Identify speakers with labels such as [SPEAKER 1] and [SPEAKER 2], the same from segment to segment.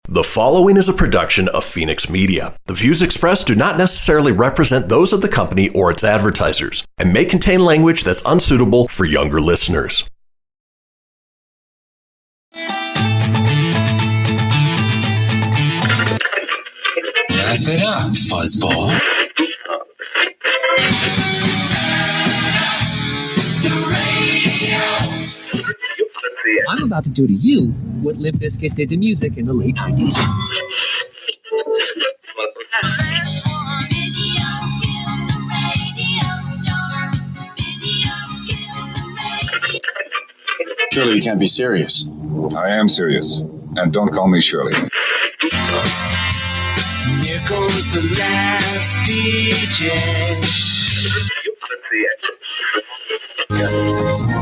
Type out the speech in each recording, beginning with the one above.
[SPEAKER 1] The following is a production of Fenix Media. The views expressed do not necessarily represent those of the company or its advertisers and may contain language that's unsuitable for younger listeners.
[SPEAKER 2] Laugh it up, fuzzball.
[SPEAKER 3] I'm about to do to you what Limp Bizkit did to music in the late 90s.
[SPEAKER 4] Surely you can't be serious.
[SPEAKER 5] I am serious. And don't call me Shirley.
[SPEAKER 2] Here goes the last DJ.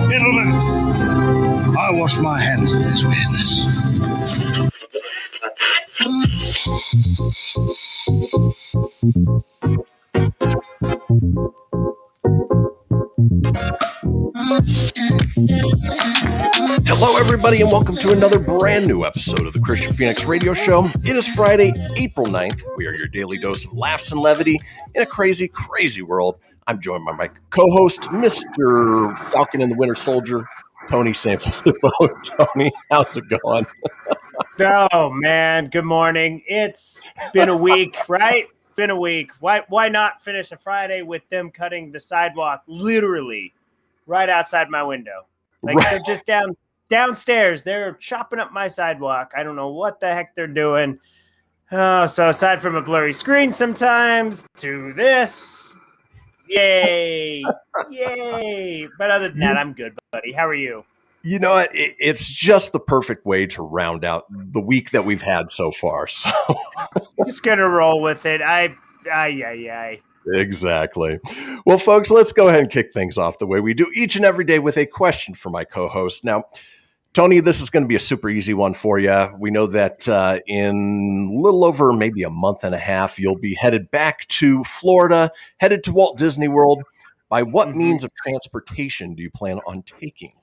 [SPEAKER 4] Gentlemen, I wash my hands of this weirdness.
[SPEAKER 1] Hello, everybody, and welcome to another brand new episode of the Kristian Fenix Radio Show. It is Friday, April 9th. We are your daily dose of laughs and levity in a crazy, crazy world. I'm joined by my co-host, Mr. Falcon and the Winter Soldier, Tony Sanfilippo. Tony, how's it going?
[SPEAKER 6] Oh, man. Good morning. It's been a week, right? It's been a week. Why not finish a Friday with them cutting the sidewalk literally right outside my window? Like, right. They're just downstairs. They're chopping up my sidewalk. I don't know what the heck they're doing. So aside from a blurry screen sometimes to this, yay. But other than that, I'm good, buddy. How are you?
[SPEAKER 1] You know what? It's just the perfect way to round out the week that we've had so far. So
[SPEAKER 6] just gonna roll with it.
[SPEAKER 1] Exactly. Well, folks, let's go ahead and kick things off the way we do each and every day with a question for my co-host. Now, Tony, this is going to be a super easy one for you. We know that in a little over maybe a month and a half, you'll be headed back to Florida, headed to Walt Disney World. By what means of transportation do you plan on taking?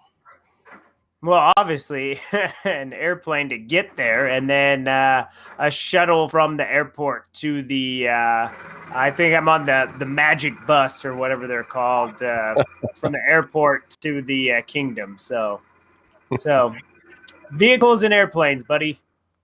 [SPEAKER 6] Well, obviously, an airplane to get there, and then a shuttle from the airport to the, I think I'm on the magic bus or whatever they're called, from the airport to the kingdom. So vehicles and airplanes, buddy.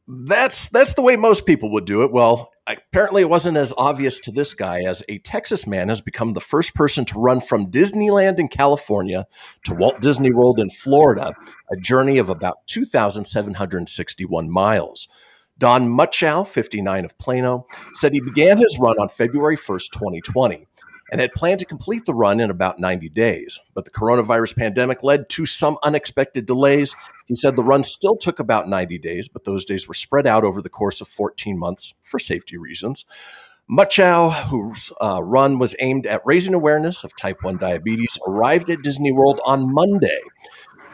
[SPEAKER 1] That's the way most people would do it. Well, apparently it wasn't as obvious to this guy, as a Texas man has become the first person to run from Disneyland in California to Walt Disney World in Florida, a journey of about 2,761 miles. Don Muchow, 59 of Plano, said he began his run on February 1st, 2020, and had planned to complete the run in about 90 days. But the coronavirus pandemic led to some unexpected delays. He said the run still took about 90 days, but those days were spread out over the course of 14 months for safety reasons. Muchow, whose run was aimed at raising awareness of type 1 diabetes, arrived at Disney World on Monday.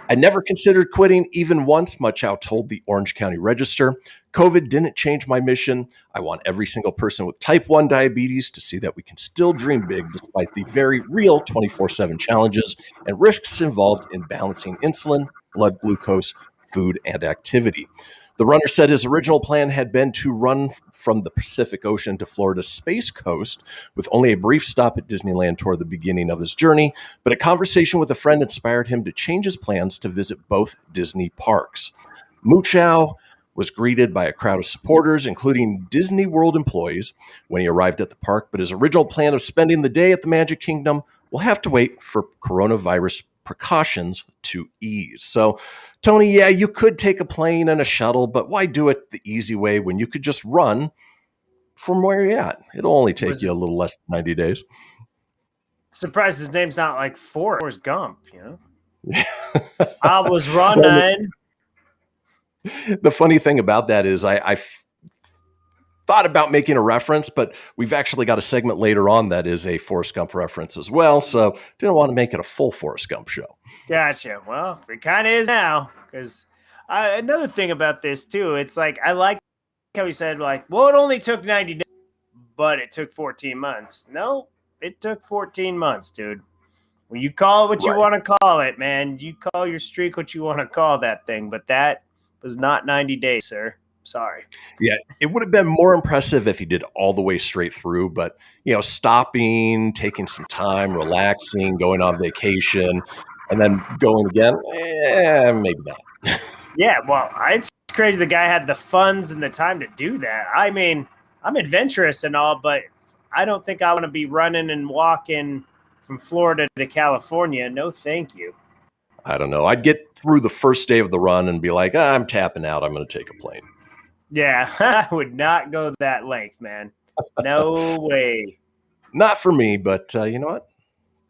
[SPEAKER 1] I never considered quitting even once, Muchow told the Orange County Register. COVID didn't change my mission. I want every single person with type 1 diabetes to see that we can still dream big despite the very real 24/7 challenges and risks involved in balancing insulin, blood glucose, food, and activity. The runner said his original plan had been to run from the Pacific Ocean to Florida's Space Coast, with only a brief stop at Disneyland toward the beginning of his journey, but a conversation with a friend inspired him to change his plans to visit both Disney parks. Muchow was greeted by a crowd of supporters, including Disney World employees, when he arrived at the park, but his original plan of spending the day at the Magic Kingdom will have to wait for coronavirus precautions to ease. So, Tony, yeah, you could take a plane and a shuttle, but why do it the easy way when you could just run from where you're at? It'll only take you a little less than 90 days.
[SPEAKER 6] Surprised his name's not like Forrest Gump, you know? I was running.
[SPEAKER 1] The funny thing about that is I thought about making a reference, but we've actually got a segment later on that is a Forrest Gump reference as well. So didn't want to make it a full Forrest Gump show.
[SPEAKER 6] Gotcha. Well, it kind of is now, because another thing about this too, it's like, I like how he said, like, well, it only took 90 days, but it took 14 months. No, it took 14 months, dude. Well, you call it what you want to call it, man. You call your streak what you want to call that thing, but that was not 90 days, sir. Sorry.
[SPEAKER 1] Yeah, it would have been more impressive if he did all the way straight through, but stopping, taking some time, relaxing, going on vacation, and then going again, maybe not.
[SPEAKER 6] Yeah, well, it's crazy the guy had the funds and the time to do that. I mean, I'm adventurous and all, but I don't think I want to be running and walking from Florida to California. No, thank you.
[SPEAKER 1] I don't know. I'd get through the first day of the run and be like, I'm tapping out. I'm going to take a plane.
[SPEAKER 6] Yeah, I would not go that length, man. No way.
[SPEAKER 1] Not for me, but you know what?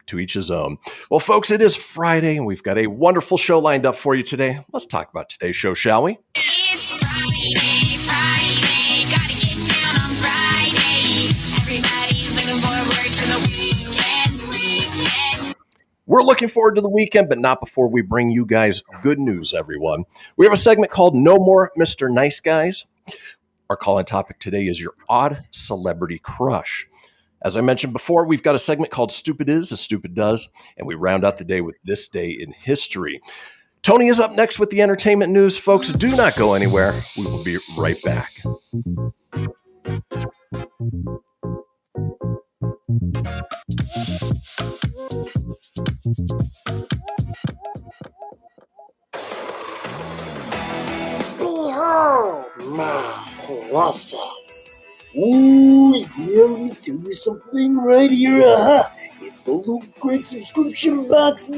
[SPEAKER 1] To each his own. Well, folks, it is Friday, and we've got a wonderful show lined up for you today. Let's talk about today's show, shall we?
[SPEAKER 7] It's Friday, gotta get down on Friday. Everybody's looking forward to the weekend.
[SPEAKER 1] We're looking forward to the weekend, but not before we bring you guys good news, everyone. We have a segment called No More Mr. Nice Guys. Our call-in topic today is your odd celebrity crush. As I mentioned before, we've got a segment called Stupid Is as Stupid Does, and we round out the day with This Day in History. Tony is up next with the entertainment news. Folks, do not go anywhere. We will be right back.
[SPEAKER 8] Behold, my precious. Ooh, let me tell you something right here. It's the Loot Crate subscription box,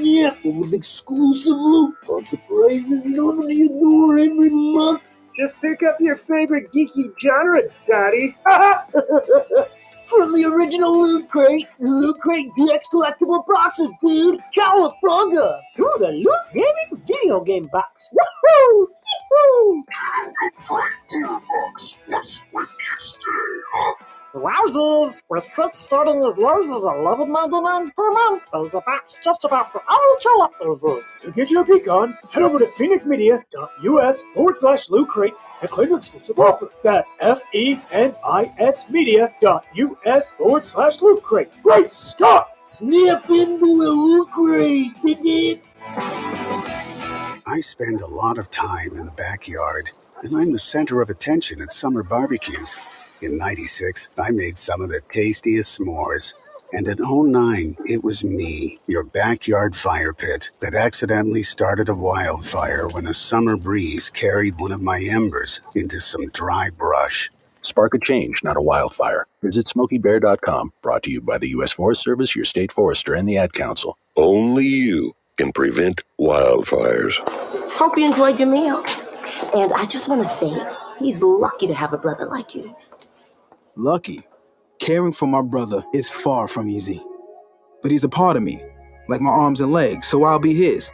[SPEAKER 8] full of exclusive loot, fun surprises delivered to your door every month.
[SPEAKER 9] Just pick up your favorite geeky genre, Daddy.
[SPEAKER 8] From the original Loot Crate DX collectible boxes, dude. Cowabunga! To the Loot Heavy video game box. Woohoo! Yee-hoo! Wowzers! With crits starting as low as $11.99 per month, there's a box just about for all collectors.
[SPEAKER 9] To get your peek on, head over to phoenixmedia.us/Loot Crate and claim your exclusive offer. That's FENIX media.us/Loot Crate. Great Scott!
[SPEAKER 8] Snap into a Loot Crate, dig it?
[SPEAKER 10] I spend a lot of time in the backyard, and I'm the center of attention at summer barbecues. In '96, I made some of the tastiest s'mores. And in '09, it was me, your backyard fire pit, that accidentally started a wildfire when a summer breeze carried one of my embers into some dry brush.
[SPEAKER 11] Spark a change, not a wildfire. Visit SmokeyBear.com, brought to you by the U.S. Forest Service, your state forester, and the Ad Council.
[SPEAKER 12] Only you can prevent wildfires.
[SPEAKER 13] Hope you enjoyed your meal. And I just want to say, he's lucky to have a brother like you.
[SPEAKER 14] Lucky? Caring for my brother is far from easy. But he's a part of me, like my arms and legs, so I'll be his.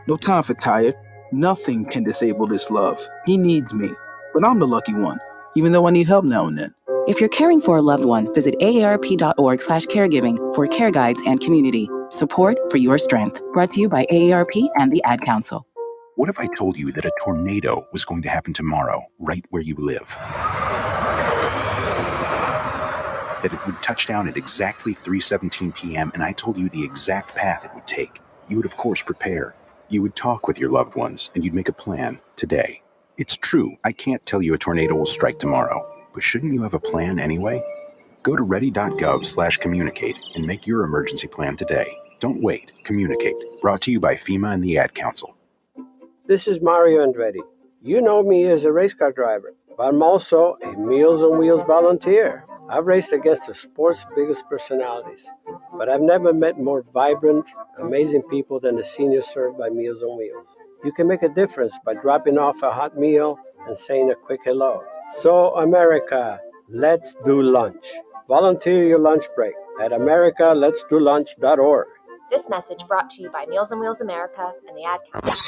[SPEAKER 14] No time for tired. Nothing can disable this love. He needs me, but I'm the lucky one, even though I need help now and then.
[SPEAKER 15] If you're caring for a loved one, visit aarp.org/caregiving for care guides and community. Support for your strength. Brought to you by AARP and the Ad Council.
[SPEAKER 11] What if I told you that a tornado was going to happen tomorrow, right where you live? That it would touch down at exactly 3:17 p.m., and I told you the exact path it would take. You would, of course, prepare. You would talk with your loved ones, and you'd make a plan today. It's true, I can't tell you a tornado will strike tomorrow, but shouldn't you have a plan anyway? Go to ready.gov/communicate and make your emergency plan today. Don't wait. Communicate. Brought to you by FEMA and the Ad Council.
[SPEAKER 16] This is Mario Andretti. You know me as a race car driver, but I'm also a Meals on Wheels volunteer. I've raced against the sport's biggest personalities, but I've never met more vibrant, amazing people than the seniors served by Meals on Wheels. You can make a difference by dropping off a hot meal and saying a quick hello. So, America, let's do lunch. Volunteer your lunch break at americaletsdolunch.org.
[SPEAKER 17] This message brought to you by Meals on Wheels America and the Ad Council.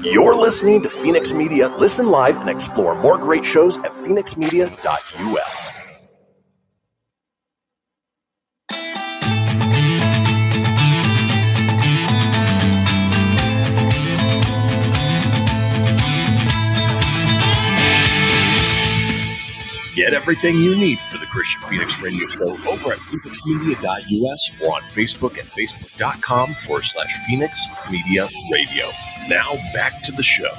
[SPEAKER 1] You're listening to Fenix Media. Listen live and explore more great shows at phoenixmedia.us. Get everything you need for the Kristian Fenix radio show over at phoenixmedia.us or on Facebook at facebook.com/Fenix Media Radio. Now back to the show.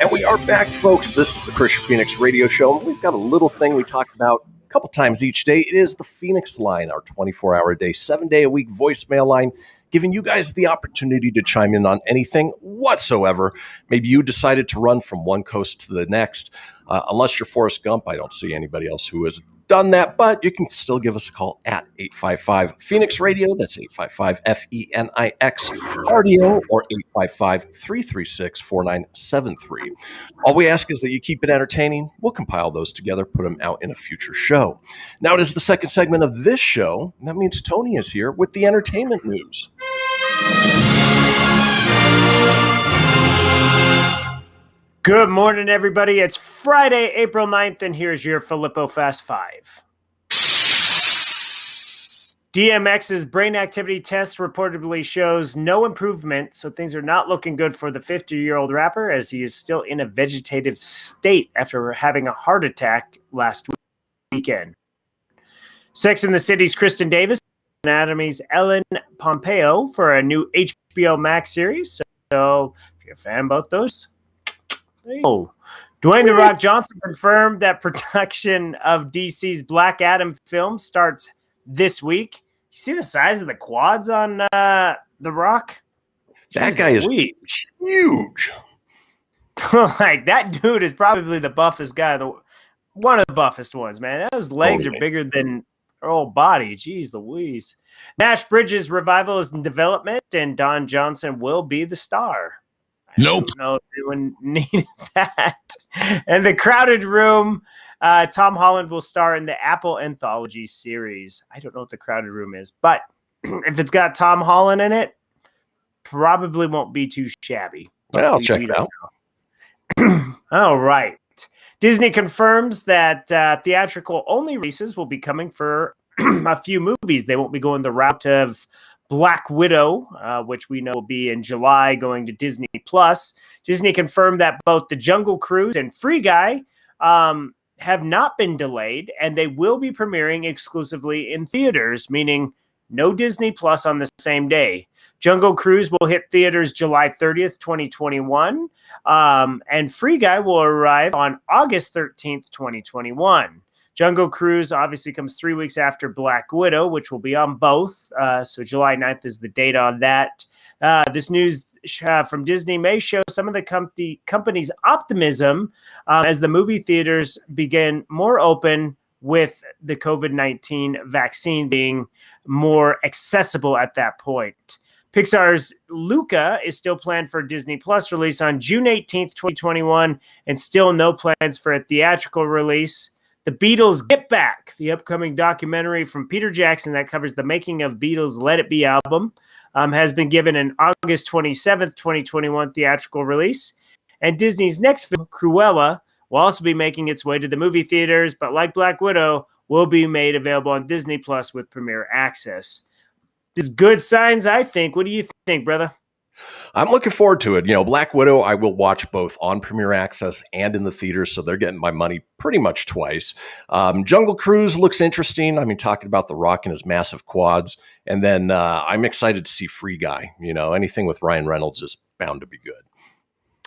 [SPEAKER 1] And we are back, folks. This is the Kristian Fenix radio show. We've got a little thing we talk about a couple times each day. It is the Fenix Line, our 24-hour-a-day, 7-day-a-week voicemail line, giving you guys the opportunity to chime in on anything whatsoever. Maybe you decided to run from one coast to the next. Unless you're Forrest Gump, I don't see anybody else who has done that, but you can still give us a call at 855-FENIX-RADIO. That's 855-FENIX-RADIO or 855-336-4973. All we ask is that you keep it entertaining. We'll compile those together, put them out in a future show. Now it is the second segment of this show, and that means Tony is here with the entertainment news.
[SPEAKER 6] Good morning, everybody. It's Friday, April 9th, and here's your Filippo Fast 5. DMX's brain activity test reportedly shows no improvement, so things are not looking good for the 50-year-old rapper as he is still in a vegetative state after having a heart attack last weekend. Sex and the City's Kristen Davis, Anatomy's Ellen Pompeo for a new HBO Max series. So if you're a fan of both those, Dwayne "The Rock" Johnson confirmed that production of DC's Black Adam film starts this week. You see the size of the quads on The Rock?
[SPEAKER 1] That guy is huge.
[SPEAKER 6] Like, that dude is probably the buffest guy, one of the buffest ones, man. Those legs are bigger than her whole body. Jeez Louise. Nash Bridges' revival is in development, and Don Johnson will be the star.
[SPEAKER 1] Nope.
[SPEAKER 6] I don't know if anyone needed that. And The Crowded Room, Tom Holland will star in the Apple Anthology series. I don't know what The Crowded Room is, but if it's got Tom Holland in it, probably won't be too shabby.
[SPEAKER 1] Well, I'll check it out.
[SPEAKER 6] All right. Disney confirms that theatrical only releases will be coming for a few movies. They won't be going the route of Black Widow, which we know will be in July, going to Disney+. Disney confirmed that both The Jungle Cruise and Free Guy have not been delayed, and they will be premiering exclusively in theaters, meaning no Disney+ on the same day. Jungle Cruise will hit theaters July 30th, 2021, and Free Guy will arrive on August 13th, 2021. Jungle Cruise obviously comes 3 weeks after Black Widow, which will be on both. So July 9th is the date on that. This news from Disney may show some of the company's optimism as the movie theaters begin more open with the COVID-19 vaccine being more accessible at that point. Pixar's Luca is still planned for Disney Plus release on June 18th, 2021, and still no plans for a theatrical release. The Beatles Get Back, the upcoming documentary from Peter Jackson that covers the making of Beatles' Let It Be album, has been given an August 27th, 2021 theatrical release. And Disney's next film, Cruella, will also be making its way to the movie theaters, but like Black Widow, will be made available on Disney Plus with Premier Access. This is good signs, I think. What do you think, brother?
[SPEAKER 1] I'm looking forward to it. You know, Black Widow, I will watch both on Premier Access and in the theaters, so they're getting my money pretty much twice. Jungle Cruise looks interesting. I mean, talking about The Rock and his massive quads. And then I'm excited to see Free Guy. You know, anything with Ryan Reynolds is bound to be good.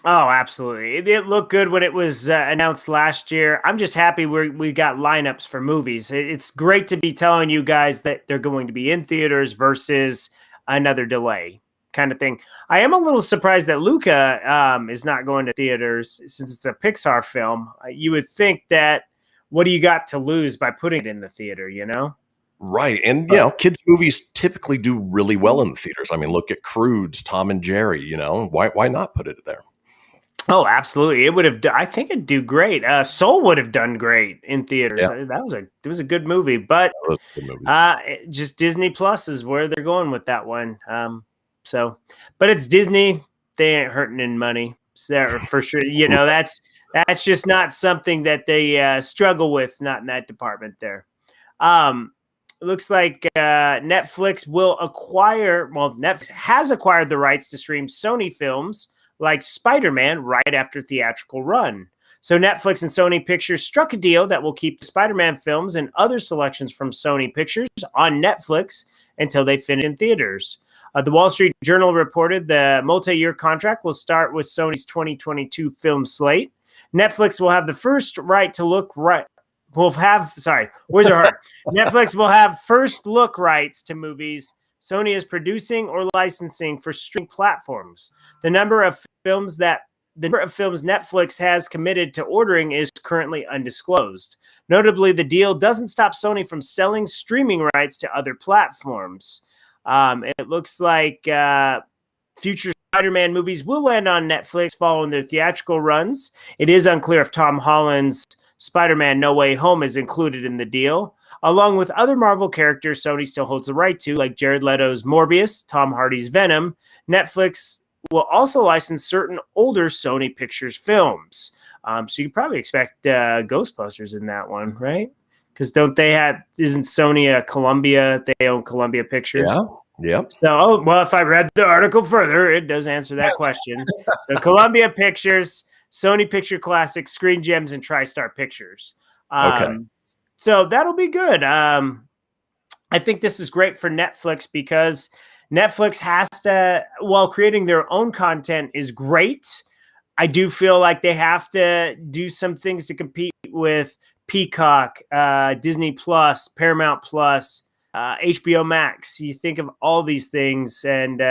[SPEAKER 6] Oh, absolutely. It looked good when it was announced last year. I'm just happy we got lineups for movies. It's great to be telling you guys that they're going to be in theaters versus another delay kind of thing. I am a little surprised that Luca is not going to theaters since it's a Pixar film. You would think that what do you got to lose by putting it in the theater, you know?
[SPEAKER 1] Right. And, you know, kids' movies typically do really well in the theaters. I mean, look at Crudes, Tom and Jerry, you know, why not put it there?
[SPEAKER 6] Oh, absolutely. It would have. I think it'd do great. Soul would have done great in theaters.
[SPEAKER 1] Yeah.
[SPEAKER 6] It was a good movie, but just Disney Plus is where they're going with that one. But it's Disney. They ain't hurting in money, so for sure. You know, that's just not something that they struggle with. Not in that department there. It looks like Netflix will acquire. Well, Netflix has acquired the rights to stream Sony films like Spider-Man right after theatrical run. So Netflix and Sony Pictures struck a deal that will keep the Spider-Man films and other selections from Sony Pictures on Netflix until they finish in theaters. The Wall Street Journal reported the multi-year contract will start with Sony's 2022 film slate. Netflix will have the first right to look right. Words are hard. Netflix will have first look rights to movies Sony is producing or licensing for streaming platforms. The number of films Netflix has committed to ordering is currently undisclosed. Notably, the deal doesn't stop Sony from selling streaming rights to other platforms. It looks like future Spider-Man movies will land on Netflix following their theatrical runs. It is unclear if Tom Holland's Spider-Man No Way Home is included in the deal. Along with other Marvel characters Sony still holds the right to, like Jared Leto's Morbius, Tom Hardy's Venom, Netflix will also license certain older Sony Pictures films. So you probably expect Ghostbusters in that one, right? Because isn't Sony a Columbia? They own Columbia Pictures.
[SPEAKER 1] Yeah. Yep.
[SPEAKER 6] So, if I read the article further, it does answer that question. So Columbia Pictures, Sony Picture Classics, Screen Gems, and TriStar Pictures.
[SPEAKER 1] Okay.
[SPEAKER 6] So that'll be good. I think this is great for Netflix because Netflix has to, while creating their own content is great, I do feel like they have to do some things to compete with Peacock, Disney Plus, Paramount Plus, HBO Max. You think of all these things, and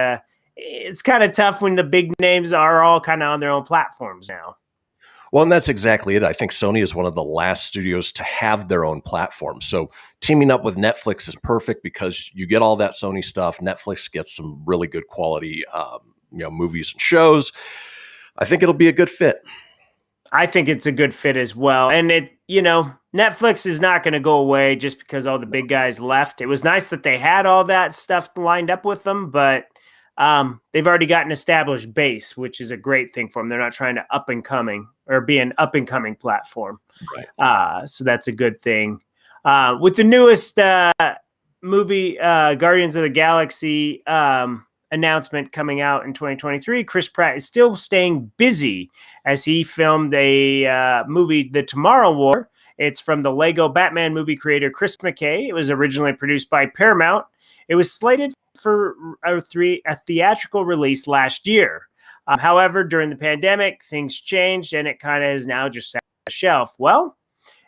[SPEAKER 6] it's kind of tough when the big names are all kind of on their own platforms now.
[SPEAKER 1] Well, and that's exactly it. I think Sony is one of the last studios to have their own platform. So teaming up with Netflix is perfect because you get all that Sony stuff. Netflix gets some really good quality, movies and shows. I think it'll be a good fit.
[SPEAKER 6] I think it's a good fit as well. And Netflix is not going to go away just because all the big guys left. It was nice that they had all that stuff lined up with them, but they've already got an established base, which is a great thing for them. They're not trying to be an up and coming platform.
[SPEAKER 1] Right.
[SPEAKER 6] So that's a good thing. With the newest movie, Guardians of the Galaxy announcement coming out in 2023, Chris Pratt is still staying busy as he filmed a movie, The Tomorrow War. It's from the Lego Batman movie creator Chris McKay. It was originally produced by Paramount. It was slated for a theatrical release last year. However, during the pandemic, things changed and it kind of is now just sat on the shelf. Well,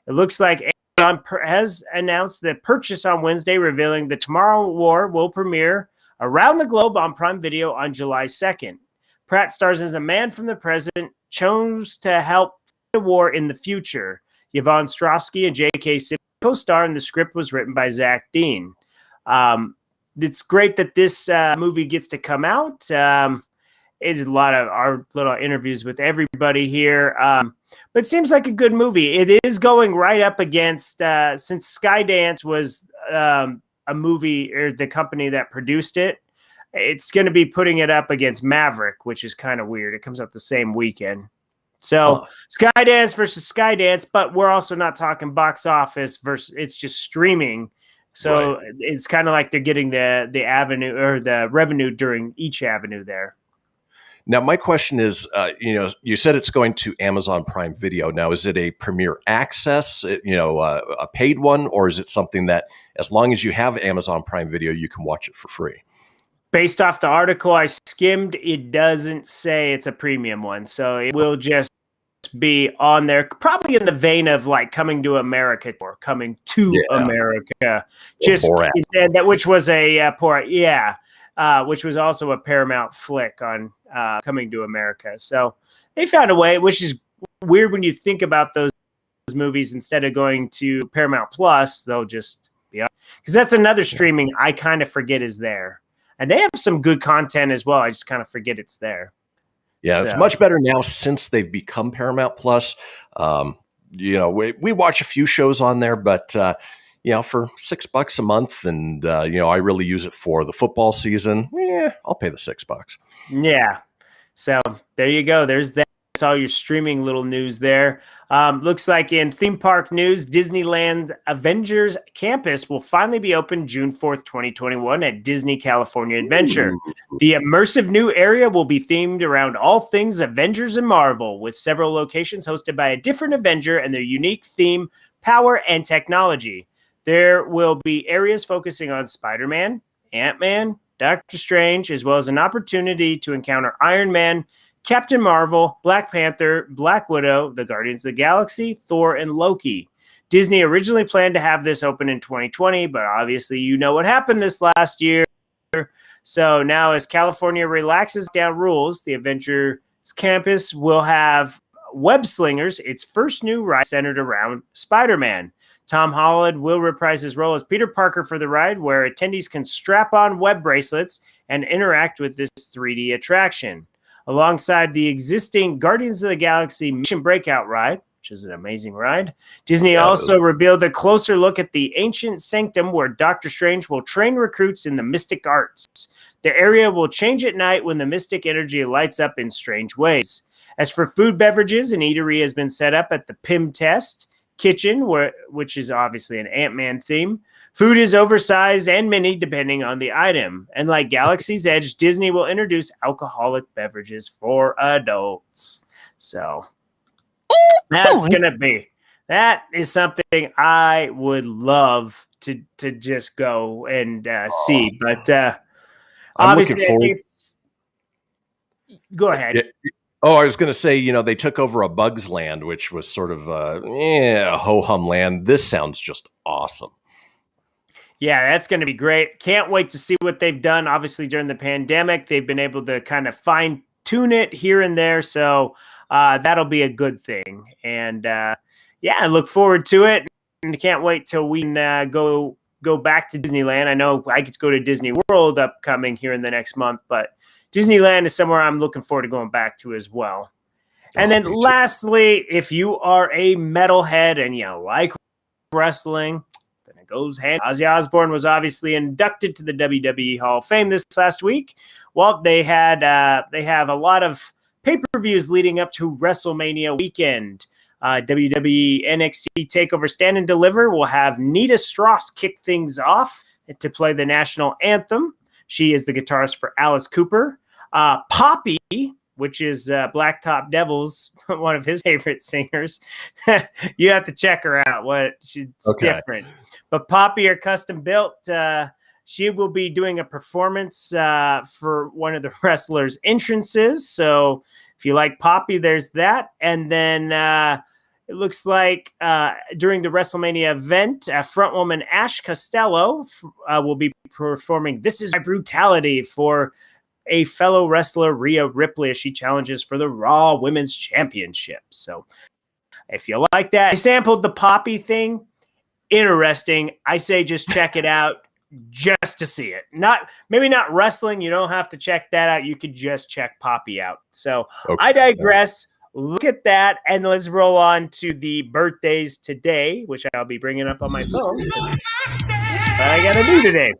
[SPEAKER 6] it looks like Amazon has announced the purchase on Wednesday, revealing The Tomorrow War will premiere around the globe on Prime Video on July 2nd. Pratt stars as a man from the present, chose to help fight a war in the future. Yvonne Strahovski and J.K. Simmons co-star, and the script was written by Zach Dean. It's great that this movie gets to come out. It's a lot of our little interviews with everybody here. But it seems like a good movie. It is going right up against, since Skydance was a movie, or the company that produced it, it's going to be putting it up against Maverick, which is kind of weird. It comes out the same weekend. So Skydance versus Skydance, but we're also not talking box office versus, it's just streaming. So It's kind of like they're getting the avenue or the revenue during each avenue there.
[SPEAKER 1] Now, my question is, you said it's going to Amazon Prime Video. Now, is it a Premier Access, a paid one, or is it something that as long as you have Amazon Prime Video, you can watch it for free?
[SPEAKER 6] Based off the article I skimmed, it doesn't say it's a premium one. So it will just be on there, probably in the vein of like Coming to America or Coming to America. Which was which was also a Paramount flick on Coming to America. So they found a way, which is weird when you think about those movies. Instead of going to Paramount Plus, they'll just be on, because that's another streaming I kind of forget is there. And they have some good content as well. I just kind of forget it's there.
[SPEAKER 1] Yeah, it's much better now since they've become Paramount Plus. We watch a few shows on there, but for $6 a month, and I really use it for the football season. Yeah, I'll pay the $6.
[SPEAKER 6] Yeah. So there you go. There's that. That's all your streaming little news there. Looks like in theme park news, Disneyland Avengers Campus will finally be open June 4th, 2021 at Disney California Adventure. The immersive new area will be themed around all things Avengers and Marvel, with several locations hosted by a different Avenger and their unique theme, power, and technology. There will be areas focusing on Spider-Man, Ant-Man, Doctor Strange, as well as an opportunity to encounter Iron Man, Captain Marvel, Black Panther, Black Widow, the Guardians of the Galaxy, Thor, and Loki. Disney originally planned to have this open in 2020, but obviously you know what happened this last year. So now as California relaxes down rules, the Avengers campus will have Web Slingers, its first new ride centered around Spider-Man. Tom Holland will reprise his role as Peter Parker for the ride, where attendees can strap on web bracelets and interact with this 3D attraction. Alongside the existing Guardians of the Galaxy Mission Breakout ride, which is an amazing ride, Disney also revealed a closer look at the Ancient Sanctum, where Doctor Strange will train recruits in the mystic arts. The area will change at night when the mystic energy lights up in strange ways. As for food beverages, an eatery has been set up at the Pym Test Kitchen, which is obviously an Ant-Man theme. Food is oversized and mini depending on the item. And like Galaxy's Edge, Disney will introduce alcoholic beverages for adults. So that is something I would love to just go and see. But obviously, I think go ahead.
[SPEAKER 1] Yeah. Oh, I was going to say, they took over a Bugs Land, which was sort of a ho-hum land. This sounds just awesome.
[SPEAKER 6] Yeah, that's going to be great. Can't wait to see what they've done. Obviously, during the pandemic, they've been able to kind of fine-tune it here and there. So that'll be a good thing. And I look forward to it. And can't wait till we can go back to Disneyland. I know I get to go to Disney World upcoming here in the next month, but Disneyland is somewhere I'm looking forward to going back to as well. And then lastly, if you are a metalhead and you like wrestling, then it goes hand. Ozzy Osbourne was obviously inducted to the WWE Hall of Fame this last week. Well, they have a lot of pay-per-views leading up to WrestleMania weekend. WWE NXT TakeOver Stand and Deliver will have Nita Strauss kick things off to play the national anthem. She is the guitarist for Alice Cooper. Poppy, which is Blacktop Devil's one of his favorite singers. You have to check her out. She's different. But Poppy are custom built. She will be doing a performance for one of the wrestlers' entrances. So if you like Poppy, there's that. And then it looks like during the WrestleMania event, frontwoman Ash Costello will be performing This Is My Brutality for a fellow wrestler, Rhea Ripley, as she challenges for the Raw Women's Championship. So if you like that, I sampled the Poppy thing. Interesting. I say just check it out just to see it. Maybe not wrestling. You don't have to check that out. You could just check Poppy out. So I digress. Look at that, and let's roll on to the birthdays today, which I'll be bringing up on my phone. What I got to do today.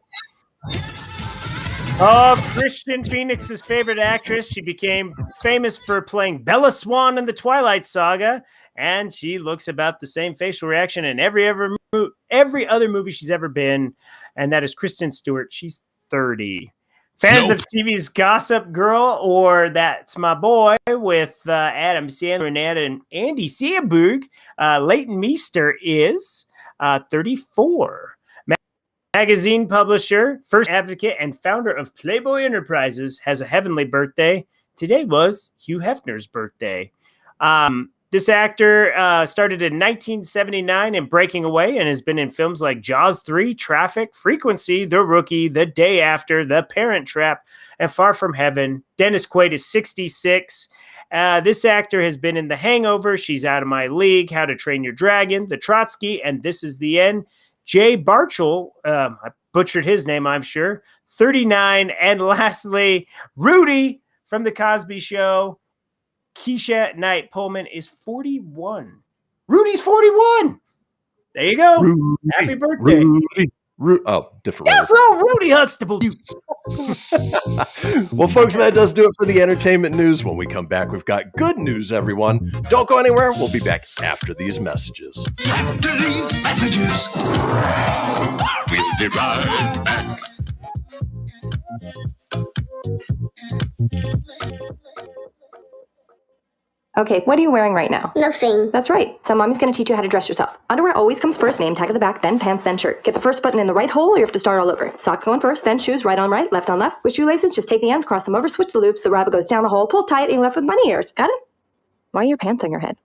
[SPEAKER 6] Oh, Kristian Fenix's favorite actress. She became famous for playing Bella Swan in the Twilight Saga, and she looks about the same facial reaction in every other movie she's ever been, and that is Kristen Stewart. She's 30. Fans of TV's Gossip Girl or That's My Boy with Adam Sandler and Andy Samberg, Leighton Meester is 34. Magazine publisher, first advocate, and founder of Playboy Enterprises has a heavenly birthday. Today was Hugh Hefner's birthday. This actor started in 1979 in Breaking Away and has been in films like Jaws 3, Traffic, Frequency, The Rookie, The Day After, The Parent Trap, and Far From Heaven. Dennis Quaid is 66. This actor has been in The Hangover, She's Out of My League, How to Train Your Dragon, The Trotsky, and This Is the End. Jay Barchel, I butchered his name, I'm sure, 39. And lastly, Rudy from The Cosby Show, Keisha Knight Pullman is 41. Rudy's 41. There you go.
[SPEAKER 1] Rudy,
[SPEAKER 6] happy birthday.
[SPEAKER 1] Different.
[SPEAKER 6] Yes, Rudy Huxtable.
[SPEAKER 1] Well, folks, that does do it for the entertainment news. When we come back, we've got good news, everyone. Don't go anywhere. We'll be back after these messages.
[SPEAKER 2] After these messages, we'll be right back.
[SPEAKER 18] Okay, what are you wearing right now?
[SPEAKER 19] Nothing.
[SPEAKER 18] That's right. So mommy's going to teach you how to dress yourself. Underwear always comes first, name tag at the back, then pants, then shirt. Get the first button in the right hole or you have to start all over. Socks going first, then shoes, right on right, left on left. With shoelaces, just take the ends, cross them over, switch the loops, the rabbit goes down the hole, pull tight, and you're left with bunny ears. Got it? Why are your pants on your head?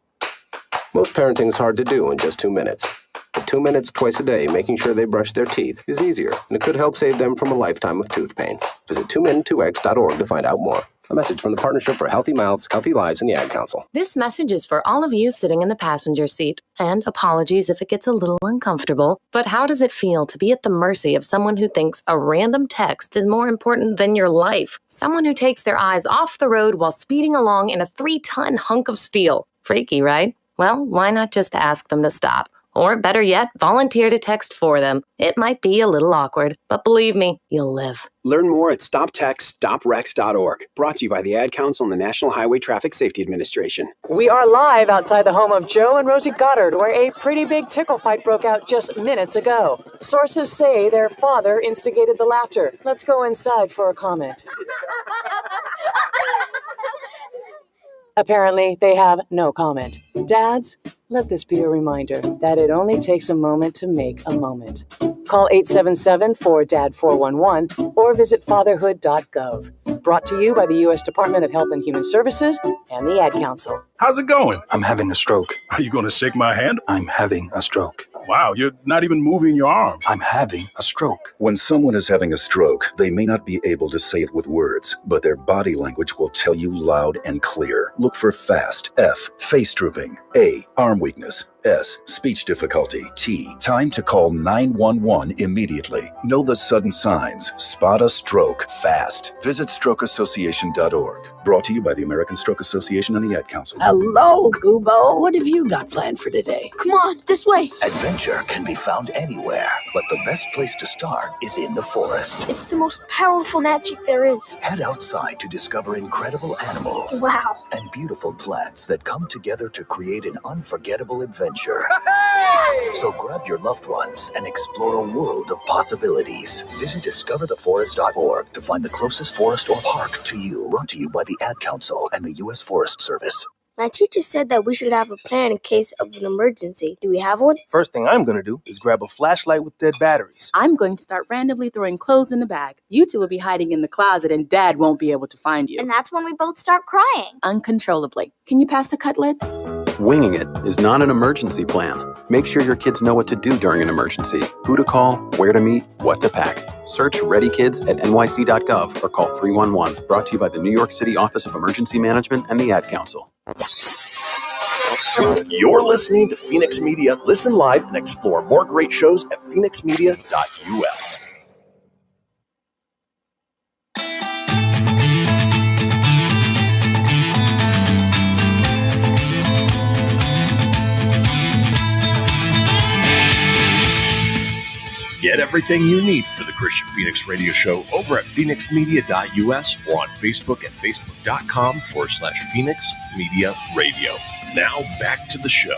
[SPEAKER 20] Most parenting is hard to do in just 2 minutes. But 2 minutes twice a day making sure they brush their teeth is easier, and it could help save them from a lifetime of tooth pain. Visit 2min2x.org to find out more. A message from the Partnership for Healthy Mouths, Healthy Lives, and the Ad Council.
[SPEAKER 21] This message is for all of you sitting in the passenger seat. And apologies if it gets a little uncomfortable, but how does it feel to be at the mercy of someone who thinks a random text is more important than your life? Someone who takes their eyes off the road while speeding along in a 3-ton hunk of steel. Freaky, right? Well, why not just ask them to stop? Or better yet, volunteer to text for them. It might be a little awkward, but believe me, you'll live.
[SPEAKER 22] Learn more at StopTextStopWrecks.org. Brought to you by the Ad Council and the National Highway Traffic Safety Administration.
[SPEAKER 23] We are live outside the home of Joe and Rosie Goddard, where a pretty big tickle fight broke out just minutes ago. Sources say their father instigated the laughter. Let's go inside for a comment. Apparently, they have no comment. Dads, let this be a reminder that it only takes a moment to make a moment. Call 877-4DAD-411 or visit fatherhood.gov. Brought to you by the U.S. Department of Health and Human Services and the Ad Council.
[SPEAKER 4] How's it going?
[SPEAKER 11] I'm having a stroke.
[SPEAKER 4] Are you going to shake my hand?
[SPEAKER 11] I'm having a stroke.
[SPEAKER 4] Wow, you're not even moving your arm.
[SPEAKER 11] I'm having a stroke.
[SPEAKER 12] When someone is having a stroke, they may not be able to say it with words, but their body language will tell you loud and clear. Look for FAST. F, face drooping. A, arm weakness. S, speech difficulty. T, time to call 911 immediately. Know the sudden signs. Spot a stroke fast. Visit strokeassociation.org. Brought to you by the American Stroke Association and the Ad Council.
[SPEAKER 24] Hello, Kubo. What have you got planned for today?
[SPEAKER 19] Come on, this way.
[SPEAKER 25] Adventure can be found anywhere, but the best place to start is in the forest.
[SPEAKER 19] It's the most powerful magic there is.
[SPEAKER 25] Head outside to discover incredible animals.
[SPEAKER 19] Wow.
[SPEAKER 25] And beautiful plants that come together to create an unforgettable adventure. So grab your loved ones and explore a world of possibilities. Visit discovertheforest.org to find the closest forest or park to you. Brought to you by the Ad Council and the U.S. Forest Service.
[SPEAKER 19] My teacher said that we should have a plan in case of an emergency. Do we have one?
[SPEAKER 26] First thing I'm going to do is grab a flashlight with dead batteries.
[SPEAKER 27] I'm going to start randomly throwing clothes in the bag. You two will be hiding in the closet and Dad won't be able to find you.
[SPEAKER 19] And that's when we both start crying.
[SPEAKER 27] Uncontrollably. Can you pass the cutlets?
[SPEAKER 28] Winging it is not an emergency plan. Make sure your kids know what to do during an emergency, who to call, where to meet, what to pack. Search Ready Kids at nyc.gov or call 311. Brought to you by the New York City Office of Emergency Management and the Ad Council.
[SPEAKER 1] You're listening to Fenix Media. Listen live and explore more great shows at phoenixmedia.us. Get everything you need for the Kristian Fenix Radio Show over at phoenixmedia.us or on Facebook at facebook.com/Fenix Media Radio. Now back to the show.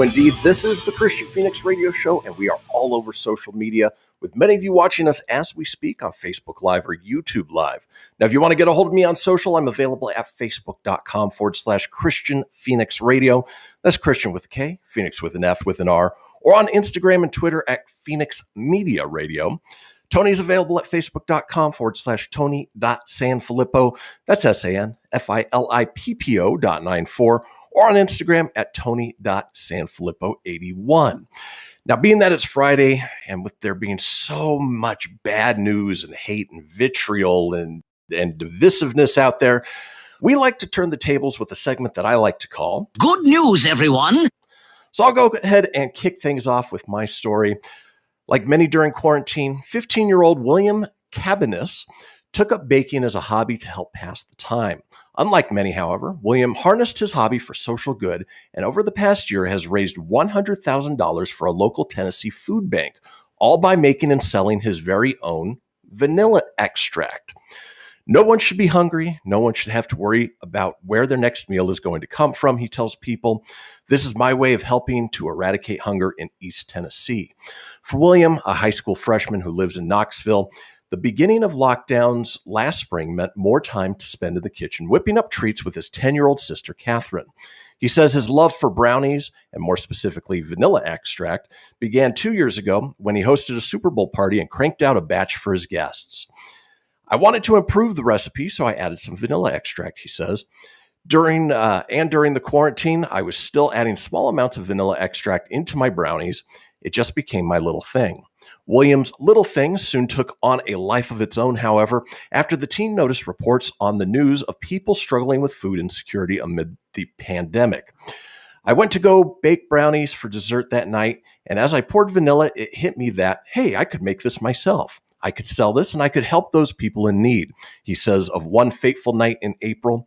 [SPEAKER 1] Indeed. This is the Kristian Fenix Radio Show, and we are all over social media with many of you watching us as we speak on Facebook Live or YouTube Live. Now, if you want to get a hold of me on social, I'm available at facebook.com/Kristian Fenix Radio. That's Kristian with a K, Fenix with an F with an R, or on Instagram and Twitter at Fenix Media Radio. Tony's available at facebook.com/Tony.Sanfilippo. That's SANFILIPPO.94, or on Instagram at Tony.Sanfilippo81. Now, being that it's Friday, and with there being so much bad news and hate and vitriol and divisiveness out there, we like to turn the tables with a segment that I like to call
[SPEAKER 2] Good News, everyone.
[SPEAKER 1] So I'll go ahead and kick things off with my story. Like many during quarantine, 15-year-old William Cabanis took up baking as a hobby to help pass the time. Unlike many, however, William harnessed his hobby for social good and over the past year has raised $100,000 for a local Tennessee food bank, all by making and selling his very own vanilla extract. No one should be hungry. No one should have to worry about where their next meal is going to come from, he tells people. This is my way of helping to eradicate hunger in East Tennessee. For William, a high school freshman who lives in Knoxville, The beginning of lockdowns last spring meant more time to spend in the kitchen, whipping up treats with his 10-year-old sister, Catherine. He says his love for brownies, and more specifically vanilla extract, began 2 years ago when he hosted a Super Bowl party and cranked out a batch for his guests. I wanted to improve the recipe, so I added some vanilla extract, he says. During the quarantine, I was still adding small amounts of vanilla extract into my brownies. It just became my little thing. William's little thing soon took on a life of its own, however, after the teen noticed reports on the news of people struggling with food insecurity amid the pandemic. I went to go bake brownies for dessert that night, and as I poured vanilla, it hit me that, hey, I could make this myself. I could sell this and I could help those people in need, he says of one fateful night in April.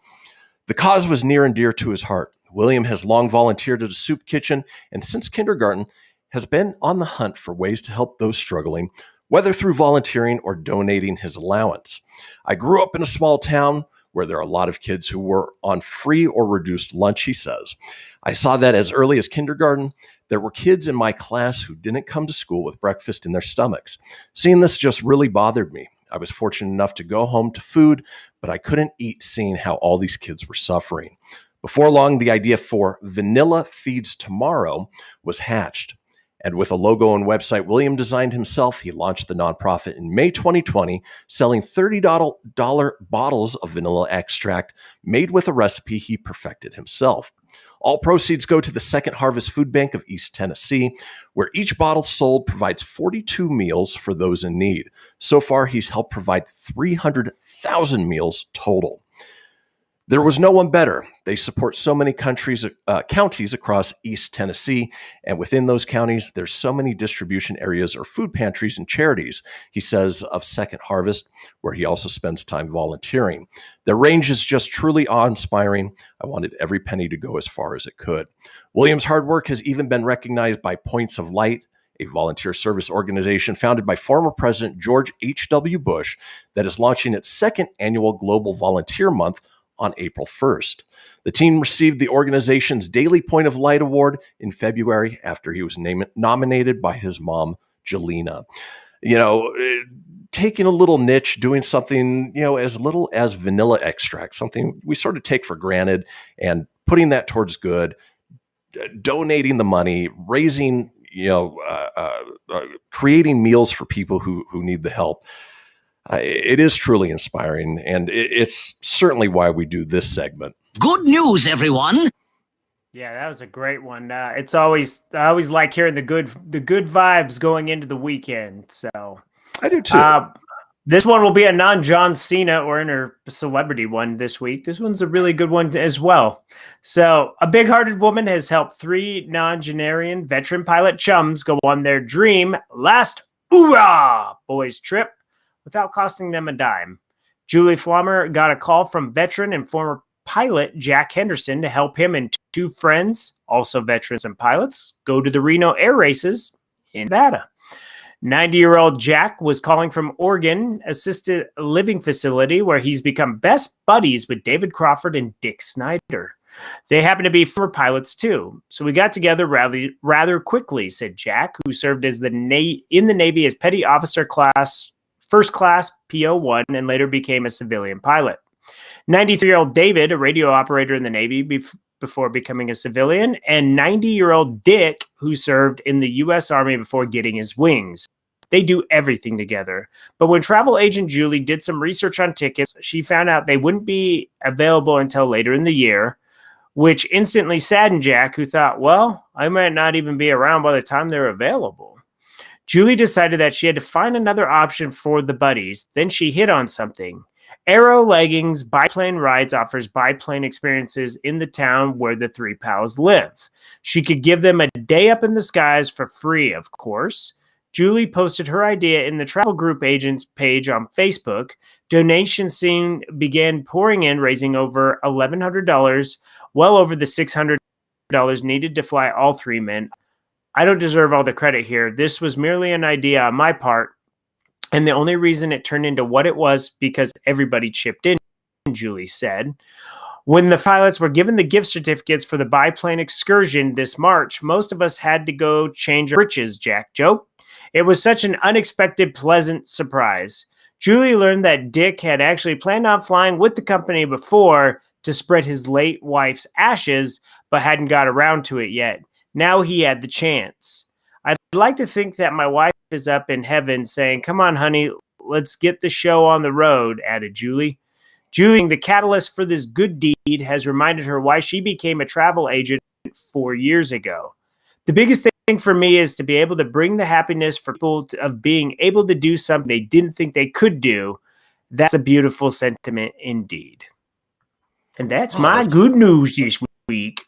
[SPEAKER 1] The cause was near and dear to his heart. William has long volunteered at a soup kitchen and since kindergarten has been on the hunt for ways to help those struggling, whether through volunteering or donating his allowance. I grew up in a small town where there are a lot of kids who were on free or reduced lunch, he says. I saw that as early as kindergarten. There were kids in my class who didn't come to school with breakfast in their stomachs. Seeing this just really bothered me. I was fortunate enough to go home to food, but I couldn't eat seeing how all these kids were suffering. Before long, the idea for Vanilla Feeds Tomorrow was hatched. And with a logo and website William designed himself, he launched the nonprofit in May 2020, selling $30 bottles of vanilla extract made with a recipe he perfected himself. All proceeds go to the Second Harvest Food Bank of East Tennessee, where each bottle sold provides 42 meals for those in need. So far, he's helped provide 300,000 meals total. There was no one better. They support so many counties across East Tennessee, and within those counties, there's so many distribution areas or food pantries and charities, he says of Second Harvest, where he also spends time volunteering. Their range is just truly awe-inspiring. I wanted every penny to go as far as it could. William's hard work has even been recognized by Points of Light, a volunteer service organization founded by former President George H.W. Bush that is launching its second annual Global Volunteer Month on April 1st. The team received the organization's Daily Point of Light Award in February after he was nominated by his mom, Jelena. Taking a little niche, doing something, as little as vanilla extract, something we sort of take for granted, and putting that towards good, donating the money, raising, creating meals for people who need the help. It is truly inspiring, and it's certainly why we do this segment.
[SPEAKER 2] Good news, everyone.
[SPEAKER 6] Yeah, that was a great one. I always like hearing the good vibes going into the weekend. So
[SPEAKER 1] I do too.
[SPEAKER 6] This one will be a non-John Cena or inner celebrity one this week. This one's a really good one as well. So a big-hearted woman has helped 3 non-Genarian veteran pilot chums go on their dream last hoorah boys trip without costing them a dime. Julie Flommer got a call from veteran and former pilot Jack Henderson to help him and 2 friends, also veterans and pilots, go to the Reno air races in Nevada. 90-year-old Jack was calling from Oregon Assisted Living Facility, where he's become best buddies with David Crawford and Dick Snyder. They happen to be former pilots too, so we got together rather quickly, said Jack, who served as in the Navy as petty officer class, first class PO1, and later became a civilian pilot. 93-year-old David, a radio operator in the Navy before becoming a civilian, and 90-year-old Dick, who served in the U.S. Army before getting his wings. They do everything together. But when travel agent Julie did some research on tickets, she found out they wouldn't be available until later in the year, which instantly saddened Jack, who thought, well, I might not even be around by the time they're available. Julie decided that she had to find another option for the buddies. Then she hit on something. Aero Leggings Biplane Rides offers biplane experiences in the town where the 3 pals live. She could give them a day up in the skies for free, of course. Julie posted her idea in the travel group agents page on Facebook. Donations soon began pouring in, raising over $1,100, well over the $600 needed to fly all 3 men. I don't deserve all the credit here. This was merely an idea on my part, and the only reason it turned into what it was because everybody chipped in, Julie said. When the pilots were given the gift certificates for the biplane excursion this March, most of us had to go change our britches, Jack joked. It was such an unexpected, pleasant surprise. Julie learned that Dick had actually planned on flying with the company before to spread his late wife's ashes, but hadn't got around to it yet. Now he had the chance. I'd like to think that my wife is up in heaven saying, "Come on, honey, let's get the show on the road," added Julie. Julie, the catalyst for this good deed, has reminded her why she became a travel agent 4 years ago. The biggest thing for me is to be able to bring the happiness for people of being able to do something they didn't think they could do. That's a beautiful sentiment indeed. And that's my good news this week.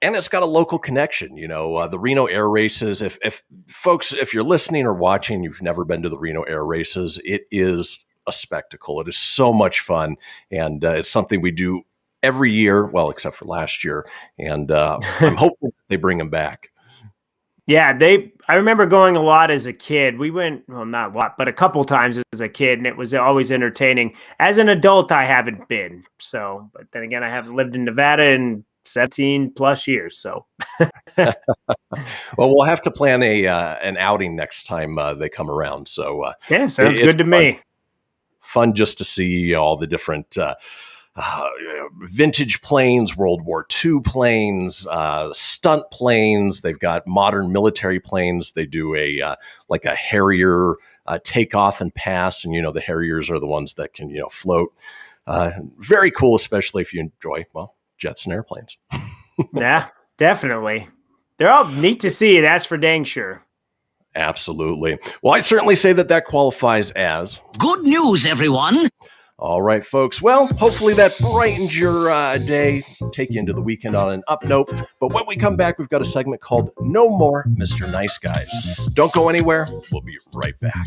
[SPEAKER 1] And it's got a local connection, the Reno Air Races. If folks, if you're listening or watching, you've never been to the Reno Air Races, it is a spectacle. It is so much fun. And it's something we do every year, well, except for last year. And I'm hoping they bring them back.
[SPEAKER 6] Yeah, I remember going a lot as a kid. We went, well, not a lot, but a couple times as a kid, and it was always entertaining. As an adult, I haven't been. So, but then again, I haven't lived in Nevada in 17 plus years. So,
[SPEAKER 1] well, we'll have to plan an outing next time they come around. So,
[SPEAKER 6] yeah, sounds good to me.
[SPEAKER 1] Fun just to see all the different vintage planes, World War II planes, stunt planes. They've got modern military planes. They do a Harrier takeoff and pass, and the Harriers are the ones that can float. Very cool, especially if you enjoy jets and airplanes.
[SPEAKER 6] Yeah, definitely. They're all neat to see. That's for dang sure.
[SPEAKER 1] Absolutely. Well, I'd certainly say that qualifies as
[SPEAKER 2] good news, everyone.
[SPEAKER 1] All right, folks. Well, hopefully that brightens your day, take you into the weekend on an up note. But when we come back, we've got a segment called No More Mr. Nice Guys. Don't go anywhere. We'll be right back.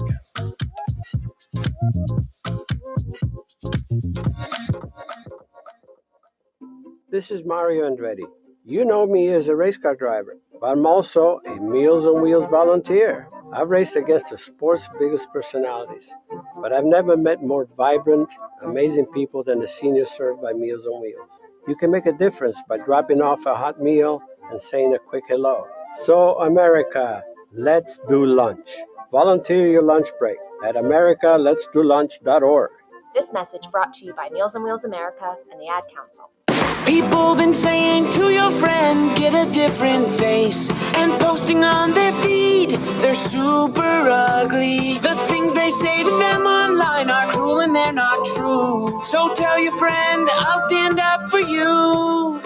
[SPEAKER 16] This is Mario Andretti. You know me as a race car driver, but I'm also a Meals on Wheels volunteer. I've raced against the sport's biggest personalities, but I've never met more vibrant, amazing people than the seniors served by Meals on Wheels. You can make a difference by dropping off a hot meal and saying a quick hello. So, America, let's do lunch. Volunteer your lunch break at americaletsdolunch.org.
[SPEAKER 17] This message brought to you by Meals on Wheels America and the Ad Council.
[SPEAKER 3] People been saying to your friend, get a different face, and posting on their feed, they're super ugly. The things they say to them online are cruel and they're not true. So tell your friend, I'll stand up for you.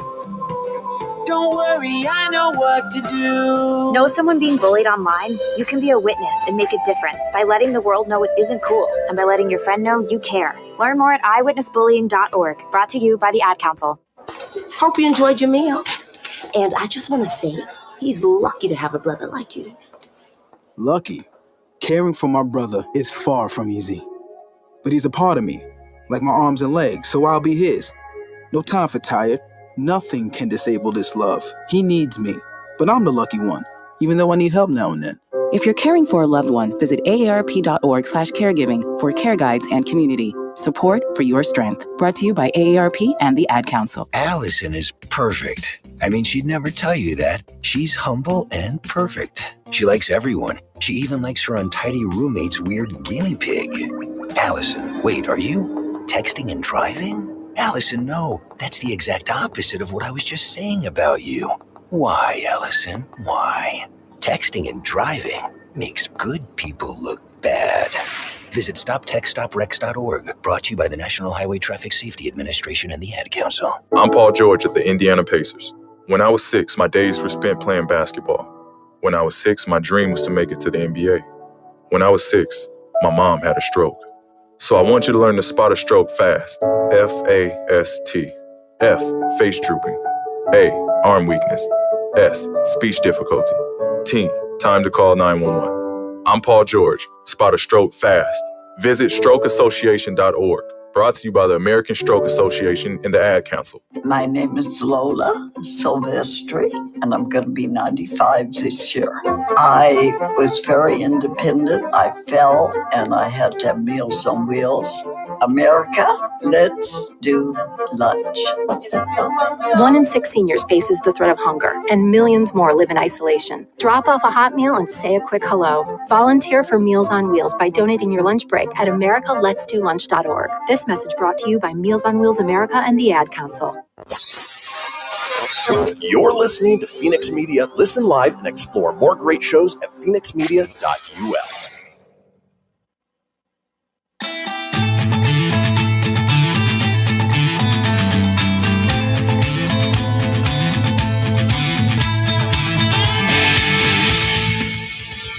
[SPEAKER 3] Don't worry, I know what to do.
[SPEAKER 5] Know someone being bullied online? You can be a witness and make a difference by letting the world know it isn't cool and by letting your friend know you care. Learn more at eyewitnessbullying.org. Brought to you by the Ad Council.
[SPEAKER 24] Hope you enjoyed your meal. And I just want to say, he's lucky to have a brother like you.
[SPEAKER 7] Lucky? Caring for my brother is far from easy. But he's a part of me, like my arms and legs, so I'll be his. No time for tired. Nothing can disable this love. He needs me, but I'm the lucky one, even though I need help now and then.
[SPEAKER 15] If you're caring for a loved one, visit aarp.org/caregiving for care guides and community. Support for your strength. Brought to you by AARP and the Ad Council.
[SPEAKER 25] Allison is perfect. I mean, she'd never tell you that. She's humble and perfect. She likes everyone. She even likes her untidy roommate's weird guinea pig. Allison, wait, are you texting and driving? Allison, no. That's the exact opposite of what I was just saying about you. Why, Allison? Why? Texting and driving makes good people look bad. Visit StopTextStopWrecks.org. Brought to you by the National Highway Traffic Safety Administration and the Ad Council.
[SPEAKER 8] I'm Paul George of the Indiana Pacers. When I was 6, my days were spent playing basketball. When I was 6, my dream was to make it to the NBA. When I was 6, my mom had a stroke. So I want you to learn to spot a stroke fast. F-A-S-T. F, face drooping. A, arm weakness. S, speech difficulty. T, time to call 911. I'm Paul George. Spot a stroke fast. Visit strokeassociation.org. Brought to you by the American Stroke Association and the Ad Council.
[SPEAKER 24] My name is Lola Silvestri, and I'm going to be 95 this year. I was very independent. I fell, and I had to have Meals on Wheels. America, let's do lunch.
[SPEAKER 27] 1 in 6 seniors faces the threat of hunger, and millions more live in isolation. Drop off a hot meal and say a quick hello. Volunteer for Meals on Wheels by donating your lunch break at americaletsdolunch.org. This message brought to you by Meals on Wheels America and the Ad Council.
[SPEAKER 1] You're listening to Fenix Media. Listen live and explore more great shows at phoenixmedia.us.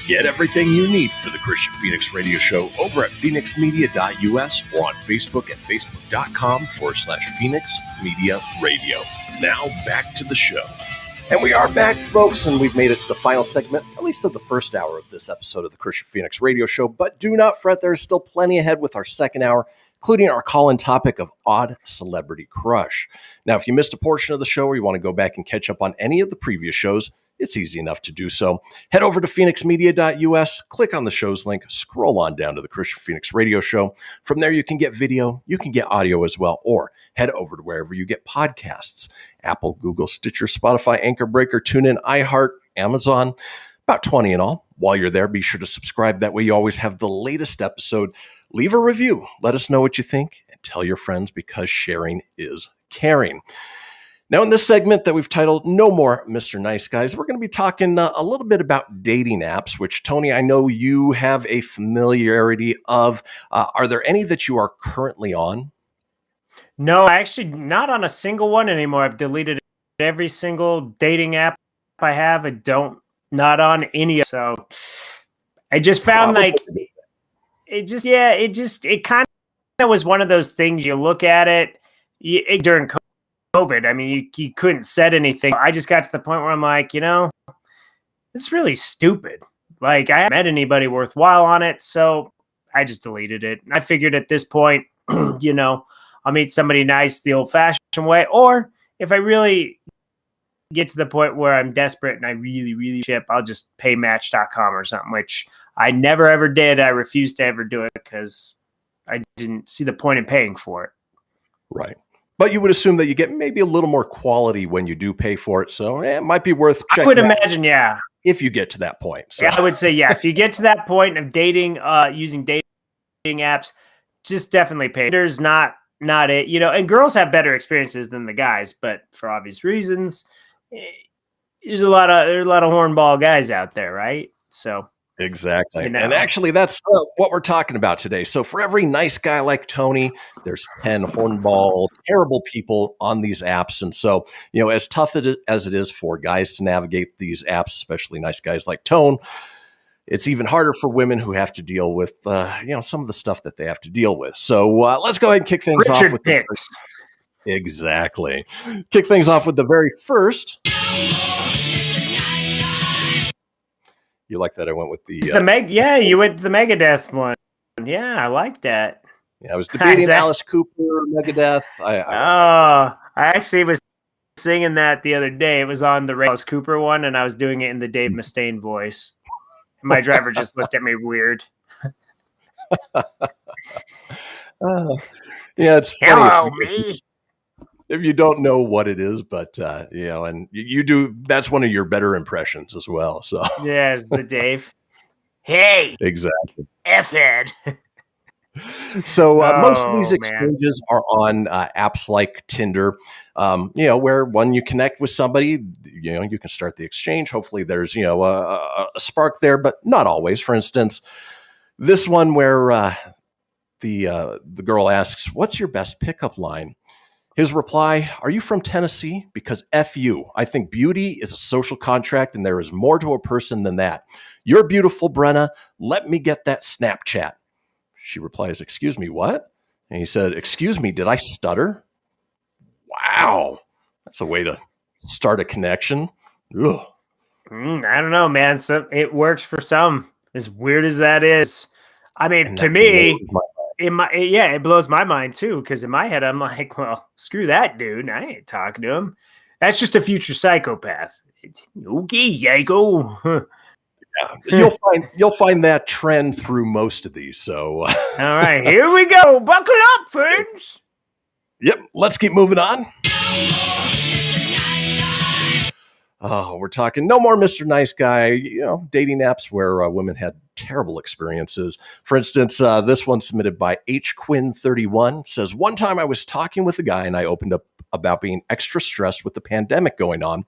[SPEAKER 1] Get everything you need for the Kristian Fenix radio show over at phoenixmedia.us or on Facebook at facebook.com/Fenix Media Radio. Now back to the show. And we are back, folks, and we've made it to the final segment, at least of the first hour of this episode of the Kristian Fenix radio show. But do not fret, there is still plenty ahead with our second hour, including our call-in topic of odd celebrity crush. Now, if you missed a portion of the show or you want to go back and catch up on any of the previous shows, it's easy enough to do so. Head over to phoenixmedia.us, click on the show's link, scroll on down to the Kristian Fenix radio show. From there, you can get video, you can get audio as well, or head over to wherever you get podcasts: Apple, Google, Stitcher, Spotify, Anchor Breaker, TuneIn, iHeart, Amazon, about 20 in all. While you're there, be sure to subscribe. That way you always have the latest episode. Leave a review. Let us know what you think and tell your friends, because sharing is caring. Now, in this segment that we've titled No More Mr. Nice Guys, we're going to be talking a little bit about dating apps, which, Tony, I know you have a familiarity of. Are there any that you are currently on?
[SPEAKER 6] No, actually not on a single one anymore. I've deleted every single dating app I have. Not on any. So I just found it kind of was one of those things. You look at it during COVID. I mean, you couldn't set anything. I just got to the point where I'm like, it's really stupid. Like, I haven't met anybody worthwhile on it, so I just deleted it. I figured at this point, I'll meet somebody nice the old-fashioned way, or if I really get to the point where I'm desperate and I really, really ship, I'll just pay Match.com or something, which I never ever did. I refused to ever do it because I didn't see the point in paying for it.
[SPEAKER 1] Right. But you would assume that you get maybe a little more quality when you do pay for it. So it might be worth checking.
[SPEAKER 6] I would imagine, yeah.
[SPEAKER 1] If you get to that point. So.
[SPEAKER 6] Yeah, I would say, yeah. If you get to that point of dating, using dating apps, just definitely pay. There's not it, and girls have better experiences than the guys, but for obvious reasons, there's a lot of hornball guys out there, right? So.
[SPEAKER 1] Exactly. And actually, that's what we're talking about today. So for every nice guy like Tony, there's 10 hornball, terrible people on these apps. And so, as tough as it is for guys to navigate these apps, especially nice guys like Tone, it's even harder for women who have to deal with, some of the stuff that they have to deal with. So let's go ahead and kick things off with Exactly. Kick things off with the very first. You like that I went with the
[SPEAKER 6] you went the Megadeth one. Yeah, I like that.
[SPEAKER 1] Yeah, I was debating Alice Cooper, Megadeth.
[SPEAKER 6] I actually was singing that the other day. It was on the Alice Cooper one, and I was doing it in the Dave Mustaine voice. And my driver just looked at me weird.
[SPEAKER 1] It's funny.
[SPEAKER 6] Hello, me.
[SPEAKER 1] If you don't know what it is, but and you do, that's one of your better impressions as well. So
[SPEAKER 6] yeah, it's the Dave. Hey,
[SPEAKER 1] exactly.
[SPEAKER 6] F-head.
[SPEAKER 1] So most of these exchanges are on apps like Tinder, where when you connect with somebody, you can start the exchange. Hopefully there's, a spark there, but not always. For instance, this one where the girl asks, "What's your best pickup line?" His reply, "Are you from Tennessee? Because F you. I think beauty is a social contract and there is more to a person than that. You're beautiful, Brenna. Let me get that Snapchat." She replies, "Excuse me, what?" And he said, "Excuse me, did I stutter?" Wow. That's a way to start a connection. Ugh.
[SPEAKER 6] I don't know, man. So it works for some, as weird as that is. I mean, to me, it blows my mind too, because in my head I'm like, well, screw that dude. I ain't talking to him. That's just a future psychopath. Okay, Yago.
[SPEAKER 1] Yeah, you'll find that trend through most of these. So,
[SPEAKER 6] all right, here we go. Buckle up, friends.
[SPEAKER 1] Yep, let's keep moving on. Oh, we're talking no more Mr. Nice Guy, dating apps where women had terrible experiences. For instance, this one submitted by HQuinn31 says, one time I was talking with a guy and I opened up about being extra stressed with the pandemic going on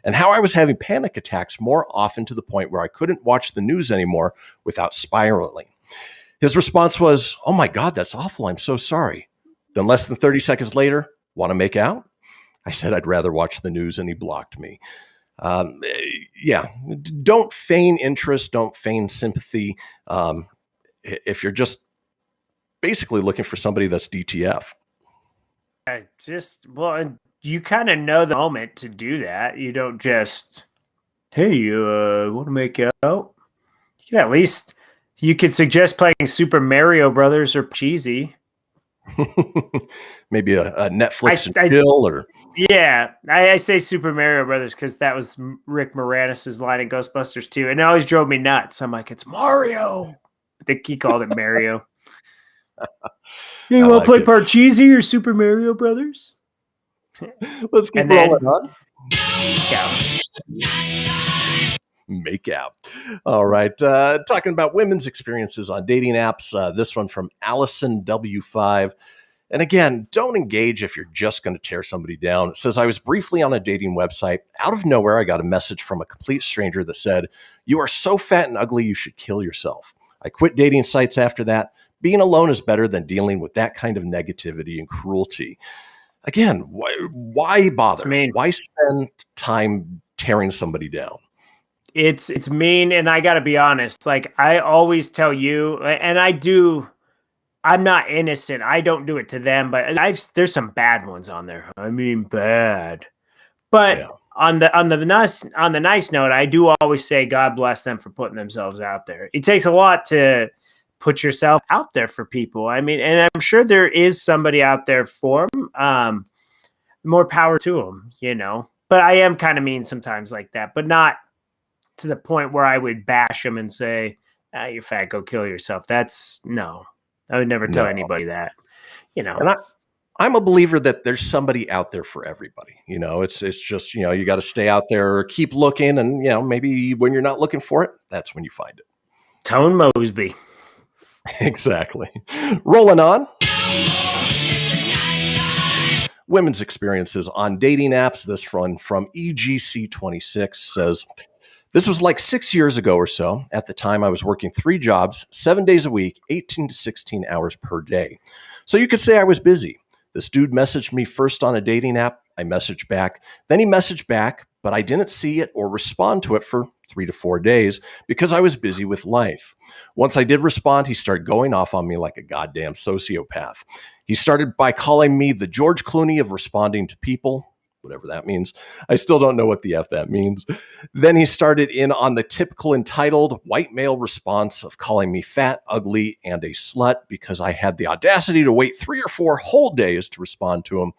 [SPEAKER 1] and how I was having panic attacks more often to the point where I couldn't watch the news anymore without spiraling. His response was, oh my God, that's awful. I'm so sorry. Then less than 30 seconds later, want to make out? I said I'd rather watch the news and he blocked me. Don't feign interest. Don't feign sympathy. If you're just basically looking for somebody that's DTF.
[SPEAKER 6] You kind of know the moment to do that. You don't just, hey, you want to make out? You can at least, you could suggest playing Super Mario Brothers or Cheesy.
[SPEAKER 1] Maybe a Netflix and chill or
[SPEAKER 6] I say Super Mario Brothers because that was Rick Moranis' line in Ghostbusters 2, and it always drove me nuts. I'm like, it's Mario. I think he called it Mario. You want to play Parcheesi or Super Mario Brothers?
[SPEAKER 1] Let's keep rolling on. Make out. All right. Talking about women's experiences on dating apps. This one from Allison W5. And again, don't engage if you're just going to tear somebody down. It says, I was briefly on a dating website. Out of nowhere, I got a message from a complete stranger that said, you are so fat and ugly, you should kill yourself. I quit dating sites after that. Being alone is better than dealing with that kind of negativity and cruelty. Again, why bother? Why spend time tearing somebody down?
[SPEAKER 6] It's mean, and I got to be honest. Like, I always tell you, and I'm not innocent. I don't do it to them, but there's some bad ones on there. I mean, bad. But on the nice note, I do always say God bless them for putting themselves out there. It takes a lot to put yourself out there for people. I mean, and I'm sure there is somebody out there for them. More power to them, But I am kind of mean sometimes like that, but not to the point where I would bash them and say, you're fat, go kill yourself. No. I would never tell anybody that,
[SPEAKER 1] And I'm a believer that there's somebody out there for everybody. It's just, you got to stay out there, keep looking. And, maybe when you're not looking for it, that's when you find it.
[SPEAKER 6] Tone Mosby.
[SPEAKER 1] Exactly. Rolling on. Women's experiences on dating apps. This one from EGC26 says, this was like 6 years ago or so. At the time, I was working 3 jobs, 7 days a week, 18 to 16 hours per day. So you could say I was busy. This dude messaged me first on a dating app. I messaged back. Then he messaged back, but I didn't see it or respond to it for 3 to 4 days because I was busy with life. Once I did respond, he started going off on me like a goddamn sociopath. He started by calling me the George Clooney of responding to people, whatever that means. I still don't know what the F that means. Then he started in on the typical entitled white male response of calling me fat, ugly, and a slut because I had the audacity to wait 3 or 4 whole days to respond to him,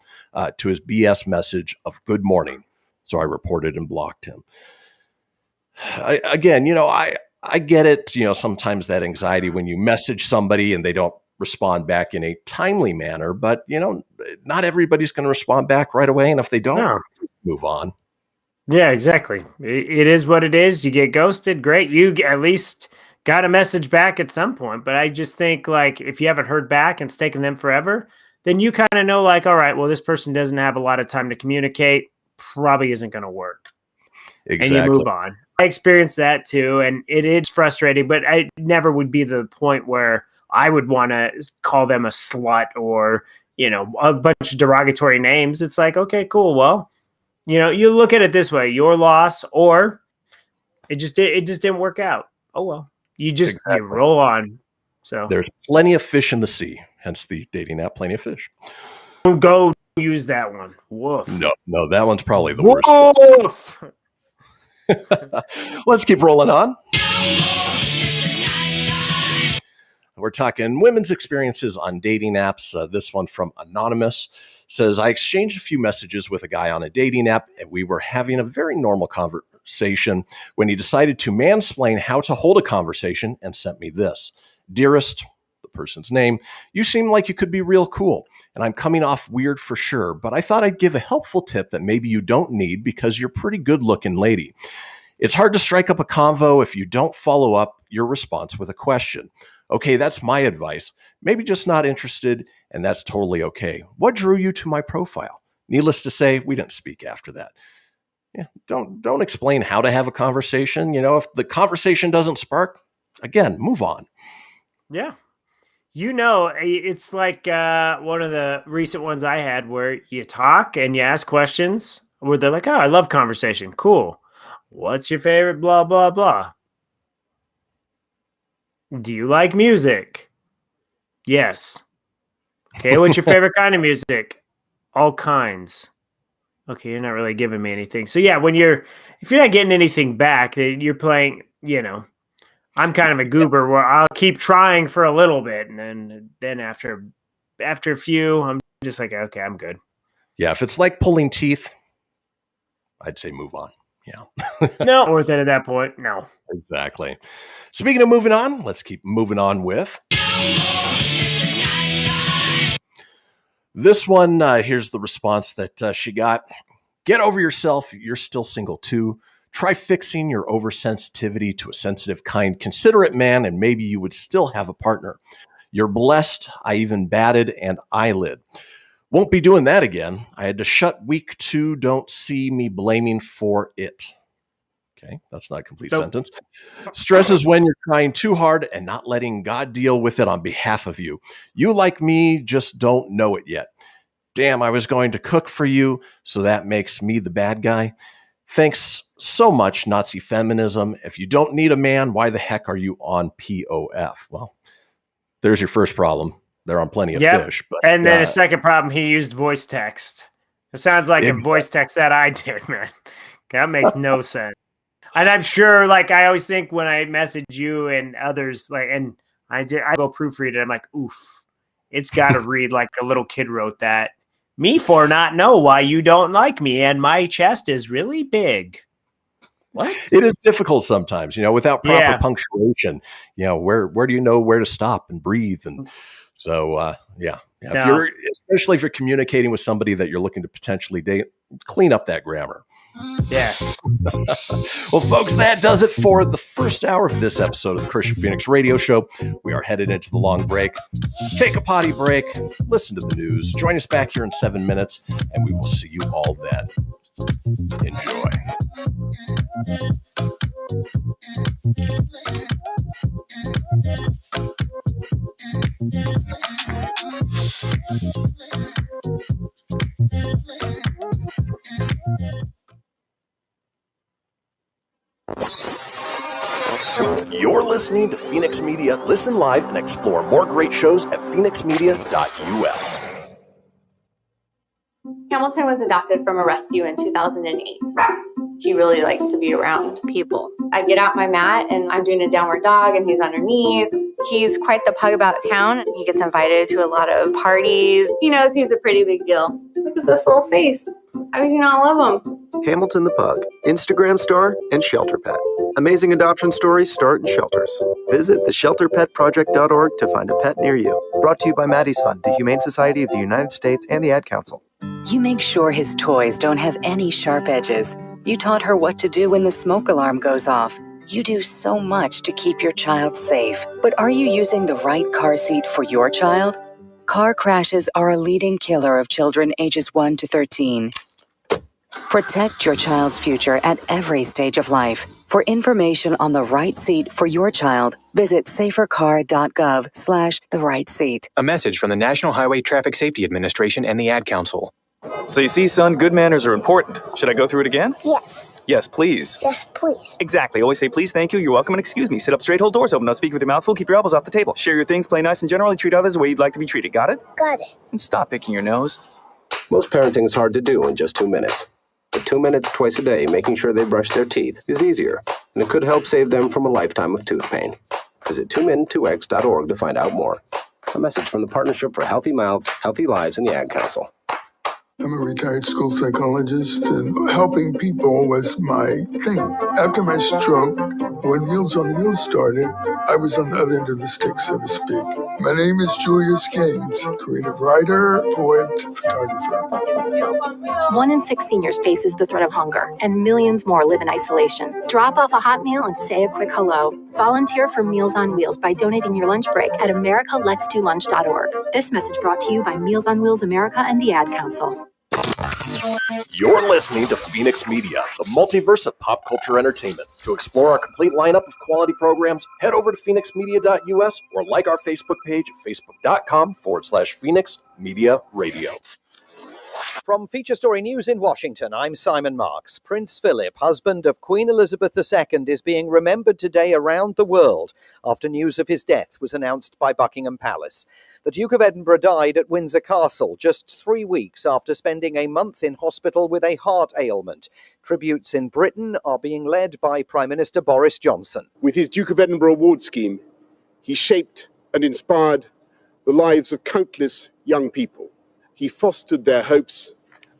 [SPEAKER 1] to his BS message of good morning. So I reported and blocked him. I get it. Sometimes that anxiety when you message somebody and they don't respond back in a timely manner, but not everybody's going to respond back right away. And if they don't, move on.
[SPEAKER 6] Yeah, exactly. It is what it is. You get ghosted. Great. You at least got a message back at some point. But I just think like, if you haven't heard back and it's taken them forever, then you kind of know like, all right, well, this person doesn't have a lot of time to communicate. Probably isn't going to work.
[SPEAKER 1] Exactly.
[SPEAKER 6] And you move on. I experienced that too. And it is frustrating, but I never would be the point where I would want to call them a slut or, a bunch of derogatory names. It's like, okay, cool. Well, you look at it this way, your loss, or it just didn't work out. Oh, well, you roll on. So
[SPEAKER 1] there's plenty of fish in the sea, hence the dating app, Plenty of Fish.
[SPEAKER 6] Don't go use that one. Woof.
[SPEAKER 1] No, that one's probably the worst. Let's keep rolling on. We're talking women's experiences on dating apps. This one from Anonymous says, I exchanged a few messages with a guy on a dating app, and we were having a very normal conversation when he decided to mansplain how to hold a conversation and sent me this. Dearest, the person's name, you seem like you could be real cool, and I'm coming off weird for sure, but I thought I'd give a helpful tip that maybe you don't need because you're a pretty good-looking lady. It's hard to strike up a convo if you don't follow up your response with a question. Okay, that's my advice. Maybe just not interested, and that's totally okay. What drew you to my profile? Needless to say, we didn't speak after that. Yeah, don't explain how to have a conversation. You know, if the conversation doesn't spark, again, move on.
[SPEAKER 6] Yeah. You know, it's like one of the recent ones I had where you talk and you ask questions where they're like, oh, I love conversation. Cool. What's your favorite blah, blah, blah? Do you like music? Yes. Okay, what's your favorite kind of music? All kinds. Okay, you're not really giving me anything. So yeah, if you're not getting anything back, you're playing, you know, I'm kind of a goober where I'll keep trying for a little bit, and then after a few, I'm just like, okay, I'm good.
[SPEAKER 1] Yeah, if it's like pulling teeth, I'd say move on. Yeah.
[SPEAKER 6] No, worth it at that point. No.
[SPEAKER 1] Exactly. Speaking of moving on, let's keep moving on with this one. Here's the response that she got. Get over yourself. You're still single too. Try fixing your oversensitivity to a sensitive, kind, considerate man, and maybe you would still have a partner. You're blessed. I even batted an eyelid. Won't be doing that again. I had to shut week 2. Don't see me blaming for it. Okay, that's not a complete sentence. Stress is when you're trying too hard and not letting God deal with it on behalf of you. You, like me, just don't know it yet. Damn, I was going to cook for you, so that makes me the bad guy. Thanks so much, Nazi feminism. If you don't need a man, why the heck are you on POF? Well, there's your first problem. They're on Plenty of Fish. But,
[SPEAKER 6] and then a second problem, he used voice text. It sounds like a voice text that I did, man. That makes no sense. And I'm sure, like, I always think when I message you and others, like, and I go proofread it, I'm like, oof, it's got to read like a little kid wrote that. Me for not know why you don't like me, and my chest is really big. What?
[SPEAKER 1] It is difficult sometimes, you know, without proper punctuation. You know, where do you know where to stop and breathe? And so, yeah. No. Especially if you're communicating with somebody that you're looking to potentially date, clean up that grammar.
[SPEAKER 6] Yes.
[SPEAKER 1] Well, folks, that does it for the first hour of this episode of the Kristian Fenix Radio Show. We are headed into the long break. Take a potty break, listen to the news, join us back here in 7 minutes, and we will see you all then. Enjoy. You're listening to Fenix Media. Listen live and explore more great shows at phoenixmedia.us.
[SPEAKER 9] Hamilton was adopted from a rescue in 2008. He really likes to be around people. I get out my mat and I'm doing a downward dog and he's underneath. He's quite the pug about town. He gets invited to a lot of parties. He knows he's a pretty big deal. Look at this little face. How could you not love him?
[SPEAKER 28] Hamilton the Pug, Instagram star and shelter pet. Amazing adoption stories start in shelters. Visit theshelterpetproject.org to find a pet near you. Brought to you by Maddie's Fund, the Humane Society of the United States, and the Ad Council.
[SPEAKER 15] You make sure his toys don't have any sharp edges. You taught her what to do when the smoke alarm goes off. You do so much to keep your child safe. But are you using the right car seat for your child? Car crashes are a leading killer of children ages 1 to 13. Protect your child's future at every stage of life. For information on the right seat for your child, visit safercar.gov/the-right-seat.
[SPEAKER 10] A message from the National Highway Traffic Safety Administration and the Ad Council. So you see, son, good manners are important. Should I go through it again?
[SPEAKER 19] Yes.
[SPEAKER 10] Yes, please.
[SPEAKER 19] Yes, please.
[SPEAKER 10] Exactly. Always say please, thank you, you're welcome, and excuse me. Sit up straight, hold doors open, don't speak with your mouth full, keep your elbows off the table. Share your things, play nice, and generally treat others the way you'd like to be treated. Got it?
[SPEAKER 19] Got it.
[SPEAKER 10] And stop picking your nose.
[SPEAKER 13] Most parenting is hard to do in just 2 minutes. But 2 minutes twice a day making sure they brush their teeth is easier, and it could help save them from a lifetime of tooth pain. Visit 2min2x.org to find out more. A message from the Partnership for Healthy Mouths, Healthy Lives, and the Ad Council.
[SPEAKER 4] I'm a retired school psychologist, and helping people was my thing. After my stroke, when Meals on Wheels started, I was on the other end of the stick, so to speak. My name is Julius Gaines, creative writer, poet, photographer.
[SPEAKER 27] 1 in 6 seniors faces the threat of hunger, and millions more live in isolation. Drop off a hot meal and say a quick hello. Volunteer for Meals on Wheels by donating your lunch break at americaletsdolunch.org. This message brought to you by Meals on Wheels America and the Ad Council.
[SPEAKER 1] You're listening to Fenix Media, the multiverse of pop culture entertainment. To explore our complete lineup of quality programs, head over to phoenixmedia.us or like our Facebook page at facebook.com/Fenix Media Radio.
[SPEAKER 11] From Feature Story News in Washington, I'm Simon Marks. Prince Philip, husband of Queen Elizabeth II, is being remembered today around the world after news of his death was announced by Buckingham Palace. The Duke of Edinburgh died at Windsor Castle just 3 weeks after spending a month in hospital with a heart ailment. Tributes in Britain are being led by Prime Minister Boris Johnson.
[SPEAKER 14] With his Duke of Edinburgh award scheme, he shaped and inspired the lives of countless young people. He fostered their hopes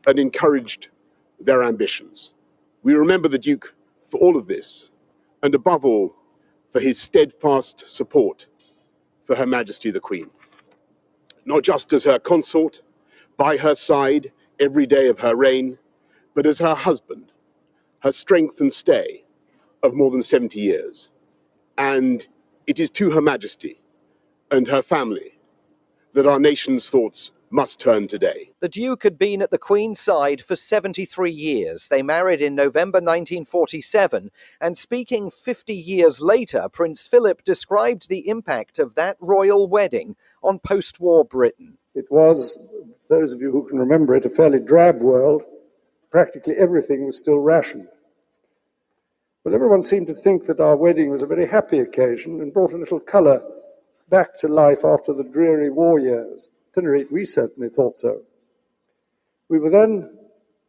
[SPEAKER 14] and encouraged their ambitions. We remember the Duke for all of this, and above all, for his steadfast support for Her Majesty the Queen. Not just as her consort, by her side every day of her reign, but as her husband, her strength and stay of more than 70 years. And it is to Her Majesty and her family that our nation's thoughts must turn today.
[SPEAKER 11] The Duke had been at the Queen's side for 73 years. They married in November 1947, and speaking 50 years later, Prince Philip described the impact of that royal wedding on post-war Britain.
[SPEAKER 18] It was, those of you who can remember it, a fairly drab world. Practically everything was still rationed. But everyone seemed to think that our wedding was a very happy occasion and brought a little colour back to life after the dreary war years. At any rate, we certainly thought so. We were then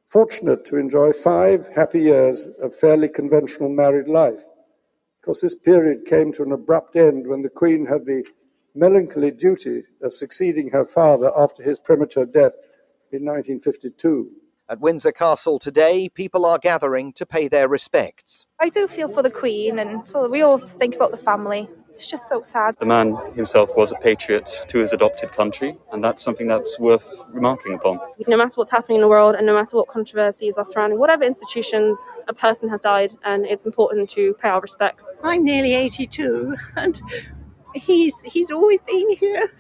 [SPEAKER 18] fortunate to enjoy 5 happy years of fairly conventional married life. Of course, this period came to an abrupt end when the Queen had the melancholy duty of succeeding her father after his premature death in 1952.
[SPEAKER 11] At Windsor Castle today, people are gathering to pay their respects.
[SPEAKER 20] I do feel for the Queen, and we all think about the family. It's just so sad.
[SPEAKER 10] The man himself was a patriot to his adopted country, and that's something that's worth remarking upon.
[SPEAKER 20] No matter what's happening in the world, and no matter what controversies are surrounding whatever institutions, a person has died, and it's important to pay our respects.
[SPEAKER 21] I'm nearly 82, and he's always been here.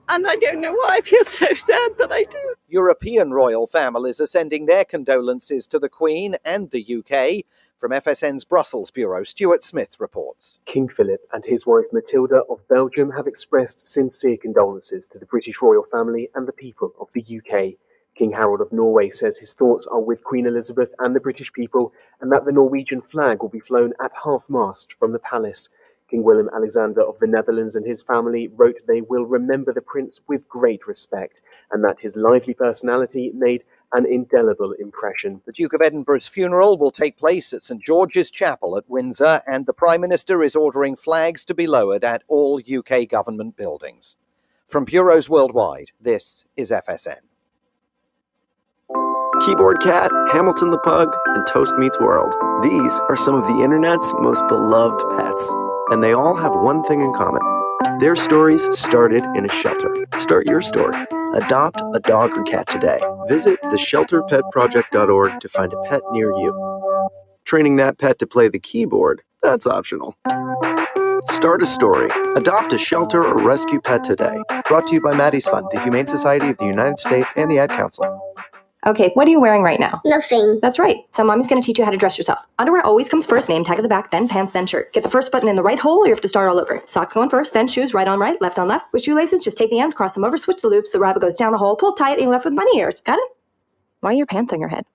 [SPEAKER 21] And I don't know why I feel so sad, but I do.
[SPEAKER 11] European royal families are sending their condolences to the Queen and the UK. From FSN's Brussels bureau, Stuart Smith reports.
[SPEAKER 22] King Philip and his wife Matilda of Belgium have expressed sincere condolences to the British royal family and the people of the UK. King Harold of Norway says his thoughts are with Queen Elizabeth and the British people, and that the Norwegian flag will be flown at half-mast from the palace. King Willem Alexander of the Netherlands and his family wrote they will remember the prince with great respect, and that his lively personality made an indelible impression.
[SPEAKER 11] The Duke of Edinburgh's funeral will take place at St George's Chapel at Windsor, and the Prime Minister is ordering flags to be lowered at all UK government buildings. From bureaus worldwide, this is FSN.
[SPEAKER 23] Keyboard Cat, Hamilton the Pug, and Toast Meets World. These are some of the internet's most beloved pets, and they all have one thing in common. Their stories started in a shelter. Start your story. Adopt a dog or cat today. Visit theshelterpetproject.org to find a pet near you. Training that pet to play the keyboard, that's optional. Start a story. Adopt a shelter or rescue pet today. Brought to you by Maddie's Fund, the Humane Society of the United States, and the Ad Council.
[SPEAKER 29] Okay, what are you wearing right now?
[SPEAKER 19] Nothing.
[SPEAKER 29] That's right. So mommy's going to teach you how to dress yourself. Underwear always comes first, name tag at the back, then pants, then shirt. Get the first button in the right hole or you have to start all over. Socks going first, then shoes, right on right, left on left. With shoelaces, just take the ends, cross them over, switch the loops, the rabbit goes down the hole, pull tight, and you're left with bunny ears. Got it? Why are your pants on your head?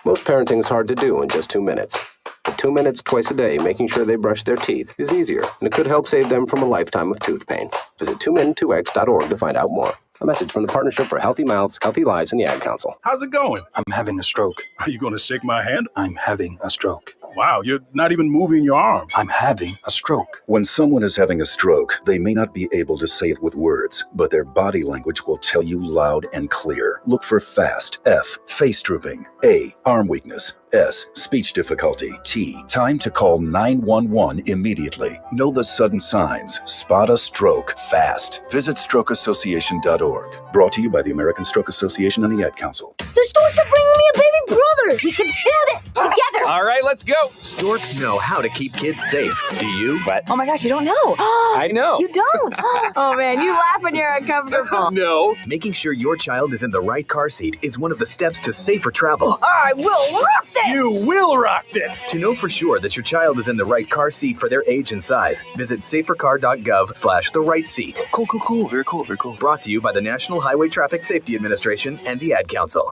[SPEAKER 13] Most parenting is hard to do in just 2 minutes. But 2 minutes twice a day making sure they brush their teeth is easier, and it could help save them from a lifetime of tooth pain. Visit 2min2x.org to find out more. A message from the Partnership for Healthy Mouths, Healthy Lives, and the Ad Council.
[SPEAKER 26] How's it going? I'm having a stroke. Are you going to shake my hand? I'm having a stroke. Wow, you're not even moving your arm.
[SPEAKER 2] I'm having a stroke. When someone is having a stroke, they may not be able to say it with words, but their body language will tell you loud and clear. Look for FAST. F, face drooping. A, arm weakness. S, speech difficulty. T, time to call 911 immediately. Know the sudden signs. Spot a stroke fast. Visit strokeassociation.org. Brought to you by the American Stroke Association and the Ad Council.
[SPEAKER 19] The storks are bringing me a baby brother. We can do this together.
[SPEAKER 3] All right, let's go.
[SPEAKER 5] Storks know how to keep kids safe. Do you?
[SPEAKER 3] What?
[SPEAKER 19] Oh my gosh, you don't know.
[SPEAKER 3] I know.
[SPEAKER 19] You don't. Oh man, you laugh when you're uncomfortable.
[SPEAKER 5] No. Making sure your child is in the right car seat is one of the steps to safer travel.
[SPEAKER 19] I will rock this.
[SPEAKER 5] You will rock this. To know for sure that your child is in the right car seat for their age and size, visit safercar.gov/the right seat.
[SPEAKER 3] Cool. Very cool.
[SPEAKER 5] Brought to you by the National Highway Traffic Safety Administration and the Ad Council.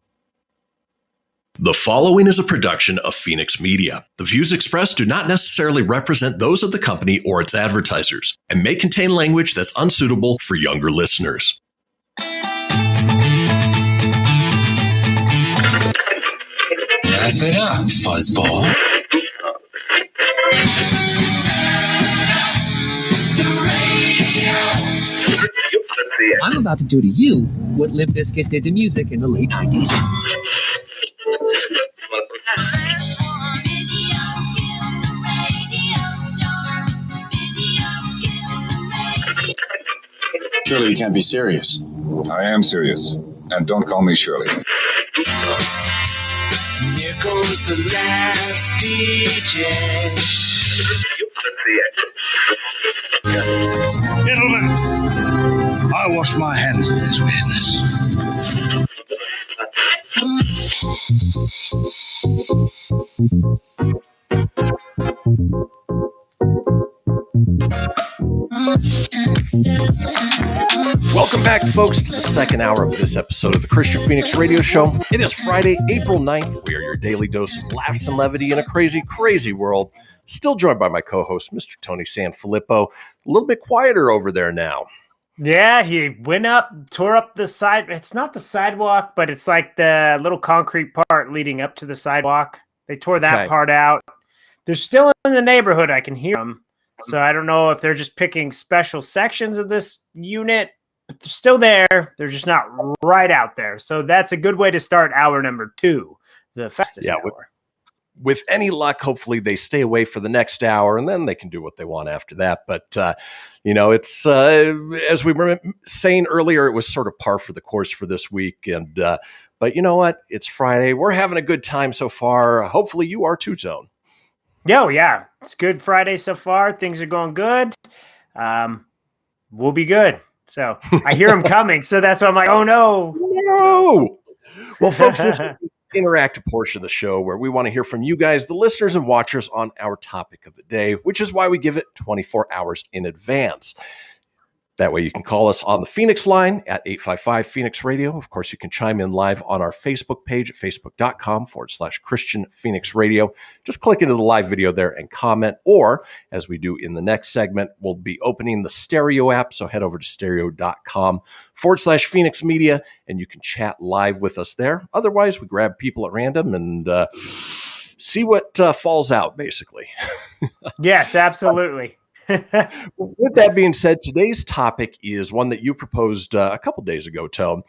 [SPEAKER 1] The following is a production of Fenix Media. The views expressed do not necessarily represent those of the company or its advertisers and may contain language that's unsuitable for younger listeners.
[SPEAKER 7] Laugh it up, fuzzball.
[SPEAKER 8] I'm about to do to you what Limp Bizkit did to music in the late 90s.
[SPEAKER 12] Surely you can't be serious. I am serious. And don't call me Shirley.
[SPEAKER 7] Here goes the last DJ.
[SPEAKER 16] Gentlemen, I wash my hands of this weirdness.
[SPEAKER 1] Welcome back, folks, to the second hour of this episode of the Kristian Fenix Radio Show. It is Friday, April 9th. We are your daily dose of laughs and levity in a crazy, crazy world. Still joined by my co-host, Mr. Tony Sanfilippo. A little bit quieter over there now.
[SPEAKER 6] Yeah, he went up, tore up the side. It's not the sidewalk, but it's like the little concrete part leading up to the sidewalk. They tore that part out. They're still in the neighborhood. I can hear them. So I don't know if they're just picking special sections of this unit, but they're still there. They're just not right out there. So that's a good way to start hour number 2, the fastest hour.
[SPEAKER 1] With any luck, hopefully they stay away for the next hour, and then they can do what they want after that. But, it's, as we were saying earlier, it was sort of par for the course for this week. And but you know what? It's Friday. We're having a good time so far. Hopefully you are too, Zone.
[SPEAKER 6] Yeah. It's good Friday so far. Things are going good. We'll be good. So I hear them coming. So that's why I'm like, oh, no.
[SPEAKER 1] Well, folks, this is the interactive portion of the show where we want to hear from you guys, the listeners and watchers, on our topic of the day, which is why we give it 24 hours in advance. That way you can call us on the Fenix Line at 855-Fenix Radio. Of course, you can chime in live on our Facebook page at facebook.com/Kristian Fenix Radio. Just click into the live video there and comment. Or, as we do in the next segment, we'll be opening the Stereo app. So head over to stereo.com/Fenix Media, and you can chat live with us there. Otherwise, we grab people at random and see what falls out, basically.
[SPEAKER 6] Yes, absolutely.
[SPEAKER 1] With that being said, today's topic is one that you proposed a couple days ago, Tone.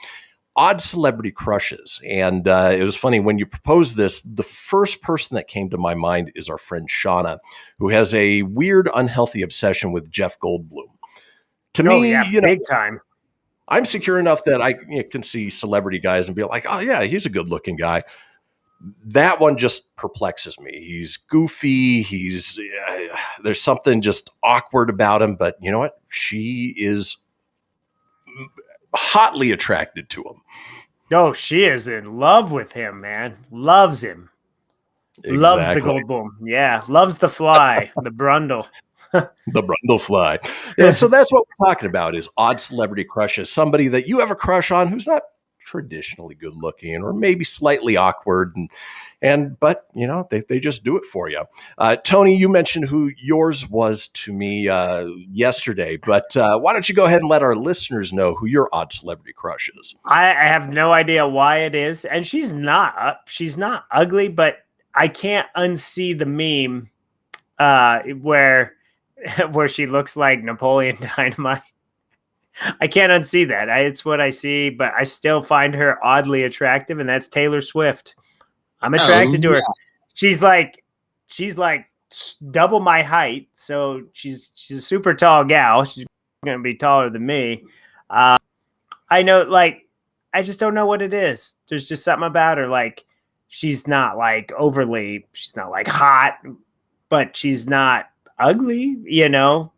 [SPEAKER 1] Odd celebrity crushes. And it was funny, when you proposed this, the first person that came to my mind is our friend Shauna, who has a weird, unhealthy obsession with Jeff Goldblum. To me,
[SPEAKER 6] big time.
[SPEAKER 1] I'm secure enough that I can see celebrity guys and be like, oh, yeah, he's a good-looking guy. That one just perplexes me. He's goofy. There's something just awkward about him. But you know what? She is hotly attracted to him.
[SPEAKER 6] No, she is in love with him, man. Loves him.
[SPEAKER 1] Exactly.
[SPEAKER 6] Loves the Goldblum. Yeah. Loves the fly, the Brundle.
[SPEAKER 1] The Brundle fly. Yeah, so that's what we're talking about, is odd celebrity crushes. Somebody that you have a crush on who's not traditionally good looking or maybe slightly awkward but they just do it for you. Tony, you mentioned who yours was to me yesterday, but why don't you go ahead and let our listeners know who your odd celebrity crush is?
[SPEAKER 6] I have no idea why it is, and she's not ugly, but I can't unsee the meme where she looks like Napoleon Dynamite. I can't unsee that. It's what I see, but I still find her oddly attractive, and that's Taylor Swift. I'm attracted to her. She's like double my height, so she's a super tall gal. She's gonna be taller than me. I know, like, I just don't know what it is. There's just something about her. Like, she's not like she's not like hot, but she's not ugly, you know.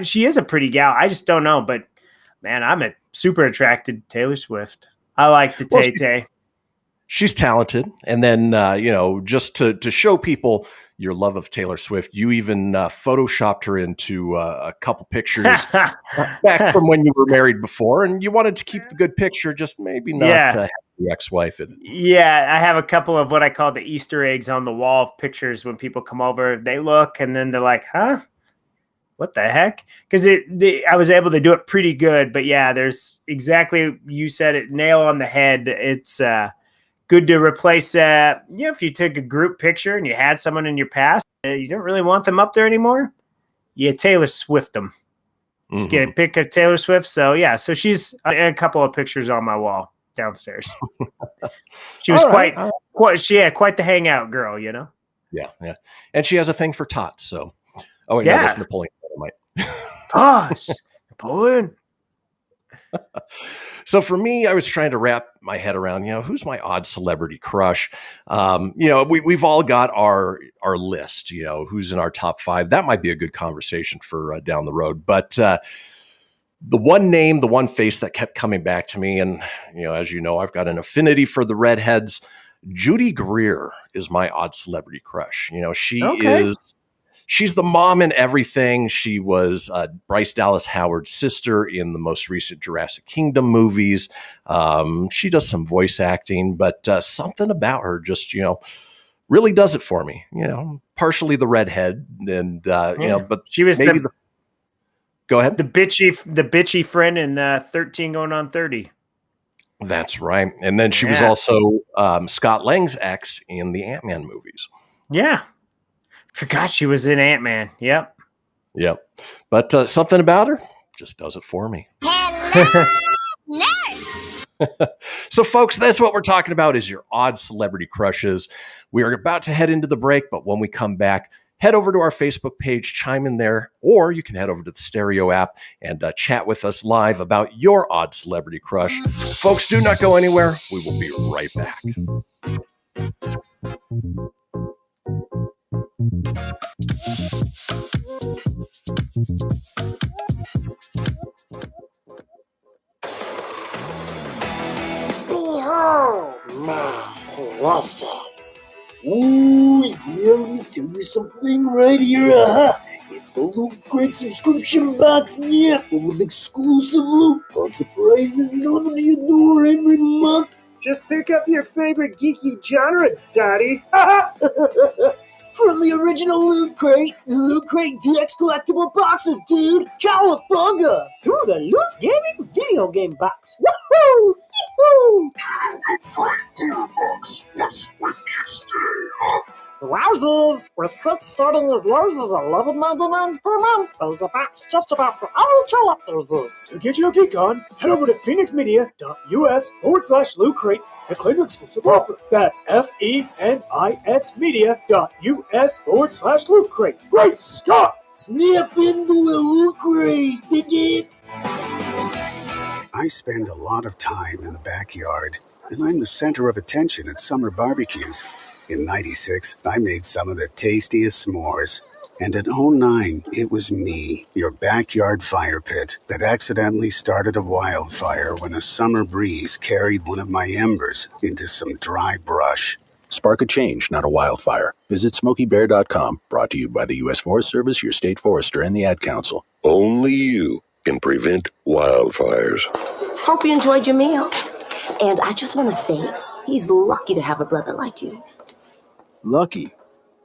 [SPEAKER 6] She is a pretty gal. I just don't know, but man, I'm super attracted to Taylor Swift. I like the Tay-Tay.
[SPEAKER 1] She's talented. And then, just to show people your love of Taylor Swift, you even photoshopped her into a couple pictures back from when you were married before. And you wanted to keep the good picture, just maybe not have the ex-wife in it.
[SPEAKER 6] Yeah, I have a couple of what I call the Easter eggs on the wall of pictures. When people come over, they look and then they're like, huh? What the heck? Because I was able to do it pretty good. But yeah, there's exactly, you said it, nail on the head. It's good to replace, if you took a group picture and you had someone in your past, you don't really want them up there anymore. You Taylor Swift them. Just get a pic of Taylor Swift. So yeah, so she's in a couple of pictures on my wall downstairs. She was quite the hangout girl, you know?
[SPEAKER 1] Yeah. And she has a thing for tots, so. Oh, wait, no, that's Napoleon Dynamite.
[SPEAKER 6] Gosh, Napoleon.
[SPEAKER 1] So for me, I was trying to wrap my head around, who's my odd celebrity crush? We've all got our list, who's in our top 5. That might be a good conversation for down the road. But the one name, the one face that kept coming back to me, and, as you know, I've got an affinity for the redheads. Judy Greer is my odd celebrity crush. She's the mom in everything. She was Bryce Dallas Howard's sister in the most recent Jurassic Kingdom movies. She does some voice acting, but something about her just, really does it for me. Partially the redhead, and but
[SPEAKER 6] she was
[SPEAKER 1] maybe go ahead.
[SPEAKER 6] The bitchy friend in 13 going on 30.
[SPEAKER 1] That's right. And then she was also Scott Lang's ex in the Ant-Man movies.
[SPEAKER 6] Yeah. Forgot she was in Ant-Man. Yep.
[SPEAKER 1] But something about her just does it for me.
[SPEAKER 7] Nice.
[SPEAKER 1] So, folks, that's what we're talking about is your odd celebrity crushes. We are about to head into the break, but when we come back, head over to our Facebook page, chime in there, or you can head over to the Stereo app and chat with us live about your odd celebrity crush. Folks, do not go anywhere. We will be right back.
[SPEAKER 4] Behold my precious. Ooh, yeah, let me tell you something right here. It's the Loot Crate subscription box, full of exclusive loot, fun surprises delivered to your door every month.
[SPEAKER 9] Just pick up your favorite geeky genre, Daddy.
[SPEAKER 4] From the original Loot Crate, the Loot Crate DX collectible boxes, dude! Cowabunga!
[SPEAKER 9] To the Loot Gaming video game box.
[SPEAKER 4] Woohoo! Yee-hoo!
[SPEAKER 9] Wowzers! With crits starting as low as $11.99 per month, there's a box just about for all collectors. To get your geek on, head over to phoenixmedia.us/Loot Crate and claim your exclusive offer. That's FENIXmedia.us/Loot Crate. Great Scott!
[SPEAKER 4] Snap into a Loot Crate, dig it?
[SPEAKER 14] I spend a lot of time in the backyard, and I'm the center of attention at summer barbecues. In '96, I made some of the tastiest s'mores. And in '09, it was me, your backyard fire pit, that accidentally started a wildfire when a summer breeze carried one of my embers into some dry brush.
[SPEAKER 15] Spark a change, not a wildfire. Visit SmokeyBear.com, brought to you by the U.S. Forest Service, your state forester, and the Ad Council.
[SPEAKER 17] Only you can prevent wildfires.
[SPEAKER 24] Hope you enjoyed your meal. And I just want to say, he's lucky to have a brother like you.
[SPEAKER 25] Lucky?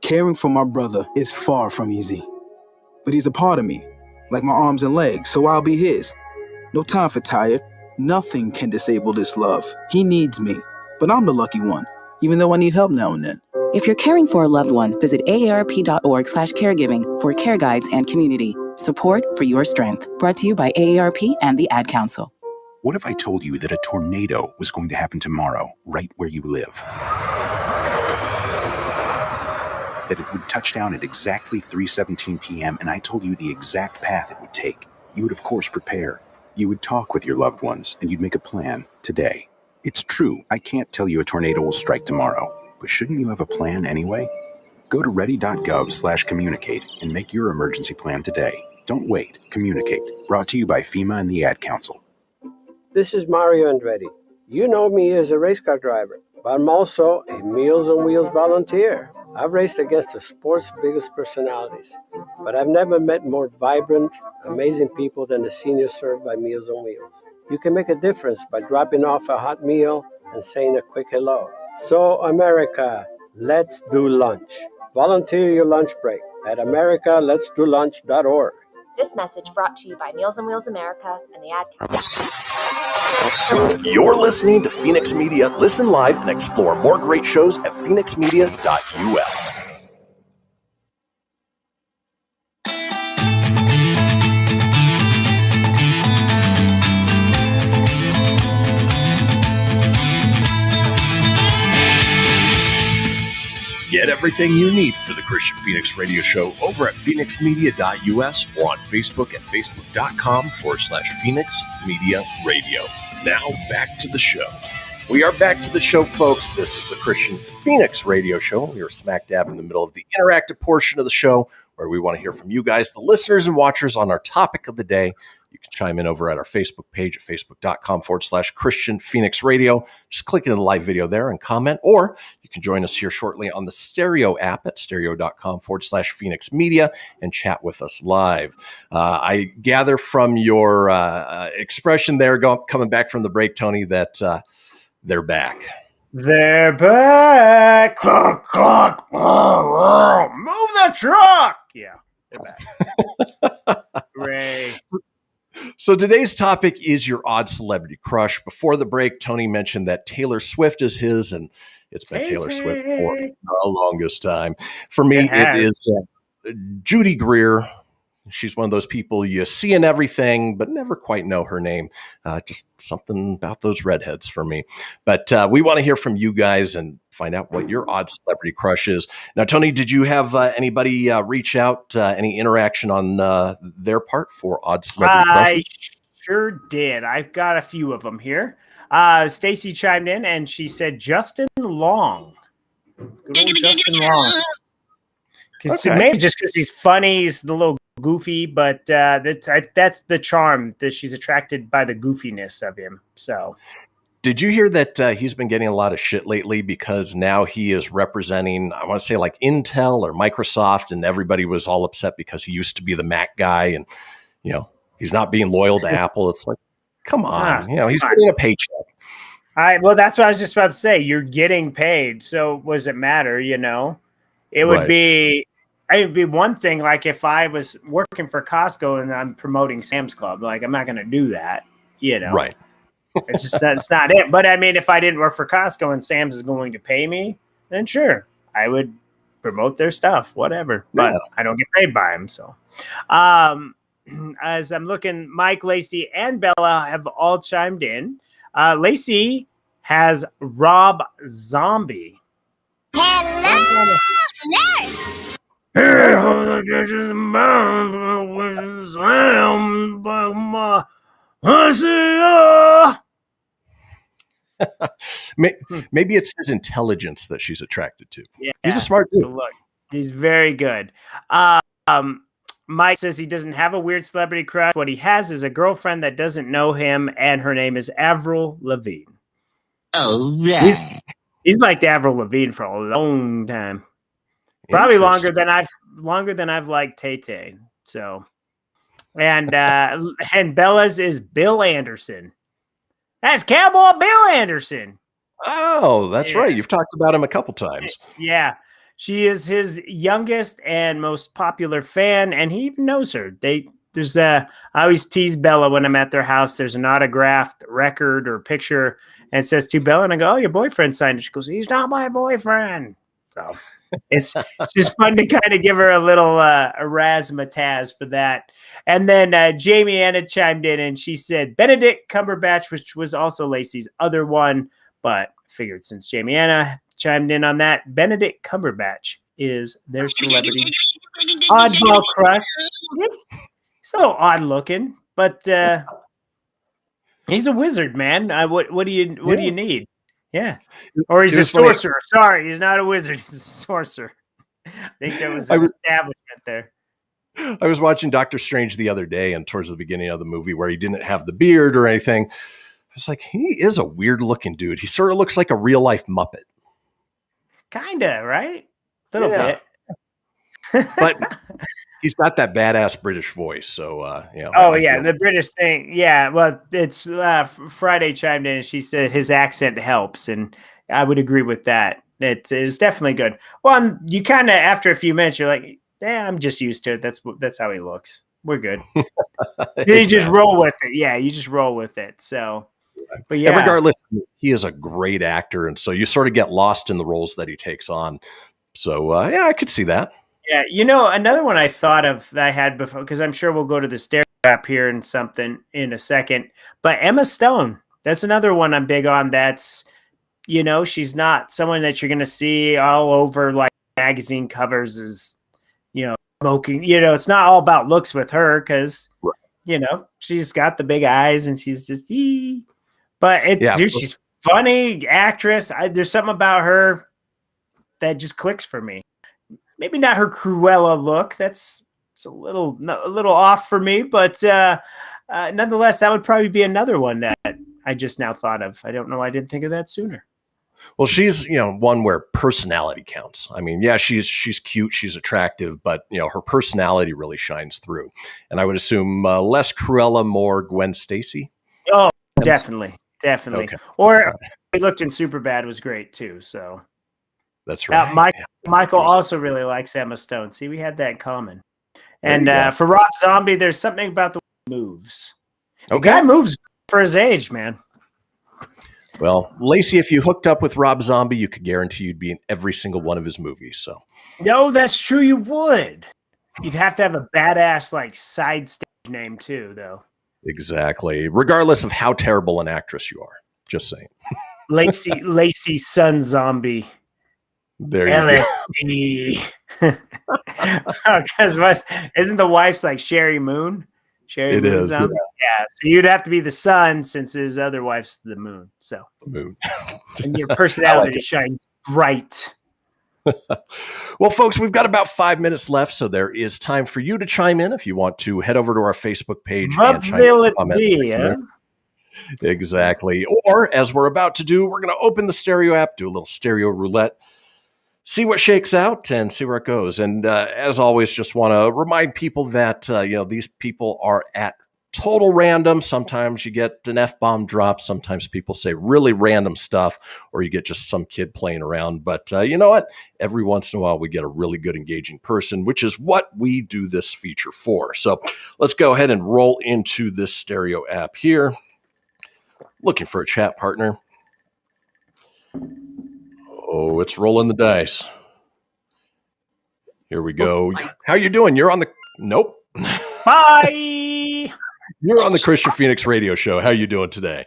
[SPEAKER 25] Caring for my brother is far from easy. But he's a part of me, like my arms and legs, so I'll be his. No time for tired. Nothing can disable this love. He needs me, but I'm the lucky one, even though I need help now and then.
[SPEAKER 10] If you're caring for a loved one, visit aarp.org/caregiving for care guides and community support for your strength. Brought to you by AARP and the Ad Council.
[SPEAKER 15] What if I told you that a tornado was going to happen tomorrow, right where you live? That it would touch down at exactly 3:17 p.m., and I told you the exact path it would take. You would, of course, prepare. You would talk with your loved ones, and you'd make a plan today. It's true, I can't tell you a tornado will strike tomorrow, but shouldn't you have a plan anyway? Go to ready.gov/communicate and make your emergency plan today. Don't wait. Communicate. Brought to you by FEMA and the Ad Council.
[SPEAKER 11] This is Mario Andretti. You know me as a race car driver, but I'm also a Meals on Wheels volunteer. I've raced against the sport's biggest personalities, but I've never met more vibrant, amazing people than the seniors served by Meals on Wheels. You can make a difference by dropping off a hot meal and saying a quick hello. So, America, let's do lunch. Volunteer your lunch break at americaletsdolunch.org.
[SPEAKER 18] This message brought to you by Meals on Wheels America and the Ad Council.
[SPEAKER 1] You're listening to Fenix Media. Listen live and explore more great shows at phoenixmedia.us. Get everything you need for the Kristian Fenix Radio Show over at phoenixmedia.us or on Facebook at facebook.com/Fenix Media Radio. Now back to the show. We are back to the show, folks. This is the Kristian Fenix Radio Show. We are smack dab in the middle of the interactive portion of the show where we want to hear from you guys, the listeners and watchers, on our topic of the day. You can chime in over at our Facebook page at facebook.com/Kristian Fenix Radio. Just click in the live video there and comment, or you can join us here shortly on the Stereo app at stereo.com/Fenix Media and chat with us live. I gather from your expression there coming back from the break, Tony, that they're back.
[SPEAKER 6] They're back. Cluck, cluck. Move the truck. Yeah, they're back. Hooray.
[SPEAKER 1] So today's topic is your odd celebrity crush. Before the break, Tony mentioned that Taylor Swift is his, and it's been Taylor Swift for the longest time. For me, it is Judy Greer. She's one of those people you see in everything, but never quite know her name. Just something about those redheads for me. But we want to hear from you guys and find out what your odd celebrity crush is. Now, Tony, did you have anybody reach out, any interaction on their part for odd celebrity crushes?
[SPEAKER 6] I sure did. I've got a few of them here. Stacy chimed in and she said Justin Long. Good old Justin Long. Maybe just because he's funny, he's a little goofy, but that's the charm, that she's attracted by the goofiness of him. So,
[SPEAKER 1] did you hear that he's been getting a lot of shit lately because now he is representing, I want to say like Intel or Microsoft, and everybody was all upset because he used to be the Mac guy, and he's not being loyal to Apple. It's like, come on, he's getting a paycheck.
[SPEAKER 6] Well, that's what I was just about to say. You're getting paid, so what does it matter? It would be. It'd be one thing, like if I was working for Costco and I'm promoting Sam's Club, like I'm not going to do that,
[SPEAKER 1] Right.
[SPEAKER 6] It's just that's not it. But I mean, if I didn't work for Costco and Sam's is going to pay me, then sure, I would promote their stuff, whatever. But I don't get paid by them. So, as I'm looking, Mike, Lacey, and Bella have all chimed in. Lacey has Rob Zombie.
[SPEAKER 20] Hello, nurse.
[SPEAKER 1] Maybe it's his intelligence that she's attracted to.
[SPEAKER 6] Yeah,
[SPEAKER 1] he's a smart dude.
[SPEAKER 6] Look, he's very good. Mike says he doesn't have a weird celebrity crush. What he has is a girlfriend that doesn't know him, and her name is Avril Lavigne.
[SPEAKER 20] Oh, right.
[SPEAKER 6] He's liked Avril Lavigne for a long time. Probably longer than I've liked Tay-Tay. So, and Bella's is Bill Anderson. That's Cowboy Bill Anderson.
[SPEAKER 1] Oh, that's right. You've talked about him a couple times.
[SPEAKER 6] Yeah, she is his youngest and most popular fan, and he even knows her. I always tease Bella when I'm at their house. There's an autographed record or picture, and it says to Bella, and I go, "Oh, your boyfriend signed it." She goes, "He's not my boyfriend." So it's just fun to kind of give her a little a razzmatazz for that. And then Jamie Anna chimed in and she said Benedict Cumberbatch, which was also Lacey's other one, but figured since Jamie Anna chimed in on that, Benedict Cumberbatch is their celebrity oddball crush. He's a little odd looking, but he's a wizard, man. What do you need? Yeah. Or he's a sorcerer. Sorry, he's not a wizard. He's a sorcerer. I think there was an establishment there.
[SPEAKER 1] I was watching Doctor Strange the other day, and towards the beginning of the movie where he didn't have the beard or anything, I was like, he is a weird looking dude. He sort of looks like a real life Muppet.
[SPEAKER 6] Kinda, right? A little bit.
[SPEAKER 1] But he's got that badass British voice. So,
[SPEAKER 6] the British thing. Yeah. Well, it's Friday chimed in and she said his accent helps. And I would agree with that. It's definitely good. Well, you kind of, after a few minutes, you're like, I'm just used to it. That's how he looks. We're good. You just roll with it. Yeah. You just roll with it. So, but yeah.
[SPEAKER 1] And regardless, he is a great actor. And so you sort of get lost in the roles that he takes on. So, I could see that.
[SPEAKER 6] Yeah, another one I thought of that I had before, because I'm sure we'll go to the stereo app here in a second. But Emma Stone, that's another one I'm big on. That's, she's not someone that you're going to see all over like magazine covers as, smoking. It's not all about looks with her because, she's got the big eyes and she's just, but she's funny actress. There's something about her that just clicks for me. Maybe not her Cruella look. It's a little off for me, but nonetheless, that would probably be another one that I just now thought of. I don't know. I didn't think of that sooner.
[SPEAKER 1] Well, she's, one where personality counts. I mean, yeah, she's cute, she's attractive, but her personality really shines through. And I would assume less Cruella, more Gwen Stacy.
[SPEAKER 6] Oh, definitely. Okay. Or he looked in Superbad was great too. So.
[SPEAKER 1] That's right.
[SPEAKER 6] Michael also really likes Emma Stone. See, we had that in common. And for Rob Zombie, there's something about the way he moves. The guy moves for his age, man.
[SPEAKER 1] Well, Lacey, if you hooked up with Rob Zombie, you could guarantee you'd be in every single one of his movies. So,
[SPEAKER 6] no, that's true. You would. You'd have to have a badass like side stage name too, though.
[SPEAKER 1] Exactly. Regardless of how terrible an actress you are, just saying.
[SPEAKER 6] Lacey Son Zombie.
[SPEAKER 1] There
[SPEAKER 6] you go. Because isn't the wife's like Sherry Moon?
[SPEAKER 1] It is.
[SPEAKER 6] Yeah. So you'd have to be the sun since his other wife's the moon. So
[SPEAKER 1] moon.
[SPEAKER 6] And your personality shines bright.
[SPEAKER 1] Well, folks, we've got about 5 minutes left, so there is time for you to chime in if you want to head over to our Facebook page and chime in. Exactly. Or as we're about to do, we're going to open the stereo app, do a little stereo roulette. See what shakes out and see where it goes. And as always, just want to remind people that, these people are at total random. Sometimes you get an F-bomb drop. Sometimes people say really random stuff, or you get just some kid playing around. But you know what? Every once in a while, we get a really good engaging person, which is what we do this feature for. So let's go ahead and roll into this stereo app here. Looking for a chat partner. Oh, it's rolling the dice. Here we go. How you doing? You're on the... Nope.
[SPEAKER 6] Bye!
[SPEAKER 1] You're on the Kristian Fenix radio show. How you doing today?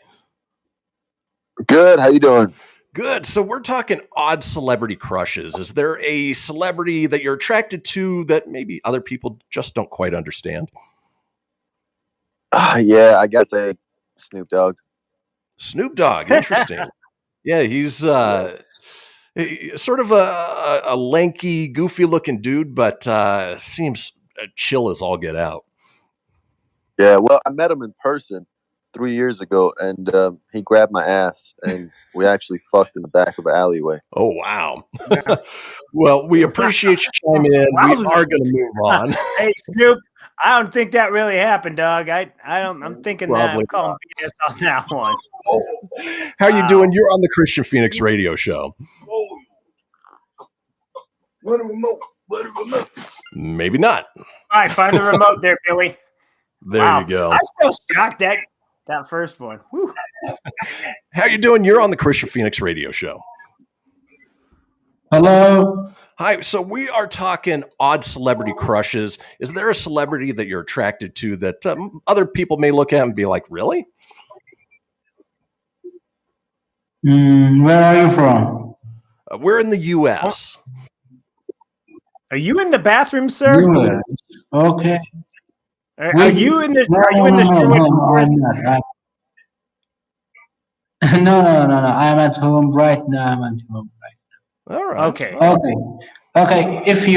[SPEAKER 2] Good. How you doing?
[SPEAKER 1] Good. So we're talking odd celebrity crushes. Is there a celebrity that you're attracted to that maybe other people just don't quite understand?
[SPEAKER 2] Yeah, I guess Snoop Dogg.
[SPEAKER 1] Snoop Dogg. Interesting. Yeah, he's... sort of a lanky, goofy-looking dude, but seems chill as all get out.
[SPEAKER 2] Yeah, well, I met him in person 3 years ago, and he grabbed my ass, and we actually fucked in the back of an alleyway.
[SPEAKER 1] Oh, wow. Well, we appreciate you chiming in. We are going to move on.
[SPEAKER 6] Hey, Snoop, I don't think that really happened, dog. I'm thinking that I'm calling BS on that one.
[SPEAKER 1] How you doing? You're on the Kristian Fenix radio show. Maybe not.
[SPEAKER 6] All right, find the remote there, Billy.
[SPEAKER 1] There you go.
[SPEAKER 6] I'm still shocked that first one. Whew.
[SPEAKER 1] How you doing? You're on the Kristian Fenix radio show.
[SPEAKER 13] Hello.
[SPEAKER 1] Hi. So we are talking odd celebrity crushes. Is there a celebrity that you're attracted to that other people may look at and be like, really?
[SPEAKER 13] Where are you from?
[SPEAKER 1] We're in the U.S.
[SPEAKER 6] Are you in the bathroom, sir?
[SPEAKER 13] US. Okay.
[SPEAKER 6] Are you in the?
[SPEAKER 13] No,
[SPEAKER 6] Are you in the?
[SPEAKER 13] no, I'm not. No. I'm at home right now.
[SPEAKER 1] All right.
[SPEAKER 6] Okay.
[SPEAKER 13] Okay. If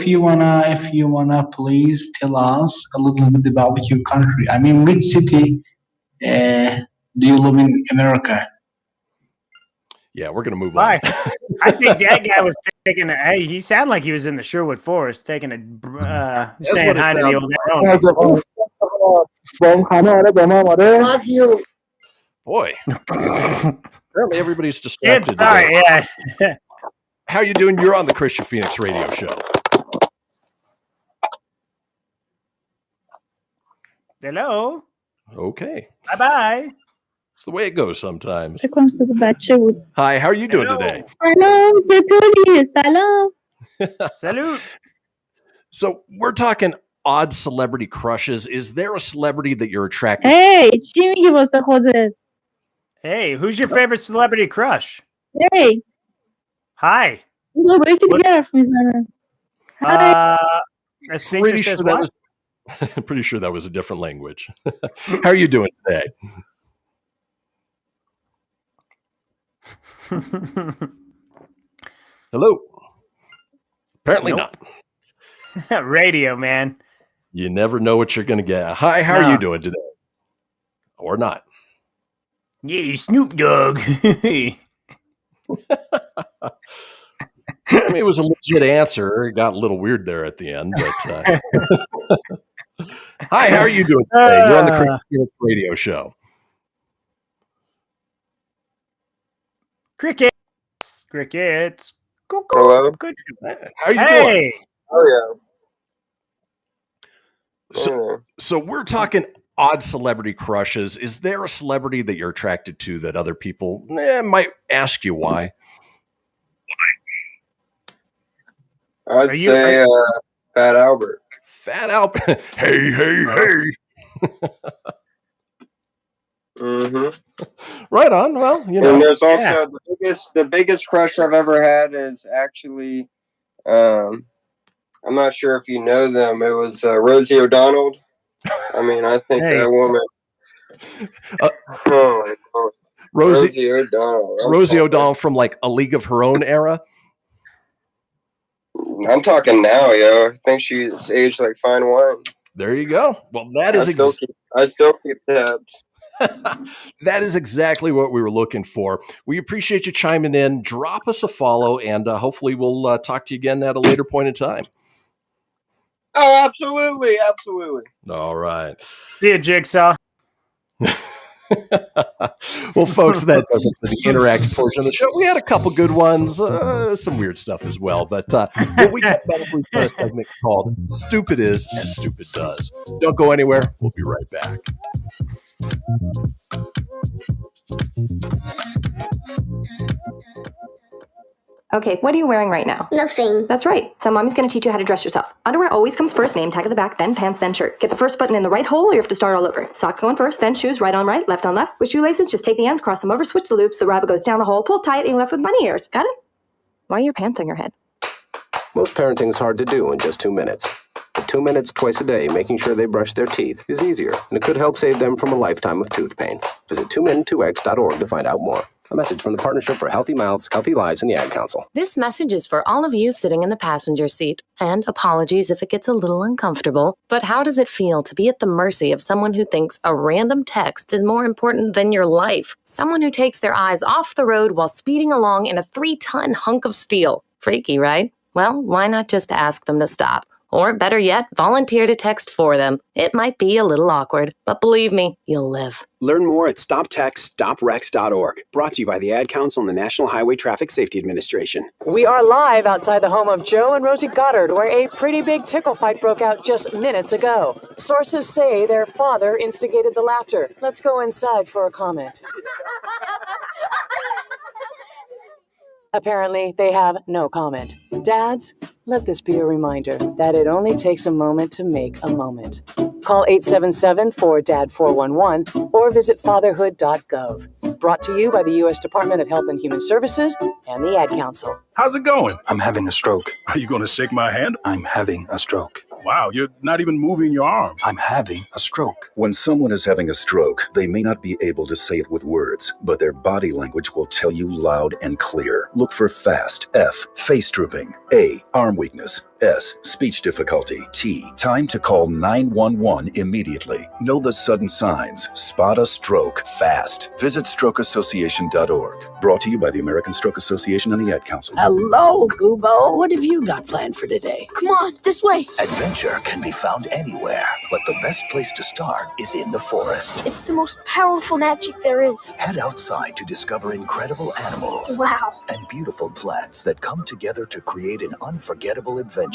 [SPEAKER 13] you wanna, please tell us a little bit about your country. I mean, which city do you live in America?
[SPEAKER 1] Yeah, we're gonna move
[SPEAKER 6] Bye.
[SPEAKER 1] on.
[SPEAKER 6] I think that guy was taking a. Hey, he sounded like he was in the Sherwood Forest, taking a saying hi to the old man.
[SPEAKER 24] Fuck you.
[SPEAKER 1] Boy. Apparently everybody's distracted.
[SPEAKER 6] It's sorry, yeah.
[SPEAKER 1] How you doing? You're on the Kristian Fenix radio show.
[SPEAKER 6] Hello.
[SPEAKER 1] Okay.
[SPEAKER 6] Bye-bye.
[SPEAKER 1] It's the way it goes sometimes.
[SPEAKER 19] C'est comme ça, بچه بود.
[SPEAKER 1] Hi, how are you doing today?
[SPEAKER 19] سلام چطوری؟ سلام.
[SPEAKER 6] Salut.
[SPEAKER 1] So we're talking odd celebrity crushes. Is there a celebrity that you're attracted
[SPEAKER 19] Hey, چی میگی واسه خودت؟
[SPEAKER 6] Hey, who's your favorite celebrity crush?
[SPEAKER 19] Hey.
[SPEAKER 6] Hi.
[SPEAKER 19] با یکی دیگه حرف میزنه.
[SPEAKER 6] Sphincter says what?
[SPEAKER 1] Pretty sure that was a different language. How are you doing today? Hello. Apparently not.
[SPEAKER 6] Radio, man.
[SPEAKER 1] You never know what you're going to get. Hi, how are you doing today? Or not?
[SPEAKER 6] Yeah, Snoop Dogg.
[SPEAKER 1] I mean, it was a legit answer. It got a little weird there at the end, but hi, how are you doing today? You're on the Kristian Fenix radio show.
[SPEAKER 6] Crickets.
[SPEAKER 2] Hello.
[SPEAKER 6] Good.
[SPEAKER 1] How are you doing?
[SPEAKER 2] Oh
[SPEAKER 1] yeah. So we're talking odd celebrity crushes. Is there a celebrity that you're attracted to that other people might ask you why?
[SPEAKER 2] I'd say Fat Albert.
[SPEAKER 1] Fat Albert. Hey. Right on. Well, you know.
[SPEAKER 2] And there's also the biggest crush I've ever had is actually, I'm not sure if you know them. It was Rosie O'Donnell. I mean, I think that woman. Rosie O'Donnell.
[SPEAKER 1] Rosie O'Donnell from like A League of Her Own era.
[SPEAKER 2] I'm talking now, yo. I think she's aged like fine wine.
[SPEAKER 1] There you go. Well, that is
[SPEAKER 2] I still keep tabs.
[SPEAKER 1] That is exactly what we were looking for. We appreciate you chiming in. Drop us a follow, and hopefully we'll talk to you again at a later point in time.
[SPEAKER 2] Oh, absolutely.
[SPEAKER 1] All right.
[SPEAKER 6] See you, Jigsaw.
[SPEAKER 1] Well, folks, that does it for the interactive portion of the show. We had a couple good ones, some weird stuff as well. But when we come back, we've got a segment called Stupid Is as Stupid Does. Don't go anywhere. We'll be right back.
[SPEAKER 18] Okay, what are you wearing right now?
[SPEAKER 24] Nothing.
[SPEAKER 18] That's right. So mommy's going to teach you how to dress yourself. Underwear always comes first, name tag at the back, then pants, then shirt. Get the first button in the right hole or you have to start all over. Socks going first, then shoes, right on right, left on left. With shoelaces, just take the ends, cross them over, switch the loops, the rabbit goes down the hole, pull tight, and you're left with bunny ears. Got it? Why are your pants on your head?
[SPEAKER 21] Most parenting is hard to do in just 2 minutes. But 2 minutes twice a day making sure they brush their teeth is easier, and it could help save them from a lifetime of tooth pain. Visit 2min2x.org to find out more. A message from the Partnership for Healthy Mouths, Healthy Lives, and the Ad Council.
[SPEAKER 22] This message is for all of you sitting in the passenger seat. And apologies if it gets a little uncomfortable. But how does it feel to be at the mercy of someone who thinks a random text is more important than your life? Someone who takes their eyes off the road while speeding along in a 3-ton hunk of steel. Freaky, right? Well, why not just ask them to stop? Or better yet, volunteer to text for them. It might be a little awkward, but believe me, you'll live.
[SPEAKER 15] Learn more at stoptextstoprex.org. Brought to you by the Ad Council and the National Highway Traffic Safety Administration.
[SPEAKER 23] We are live outside the home of Joe and Rosie Goddard, where a pretty big tickle fight broke out just minutes ago. Sources say their father instigated the laughter. Let's go inside for a comment. Apparently, they have no comment. Dads, let this be a reminder that it only takes a moment to make a moment. Call 877-4DAD-411 or visit fatherhood.gov. Brought to you by the U.S. Department of Health and Human Services and the Ad Council.
[SPEAKER 3] How's it going? I'm having a stroke. Are you going to shake my hand? I'm having a stroke. Wow, you're not even moving your arm. I'm having a stroke.
[SPEAKER 15] When someone is having a stroke, they may not be able to say it with words, but their body language will tell you loud and clear. Look for FAST. F, face drooping. A, arm weakness. S, speech difficulty. T, time to call 911 immediately. Know the sudden signs. Spot a stroke fast. Visit strokeassociation.org. Brought to you by the American Stroke Association and the Ad Council.
[SPEAKER 5] Hello, Kubo. What have you got planned for today?
[SPEAKER 8] Come on, this way.
[SPEAKER 12] Adventure can be found anywhere, but the best place to start is in the forest.
[SPEAKER 8] It's the most powerful magic there is.
[SPEAKER 12] Head outside to discover incredible animals.
[SPEAKER 8] Wow.
[SPEAKER 12] And beautiful plants that come together to create an unforgettable adventure.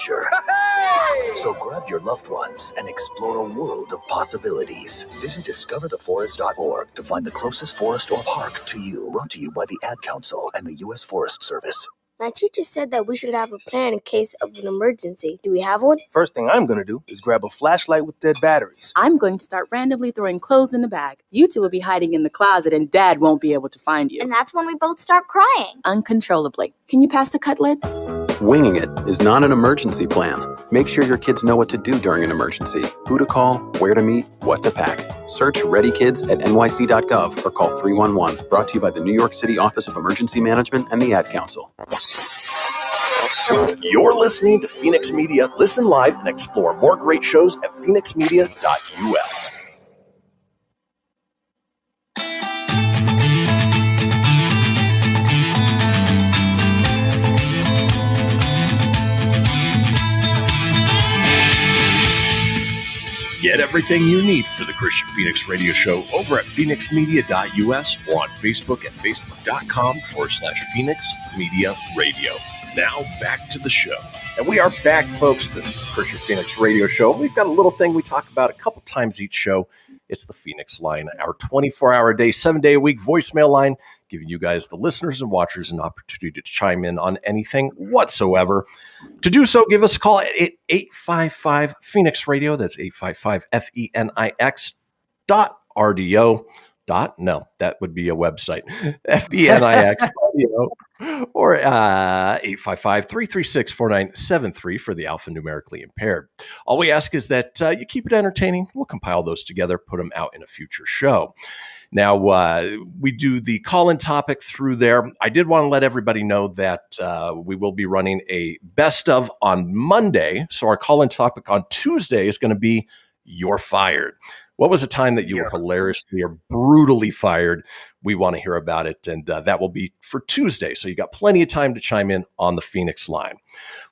[SPEAKER 12] So grab your loved ones and explore a world of possibilities. Visit discovertheforest.org to find the closest forest or park to you. Brought to you by the Ad Council and the U.S. Forest Service.
[SPEAKER 8] My teacher said that we should have a plan in case of an emergency. Do we have one?
[SPEAKER 16] First thing I'm going to do is grab a flashlight with dead batteries.
[SPEAKER 26] I'm going to start randomly throwing clothes in the bag. You two will be hiding in the closet and Dad won't be able to find you.
[SPEAKER 8] And that's when we both start crying.
[SPEAKER 26] Uncontrollably. Can you pass the cutlets?
[SPEAKER 21] Winging it is not an emergency plan. Make sure your kids know what to do during an emergency, who to call, where to meet, what to pack. Search Ready Kids at nyc.gov or call 311. Brought to you by the New York City Office of Emergency Management and the Ad Council.
[SPEAKER 1] You're listening to Fenix Media. Listen live and explore more great shows at phoenixmedia.us. Get everything you need for the Kristian Fenix radio show over at phoenixmedia.us or on Facebook at facebook.com/Fenix Media Radio. Now back to the show. And we are back, folks. This is the Kristian Fenix radio show. We've got a little thing we talk about a couple times each show. It's the Fenix Line, our 24-hour-a-day, 7-day-a-week voicemail line, giving you guys, the listeners and watchers, an opportunity to chime in on anything whatsoever. To do so, give us a call at 855-FENIX-RADIO. That's 855-FENIX.RDO. No, that would be a website. FENIX audio or 855-336-4973 for the alphanumerically impaired. All we ask is that you keep it entertaining. We'll compile those together, put them out in a future show. Now, we do the call-in topic through there. I did want to let everybody know that we will be running a best of on Monday. So our call-in topic on Tuesday is going to be You're Fired. What was a time that you were hilariously or brutally fired? We want to hear about it, and that will be for Tuesday. So you got plenty of time to chime in on the Fenix Line.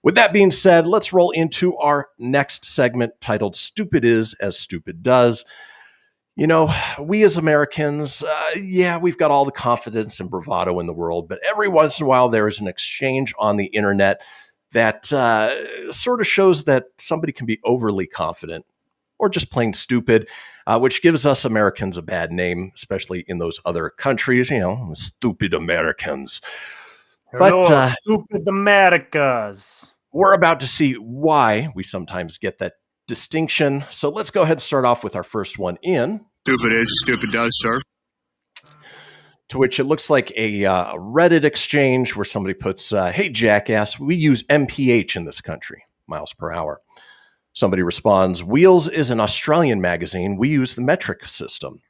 [SPEAKER 1] With that being said, let's roll into our next segment titled Stupid Is as Stupid Does. You know, we as Americans, we've got all the confidence and bravado in the world, but every once in a while there is an exchange on the internet that sort of shows that somebody can be overly confident or just plain stupid, which gives us Americans a bad name, especially in those other countries, you know, stupid Americans.
[SPEAKER 6] Hello, but stupid Americas.
[SPEAKER 1] We're about to see why we sometimes get that distinction. So let's go ahead and start off with our first one in.
[SPEAKER 3] Stupid is, stupid does, sir.
[SPEAKER 1] To which it looks like a Reddit exchange where somebody puts, hey, jackass, we use MPH in this country, miles per hour. Somebody responds, Wheels is an Australian magazine. We use the metric system.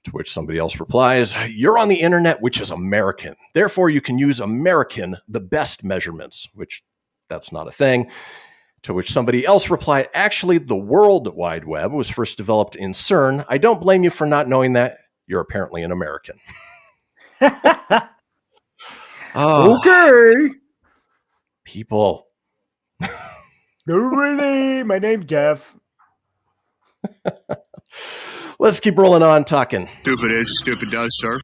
[SPEAKER 1] To which somebody else replies, you're on the internet, which is American. Therefore, you can use American, the best measurements, which that's not a thing. To which somebody else replied, actually, the World Wide Web was first developed in CERN. I don't blame you for not knowing that. You're apparently an American.
[SPEAKER 6] Okay.
[SPEAKER 1] People.
[SPEAKER 6] Really? My name's Jeff.
[SPEAKER 1] Let's keep rolling on talking.
[SPEAKER 3] Stupid is, stupid does, sir.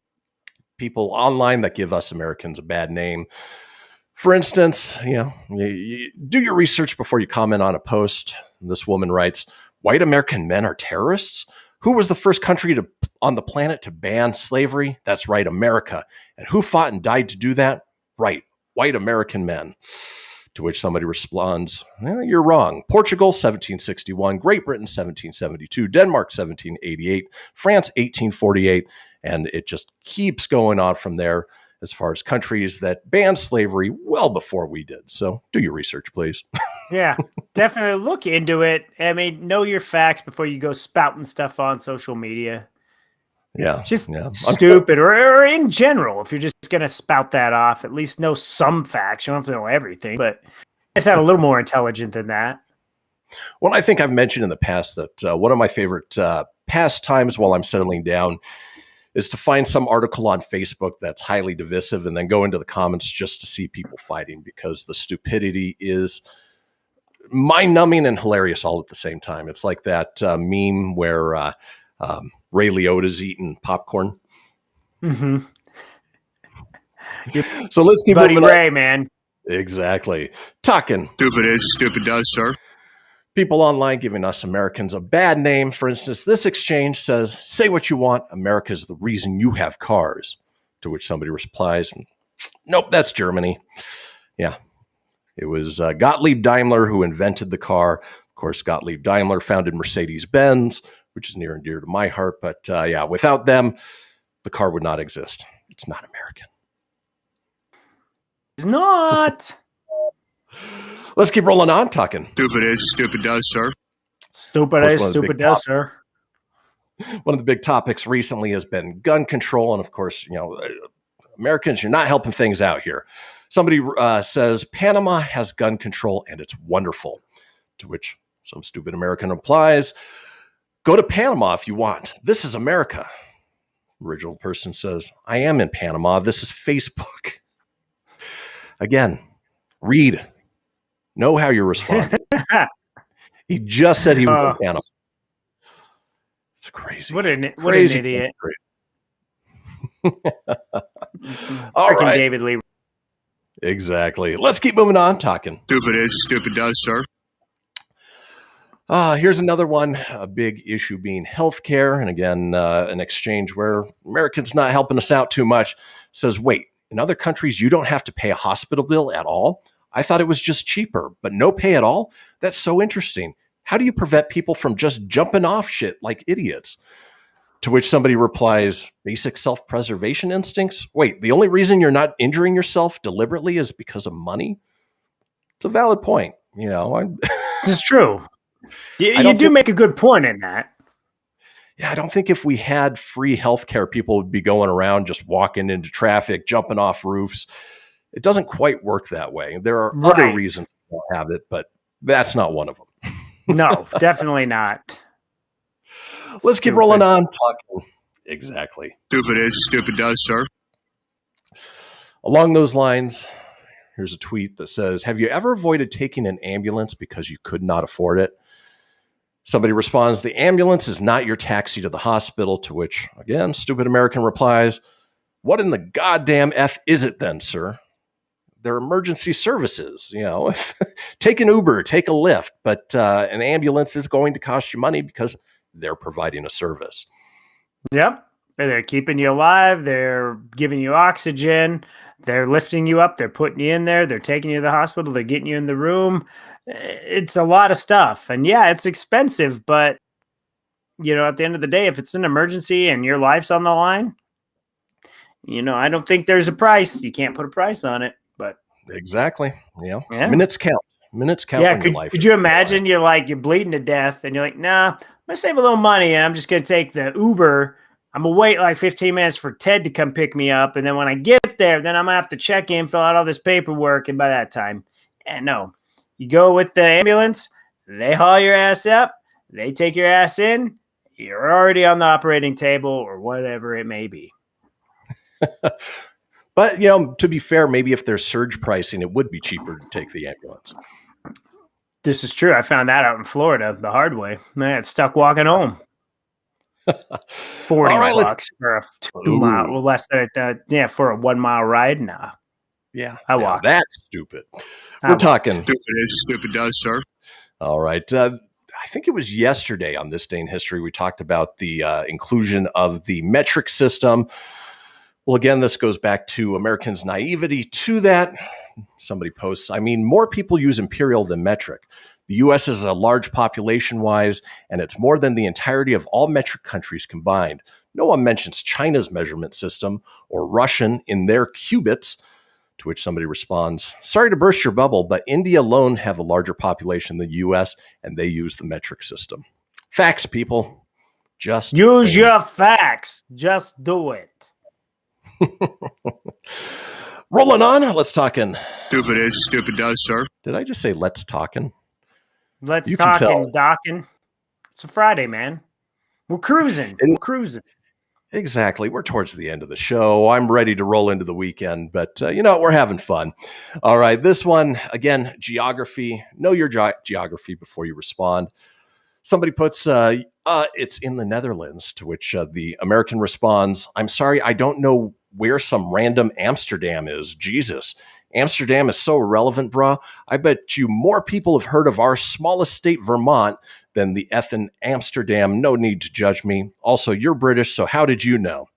[SPEAKER 1] People online that give us Americans a bad name. For instance, you do your research before you comment on a post. This woman writes, white American men are terrorists? Who was the first country on the planet to ban slavery? That's right, America. And who fought and died to do that? Right. White American men. To which somebody responds, you're wrong. Portugal, 1761. Great Britain, 1772. Denmark, 1788. France, 1848. And it just keeps going on from there as far as countries that banned slavery well before we did. So do your research, please.
[SPEAKER 6] Yeah, definitely look into it. I mean, know your facts before you go spouting stuff on social media.
[SPEAKER 1] Yeah.
[SPEAKER 6] Just stupid, or in general, if you're just going to spout that off, at least know some facts. You don't have to know everything, but it's not a little more intelligent than that.
[SPEAKER 1] Well, I think I've mentioned in the past that one of my favorite pastimes while I'm settling down is to find some article on Facebook that's highly divisive and then go into the comments just to see people fighting, because the stupidity is mind-numbing and hilarious all at the same time. It's like that meme where Ray Liotta's eating popcorn.
[SPEAKER 6] Mm-hmm.
[SPEAKER 1] So let's keep
[SPEAKER 6] Buddy
[SPEAKER 1] moving
[SPEAKER 6] Ray,
[SPEAKER 1] on.
[SPEAKER 6] man.
[SPEAKER 1] Exactly. Talking.
[SPEAKER 3] Stupid is, stupid does, sir.
[SPEAKER 1] People online giving us Americans a bad name. For instance, this exchange says, say what you want. America is the reason you have cars. To which somebody replies, nope, that's Germany. Yeah. It was Gottlieb Daimler who invented the car. Of course, Gottlieb Daimler founded Mercedes-Benz, which is near and dear to my heart. But yeah, without them, the car would not exist. It's not American.
[SPEAKER 6] It's not.
[SPEAKER 1] Let's keep rolling on talking.
[SPEAKER 3] Stupid is, stupid does, sir.
[SPEAKER 6] Stupid is, stupid does, sir.
[SPEAKER 1] One of the big topics recently has been gun control. And of course, Americans, you're not helping things out here. Somebody says, Panama has gun control and it's wonderful. To which some stupid American replies, go to Panama if you want. This is America. Original person says, I am in Panama. This is Facebook. Again, read. Know how you're responding. He just said he was in Panama. It's crazy.
[SPEAKER 6] What an
[SPEAKER 1] crazy
[SPEAKER 6] idiot.
[SPEAKER 1] All right.
[SPEAKER 6] David Lee.
[SPEAKER 1] Exactly. Let's keep moving on talking.
[SPEAKER 3] Stupid is, stupid does, sir.
[SPEAKER 1] Here's another one, a big issue being healthcare. And again, an exchange where Americans not helping us out too much. Says, wait, in other countries, you don't have to pay a hospital bill at all? I thought it was just cheaper, but no pay at all? That's so interesting. How do you prevent people from just jumping off shit like idiots? To which somebody replies, basic self-preservation instincts? Wait, the only reason you're not injuring yourself deliberately is because of money? It's a valid point.
[SPEAKER 6] It's true. You do make a good point in that.
[SPEAKER 1] Yeah, I don't think if we had free healthcare, people would be going around just walking into traffic, jumping off roofs. It doesn't quite work that way. There are other reasons we don't have it, but that's not one of them.
[SPEAKER 6] No, definitely not.
[SPEAKER 1] Let's keep rolling on talking. Exactly.
[SPEAKER 3] Stupid is, stupid does, sir.
[SPEAKER 1] Along those lines, here's a tweet that says, have you ever avoided taking an ambulance because you could not afford it? Somebody responds, the ambulance is not your taxi to the hospital, to which, again, stupid American replies, what in the goddamn F is it then, sir? They're emergency services, Take an Uber, take a Lyft, but an ambulance is going to cost you money because they're providing a service.
[SPEAKER 6] Yep. They're keeping you alive. They're giving you oxygen. They're lifting you up. They're putting you in there. They're taking you to the hospital. They're getting you in the room. It's a lot of stuff. And yeah, it's expensive, but at the end of the day, if it's an emergency and your life's on the line, I don't think there's a price. You can't put a price on it, but
[SPEAKER 1] exactly. Yeah. Minutes count. Minutes count.
[SPEAKER 6] Yeah. Could you imagine you're bleeding to death and you're like, nah, I'm going to save a little money and I'm just going to take the Uber. I'm going to wait like 15 minutes for Ted to come pick me up. And then when I get there, then I'm going to have to check in, fill out all this paperwork. And by that time, no, you go with the ambulance, they haul your ass up, they take your ass in, you're already on the operating table or whatever it may be.
[SPEAKER 1] But, to be fair, maybe if there's surge pricing, it would be cheaper to take the ambulance.
[SPEAKER 6] This is true. I found that out in Florida the hard way. I got stuck walking home. 40 bucks for a 2 mile, well, less than for a 1 mile ride. Nah.
[SPEAKER 1] Yeah.
[SPEAKER 6] I walked.
[SPEAKER 1] That's stupid. We're talking.
[SPEAKER 3] Stupid is, stupid does, sir.
[SPEAKER 1] All right. I think it was yesterday on This Day in History, we talked about the inclusion of the metric system, Well, again, this goes back to Americans' naivety to that. Somebody posts, more people use imperial than metric. The U.S. is a large population-wise, and it's more than the entirety of all metric countries combined. No one mentions China's measurement system or Russian in their cubits, to which somebody responds, sorry to burst your bubble, but India alone have a larger population than the U.S., and they use the metric system. Facts, people. Just
[SPEAKER 6] use your facts. Just do it.
[SPEAKER 1] Rolling on. Let's talkin'.
[SPEAKER 3] Stupid is, stupid does, sir.
[SPEAKER 1] Did I just say let's talkin'?
[SPEAKER 6] Let's
[SPEAKER 1] You can tell.
[SPEAKER 6] talkin', dockin'. It's a Friday, man. We're cruising. We're cruising.
[SPEAKER 1] Exactly. We're towards the end of the show. I'm ready to roll into the weekend, but we're having fun. All right. This one, again, geography. Know your geography before you respond. Somebody puts, it's in the Netherlands, to which the American responds, I'm sorry, I don't know where some random Amsterdam is. Jesus. Amsterdam is so irrelevant, bruh. I bet you more people have heard of our smallest state, Vermont, than the effing Amsterdam. No need to judge me. Also, you're British, so how did you know?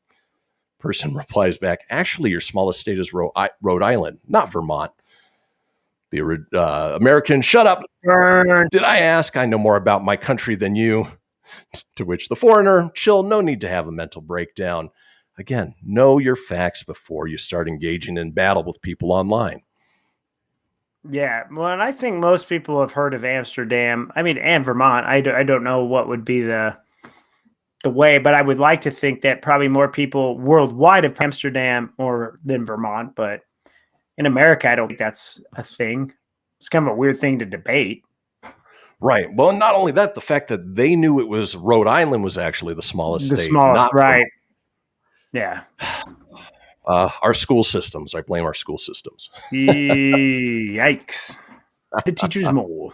[SPEAKER 1] Person replies back, actually, your smallest state is Rhode Island, not Vermont. The American, shut up. Did I ask? I know more about my country than you. To which the foreigner, chill, no need to have a mental breakdown. Again, know your facts before you start engaging in battle with people online.
[SPEAKER 6] Yeah, well, and I think most people have heard of Amsterdam. And Vermont. I don't know what would be the way, but I would like to think that probably more people worldwide have Amsterdam more than Vermont. But in America, I don't think that's a thing. It's kind of a weird thing to debate.
[SPEAKER 1] Right. Well, not only that, the fact that they knew it was Rhode Island was actually the smallest state.
[SPEAKER 6] The smallest, right. Yeah.
[SPEAKER 1] Our school systems. I blame our school systems.
[SPEAKER 6] Yikes. The teachers more.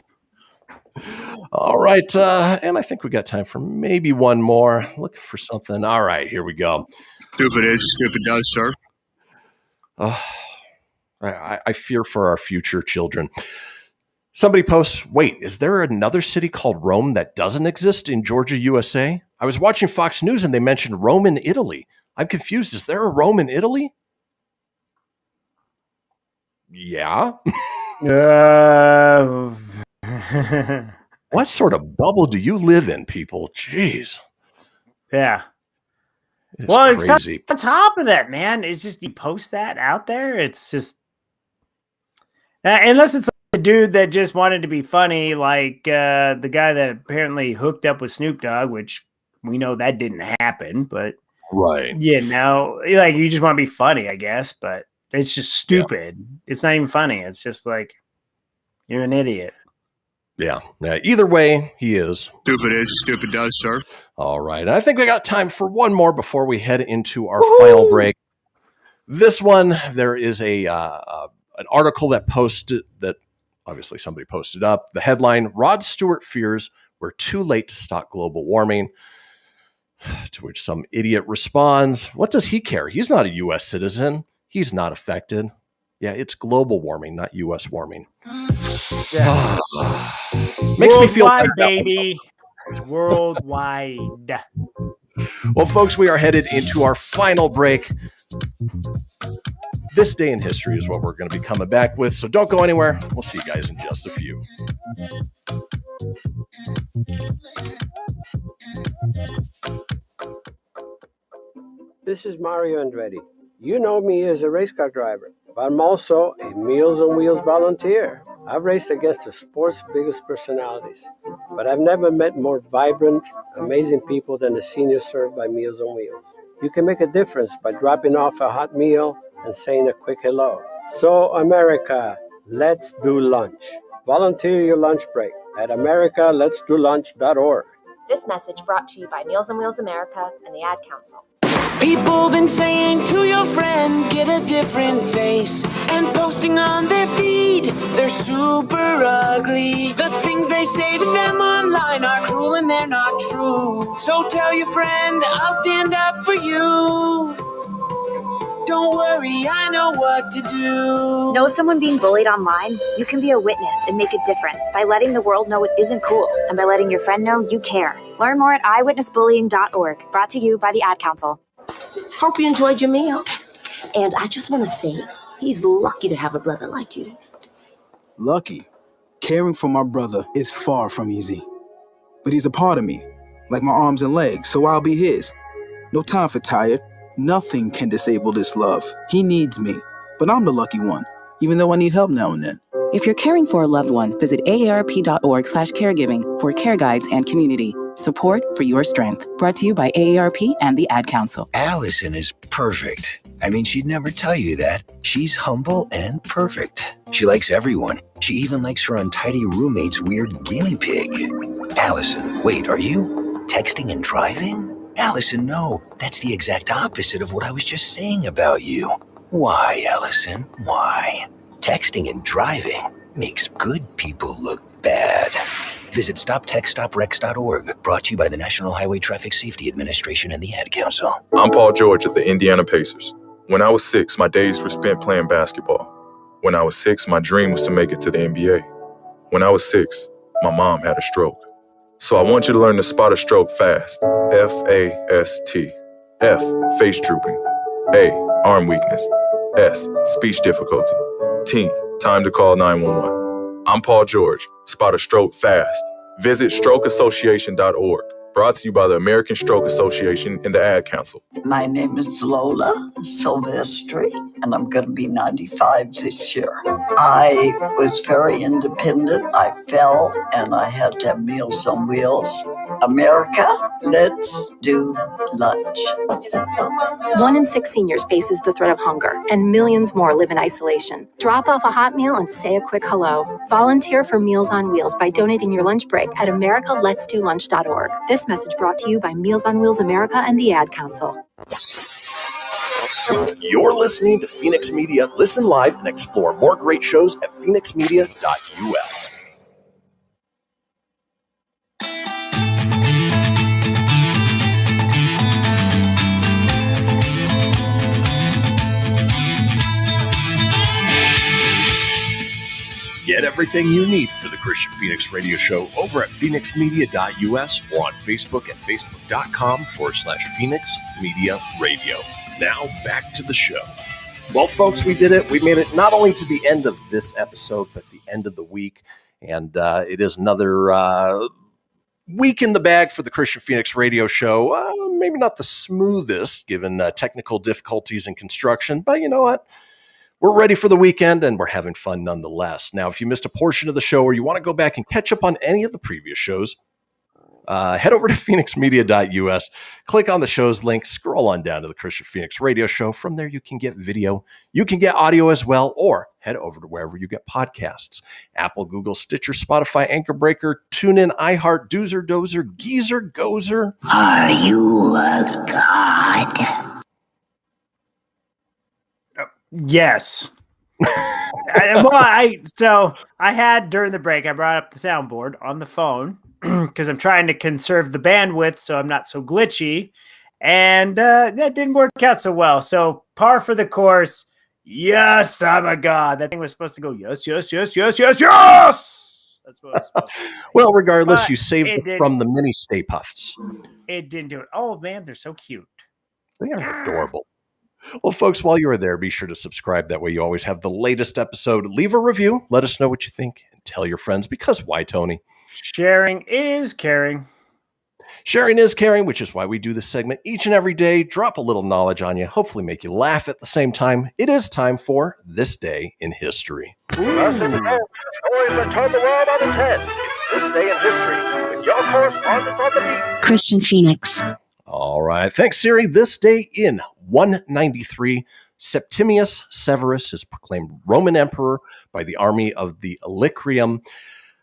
[SPEAKER 1] All right. And I think we got time for maybe one more. Look for something. All right. Here we go.
[SPEAKER 3] Stupid is, stupid does, sir.
[SPEAKER 1] I fear for our future children. Somebody posts, wait, is there another city called Rome that doesn't exist in Georgia, USA? I was watching Fox News and they mentioned Rome in Italy. I'm confused. Is there a Rome in Italy? Yeah. What sort of bubble do you live in, people? Jeez.
[SPEAKER 6] Yeah.
[SPEAKER 1] It's crazy.
[SPEAKER 6] On top of that, man, it's just you post that out there. It's just unless it's a dude that just wanted to be funny, like the guy that apparently hooked up with Snoop Dogg, which we know that didn't happen, but
[SPEAKER 1] right.
[SPEAKER 6] Like you just want to be funny, I guess, but it's just stupid. Yeah. It's not even funny. It's just like you're an idiot.
[SPEAKER 1] Yeah. Either way, he is.
[SPEAKER 3] Stupid is, stupid does, sir.
[SPEAKER 1] All right. I think we got time for one more before we head into our final break. This one, there is an article that posted that obviously somebody posted up. The headline, Rod Stewart fears we're too late to stop global warming. To which some idiot responds, what does he care? He's not a U.S. citizen. He's not affected. Yeah, it's global warming, not U.S. warming.
[SPEAKER 6] Yeah.
[SPEAKER 1] Makes me feel
[SPEAKER 6] worldwide, baby. Worldwide.
[SPEAKER 1] Well, folks, we are headed into our final break. This day in history is what we're going to be coming back with, so don't go anywhere. We'll see you guys in just a few.
[SPEAKER 11] This is Mario Andretti. You know me as a race car driver, but I'm also a Meals on Wheels volunteer. I've raced against the sport's biggest personalities, but I've never met more vibrant, amazing people than the seniors served by Meals on Wheels. You can make a difference by dropping off a hot meal and saying a quick hello. So, America, let's do lunch. Volunteer your lunch break at americaletsdolunch.org.
[SPEAKER 4] This message brought to you by Meals on Wheels America and the Ad Council.
[SPEAKER 7] People been saying to your friend, get a different face, and posting on their feed, they're super ugly. The things they say to them online are cruel and they're not true. So tell your friend, I'll stand up for you. Don't worry, I know what to do.
[SPEAKER 4] Know someone being bullied online? You can be a witness and make a difference by letting the world know it isn't cool and by letting your friend know you care. Learn more at eyewitnessbullying.org. Brought to you by the Ad Council.
[SPEAKER 24] Hope you enjoyed your meal. And I just want to say, he's lucky to have a brother like you.
[SPEAKER 3] Lucky. Caring for my brother is far from easy. But he's a part of me, like my arms and legs, so I'll be his. No time for tired. Nothing can disable this love. He needs me, but I'm the lucky one, even though I need help now and then.
[SPEAKER 26] If you're caring for a loved one, visit aarp.org/caregiving for care guides and community. Support for your strength. Brought to you by AARP and the Ad Council.
[SPEAKER 12] Allison is perfect. I mean, she'd never tell you that. She's humble and perfect. She likes everyone. She even likes her untidy roommate's weird guinea pig. Allison, wait, are you texting and driving? Allison, no. That's the exact opposite of what I was just saying about you. Why, Allison? Why? Texting and driving makes good people look bad. Visit StopTextStopWrecks.org, brought to you by the National Highway Traffic Safety Administration and the Ad Council.
[SPEAKER 9] I'm Paul George of the Indiana Pacers. When I was 6, my days were spent playing basketball. When I was 6, my dream was to make it to the NBA. When I was 6, my mom had a stroke. So I want you to learn to spot a stroke fast. F-A-S-T. F, face drooping. A, arm weakness. S, speech difficulty. T, time to call 911. I'm Paul George. Spot a stroke fast. Visit strokeassociation.org. Brought to you by the American Stroke Association and the Ad Council.
[SPEAKER 10] My name is Lola Silvestri, and I'm going to be 95 this year. I was very independent. I fell, and I had to have Meals on Wheels. America, let's do lunch.
[SPEAKER 18] 1 in 6 seniors faces the threat of hunger, and millions more live in isolation. Drop off a hot meal and say a quick hello. Volunteer for Meals on Wheels by donating your lunch break at americaletsdolunch.org. This message brought to you by Meals on Wheels America and the Ad Council.
[SPEAKER 1] You're listening to Fenix Media. Listen live and explore more great shows at phoenixmedia.us. Get everything you need for the Kristian Fenix Radio Show over at phoenixmedia.us or on Facebook at facebook.com/Fenix Media Radio. Now back to the show. Well, folks, we did it. We made it not only to the end of this episode, but the end of the week. And it is another week in the bag for the Kristian Fenix Radio Show. Maybe not the smoothest, given technical difficulties and construction, but you know what? We're ready for the weekend, and we're having fun nonetheless. Now, if you missed a portion of the show or you want to go back and catch up on any of the previous shows, head over to phoenixmedia.us, click on the show's link, scroll on down to the Kristian Fenix Radio Show. From there, you can get video, you can get audio as well, or head over to wherever you get podcasts. Apple, Google, Stitcher, Spotify, Anchor Breaker, TuneIn, iHeart, Doozer, Dozer, Geezer, Gozer.
[SPEAKER 24] Are you a god?
[SPEAKER 6] Yes. So I had during the break, I brought up the soundboard on the phone because I'm trying to conserve the bandwidth so I'm not so glitchy. And that didn't work out so well. So par for the course. Yes, I'm a god. That thing was supposed to go, yes, yes, yes, yes, yes, yes. That's what it was supposed to be.
[SPEAKER 1] Well, regardless, you saved it from the mini Stay Puffs.
[SPEAKER 6] It didn't do it. Oh, man, they're so cute.
[SPEAKER 1] They are adorable. Well, folks, while you are there, be sure to subscribe. That way you always have the latest episode. Leave a review. Let us know what you think. And tell your friends, because why, Tony?
[SPEAKER 6] Sharing is caring.
[SPEAKER 1] Sharing is caring, which is why we do this segment each and every day. Drop a little knowledge on you. Hopefully make you laugh at the same time. It is time for This Day in History.
[SPEAKER 14] Listen to stories that turn the world on its head. It's This Day in History with your correspondent on the beat,
[SPEAKER 17] Kristian Fenix.
[SPEAKER 1] All right. Thanks, Siri. This day in 193, Septimius Severus is proclaimed Roman emperor by the army of the Illyrium.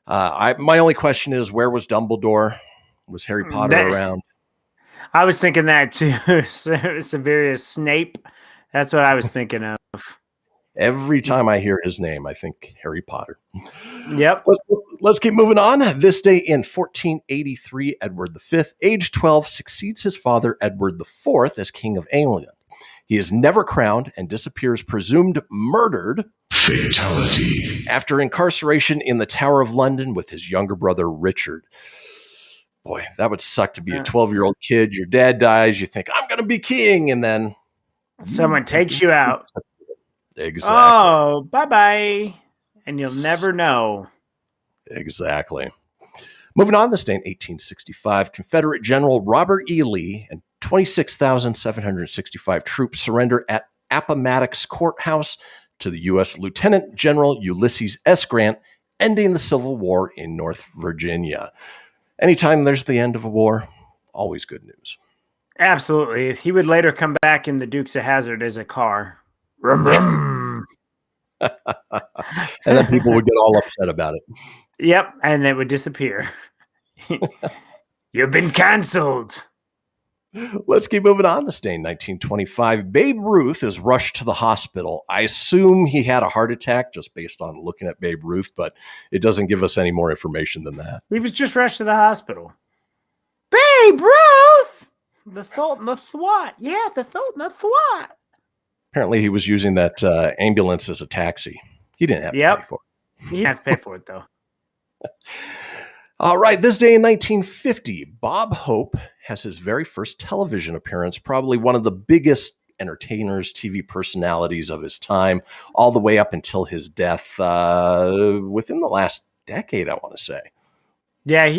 [SPEAKER 1] My only question is, where was Dumbledore? Was Harry Potter around?
[SPEAKER 6] I was thinking that too. Severus Snape. That's what I was thinking of.
[SPEAKER 1] Every time I hear his name, I think Harry Potter.
[SPEAKER 6] Yep.
[SPEAKER 1] Let's keep moving on. This day in 1483, Edward V, age 12, succeeds his father Edward IV as King of England. He is never crowned and disappears presumed murdered.
[SPEAKER 20] Fatality.
[SPEAKER 1] After incarceration in the Tower of London with his younger brother Richard. Boy, that would suck to be a 12-year-old kid. Your dad dies. You think, I'm going to be king. And then
[SPEAKER 6] Someone takes you out.
[SPEAKER 1] Exactly.
[SPEAKER 6] Oh, bye-bye. And you'll never know.
[SPEAKER 1] Exactly. Moving on, this day in 1865, Confederate General Robert E. Lee and 26,765 troops surrender at Appomattox Courthouse to the U.S. Lieutenant General Ulysses S. Grant, ending the Civil War in North Virginia. Anytime there's the end of a war, always good news.
[SPEAKER 6] Absolutely. He would later come back in the Dukes of Hazzard as a car. Rum, rum.
[SPEAKER 1] And then people would get all upset about it.
[SPEAKER 6] Yep, and it would disappear. You've been canceled.
[SPEAKER 1] Let's keep moving on. This day in 1925, Babe Ruth is rushed to the hospital. I assume he had a heart attack just based on looking at Babe Ruth, but it doesn't give us any more information than that.
[SPEAKER 6] He was just rushed to the hospital. Babe Ruth! The Sultan of Swat. Yeah, the Sultan of Swat.
[SPEAKER 1] Apparently he was using that ambulance as a taxi. He didn't have to pay for it.
[SPEAKER 6] He didn't have to pay for it, though.
[SPEAKER 1] All right, this day in 1950, Bob Hope has his very first television appearance, probably one of the biggest entertainers, TV personalities of his time, all the way up until his death within the last decade, I want to say.
[SPEAKER 6] Yeah,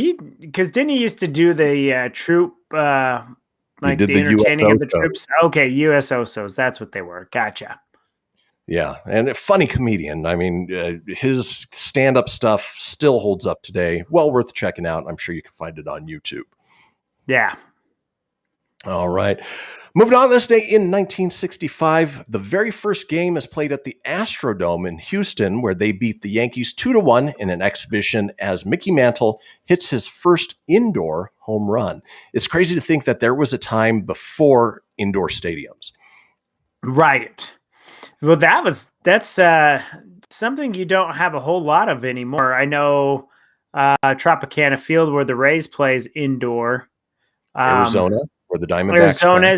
[SPEAKER 6] because didn't he used to do the troop, like the entertaining of the troops? Okay, USOSOs, that's what they were. Gotcha.
[SPEAKER 1] Yeah, and a funny comedian. I mean, his stand-up stuff still holds up today. Well worth checking out. I'm sure you can find it on YouTube.
[SPEAKER 6] Yeah.
[SPEAKER 1] All right. Moving on, this day in 1965, the very first game is played at the Astrodome in Houston, where they beat the Yankees 2-1 in an exhibition as Mickey Mantle hits his first indoor home run. It's crazy to think that there was a time before indoor stadiums.
[SPEAKER 6] Right. Well, that's something you don't have a whole lot of anymore. I know Tropicana Field, where the Rays plays indoor.
[SPEAKER 1] Arizona, where the Diamondbacks
[SPEAKER 6] Arizona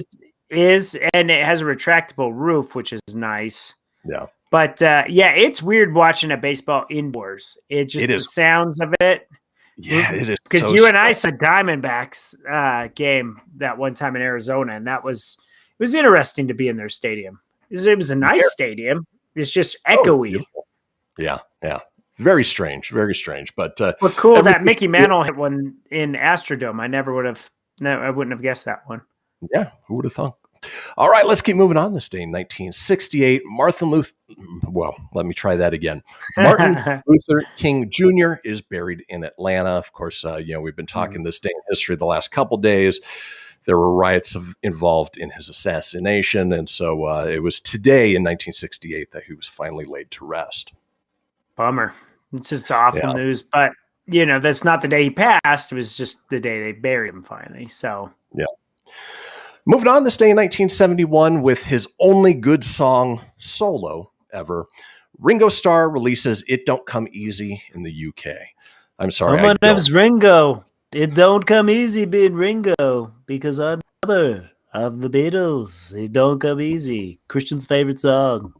[SPEAKER 6] is, and it has a retractable roof, which is nice.
[SPEAKER 1] Yeah.
[SPEAKER 6] But yeah, it's weird watching a baseball indoors. The sounds of it.
[SPEAKER 1] Yeah, it is.
[SPEAKER 6] Because you and I saw Diamondbacks game that one time in Arizona, and it was interesting to be in their stadium. It was a nice stadium. It's just echoey.
[SPEAKER 1] Yeah. Very strange. But
[SPEAKER 6] cool that Mickey Mantle hit one in Astrodome. I wouldn't have guessed that one.
[SPEAKER 1] Yeah, who would have thought? All right, let's keep moving on. This day in 1968, Martin Luther King Jr. is buried in Atlanta. Of course, we've been talking this day in history the last couple days. There were riots involved in his assassination, and so it was today in 1968 that he was finally laid to rest.
[SPEAKER 6] Bummer. It's just awful news, but that's not the day he passed. It was just the day they buried him finally. So
[SPEAKER 1] yeah. Moving on, this day in 1971, with his only good song solo ever, Ringo Starr releases "It Don't Come Easy" in the UK. I'm sorry.
[SPEAKER 2] My name's Ringo. It don't come easy being Ringo because I'm the brother of the Beatles. It don't come easy. Christian's favorite song.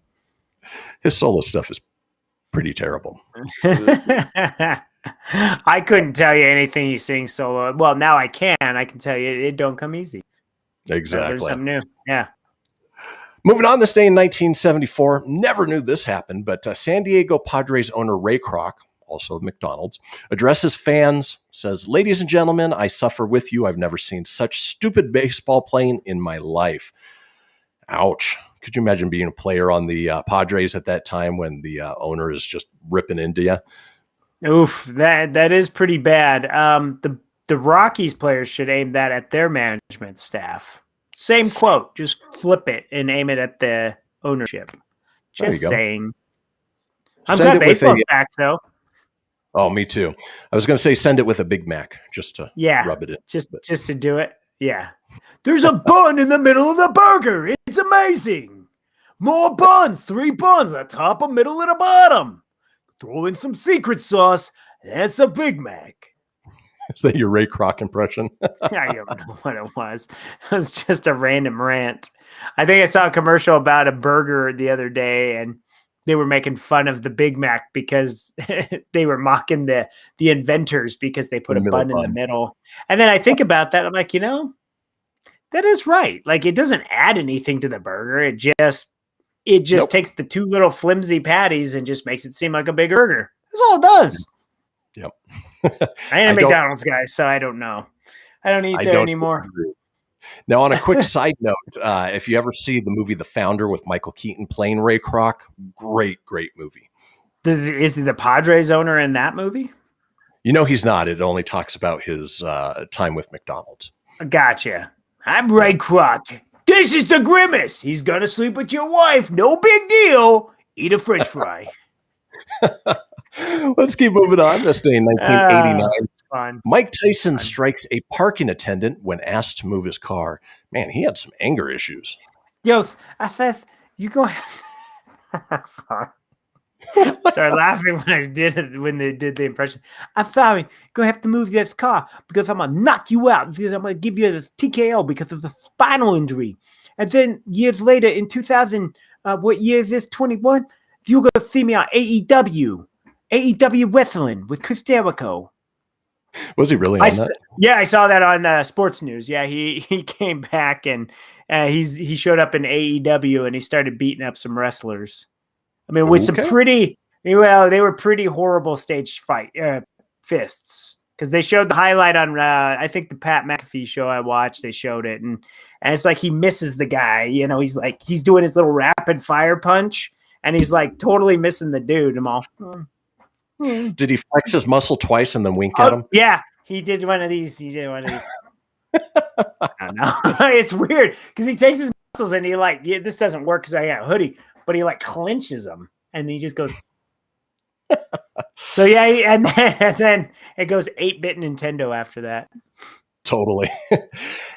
[SPEAKER 1] His solo stuff is pretty terrible.
[SPEAKER 6] I couldn't tell you anything he sings solo. Well, now I can. I can tell you it don't come easy.
[SPEAKER 1] Exactly.
[SPEAKER 6] There's something new. Yeah.
[SPEAKER 1] Moving on, this day in 1974, never knew this happened, but San Diego Padres owner Ray Kroc, also of McDonald's, addresses fans, says, "Ladies and gentlemen, I suffer with you. I've never seen such stupid baseball playing in my life." Ouch. Could you imagine being a player on the Padres at that time when the owner is just ripping into you?
[SPEAKER 6] Oof, that is pretty bad. The Rockies players should aim that at their management staff. Same quote, just flip it and aim it at the ownership. Just saying. I'm glad baseball's back, though.
[SPEAKER 1] Oh, me too. I was going to say send it with a Big Mac just to rub it in.
[SPEAKER 6] Just to do it. Yeah. There's a bun in the middle of the burger. It's amazing. More buns, 3 buns, a top, a middle, and a bottom. Throw in some secret sauce. That's a Big Mac.
[SPEAKER 1] Is that your Ray Kroc impression?
[SPEAKER 6] I don't know what it was. It was just a random rant. I think I saw a commercial about a burger the other day, and they were making fun of the Big Mac because they were mocking the inventors because they put a bun in the middle. And then I think about that. I'm like, That is right. Like, it doesn't add anything to the burger. It just takes the two little flimsy patties and just makes it seem like a big burger. That's all it does.
[SPEAKER 1] Yep.
[SPEAKER 6] I ain't a McDonald's guy, so I don't know. I don't eat there anymore.
[SPEAKER 1] Now, on a quick side note, if you ever see the movie The Founder with Michael Keaton playing Ray Kroc, great movie.
[SPEAKER 6] Is he the Padres owner in that movie?
[SPEAKER 1] He's not. It only talks about his time with McDonald's.
[SPEAKER 6] Gotcha. I'm Ray Kroc. This is the Grimace. He's going to sleep with your wife. No big deal. Eat a French fry.
[SPEAKER 1] Let's keep moving on. This day in 1989.
[SPEAKER 6] Fun.
[SPEAKER 1] Mike Tyson strikes a parking attendant when asked to move his car. Man, he had some anger issues.
[SPEAKER 6] Yo, I said, you go. I'm sorry. I started laughing when they did the impression. I'm sorry, gonna have to move this car because I'm gonna knock you out. Because I'm gonna give you this TKO because of the spinal injury. And then years later, in 2000, what year is this? 21. You're gonna see me on AEW Wrestling with Chris Jericho.
[SPEAKER 1] Was he really on that?
[SPEAKER 6] Yeah, I saw that on Sports News. Yeah, he came back and he showed up in AEW and he started beating up some wrestlers. I mean, with some they were pretty horrible staged fists, because they showed the highlight on, I think the Pat McAfee show I watched, they showed it. And it's like he misses the guy, he's doing his little rapid fire punch and he's like totally missing the dude. I'm all,
[SPEAKER 1] Did he flex his muscle twice and then wink at him?
[SPEAKER 6] Yeah, he did one of these. I don't know. It's weird because he takes his muscles and he this doesn't work because I got a hoodie. But he clenches them, and he just goes. So yeah, and then it goes 8-bit Nintendo after that.
[SPEAKER 1] Totally.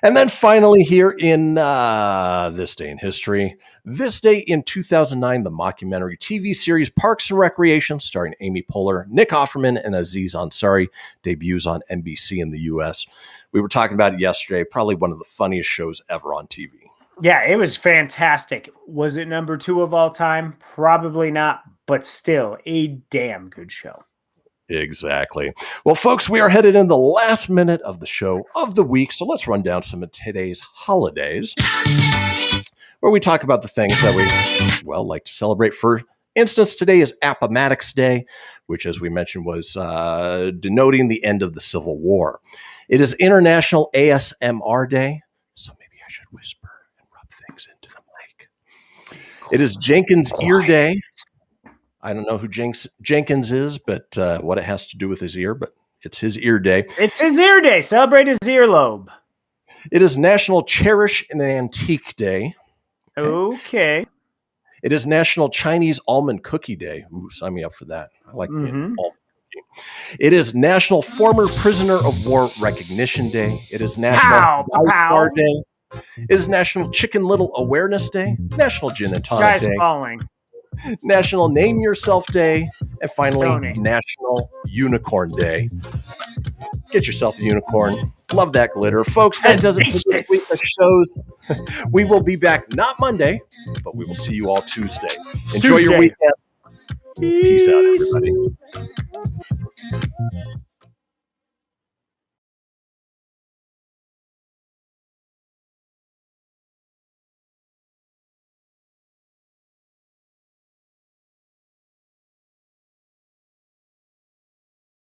[SPEAKER 1] And then finally, here in this day in history, this day in 2009, the mockumentary TV series Parks and Recreation, starring Amy Poehler, Nick Offerman, and Aziz Ansari, debuts on NBC in the U.S. We were talking about it yesterday. Probably one of the funniest shows ever on TV.
[SPEAKER 6] Yeah, it was fantastic. Was it number 2 of all time? Probably not, but still a damn good show.
[SPEAKER 1] Exactly. Well, folks, we are headed in the last minute of the show of the week, so let's run down some of today's holidays, where we talk about the things that we, like to celebrate. For instance, today is Appomattox Day, which, as we mentioned, was denoting the end of the Civil War. It is International ASMR Day, so maybe I should whisper. Into the mic. It is Jenkins' Ear Day. I don't know who Jenkins is, but what it has to do with his ear, but it's his ear day.
[SPEAKER 6] It's his ear day. Celebrate his earlobe.
[SPEAKER 1] It is National Cherish an Antique Day.
[SPEAKER 6] Okay.
[SPEAKER 1] It is National Chinese Almond Cookie Day. Ooh, sign me up for that. I like the almond cookie. It is National Former Prisoner of War Recognition Day. It is National Lifeguard Day. It is National Chicken Little Awareness Day, National Gin and Tonic Day,
[SPEAKER 6] falling.
[SPEAKER 1] National Name Yourself Day, and finally, National Unicorn Day. Get yourself a unicorn. Love that glitter. Folks, that does it for this week's shows. We will be back not Monday, but we will see you all Tuesday. Enjoy your weekend. Peace out, everybody.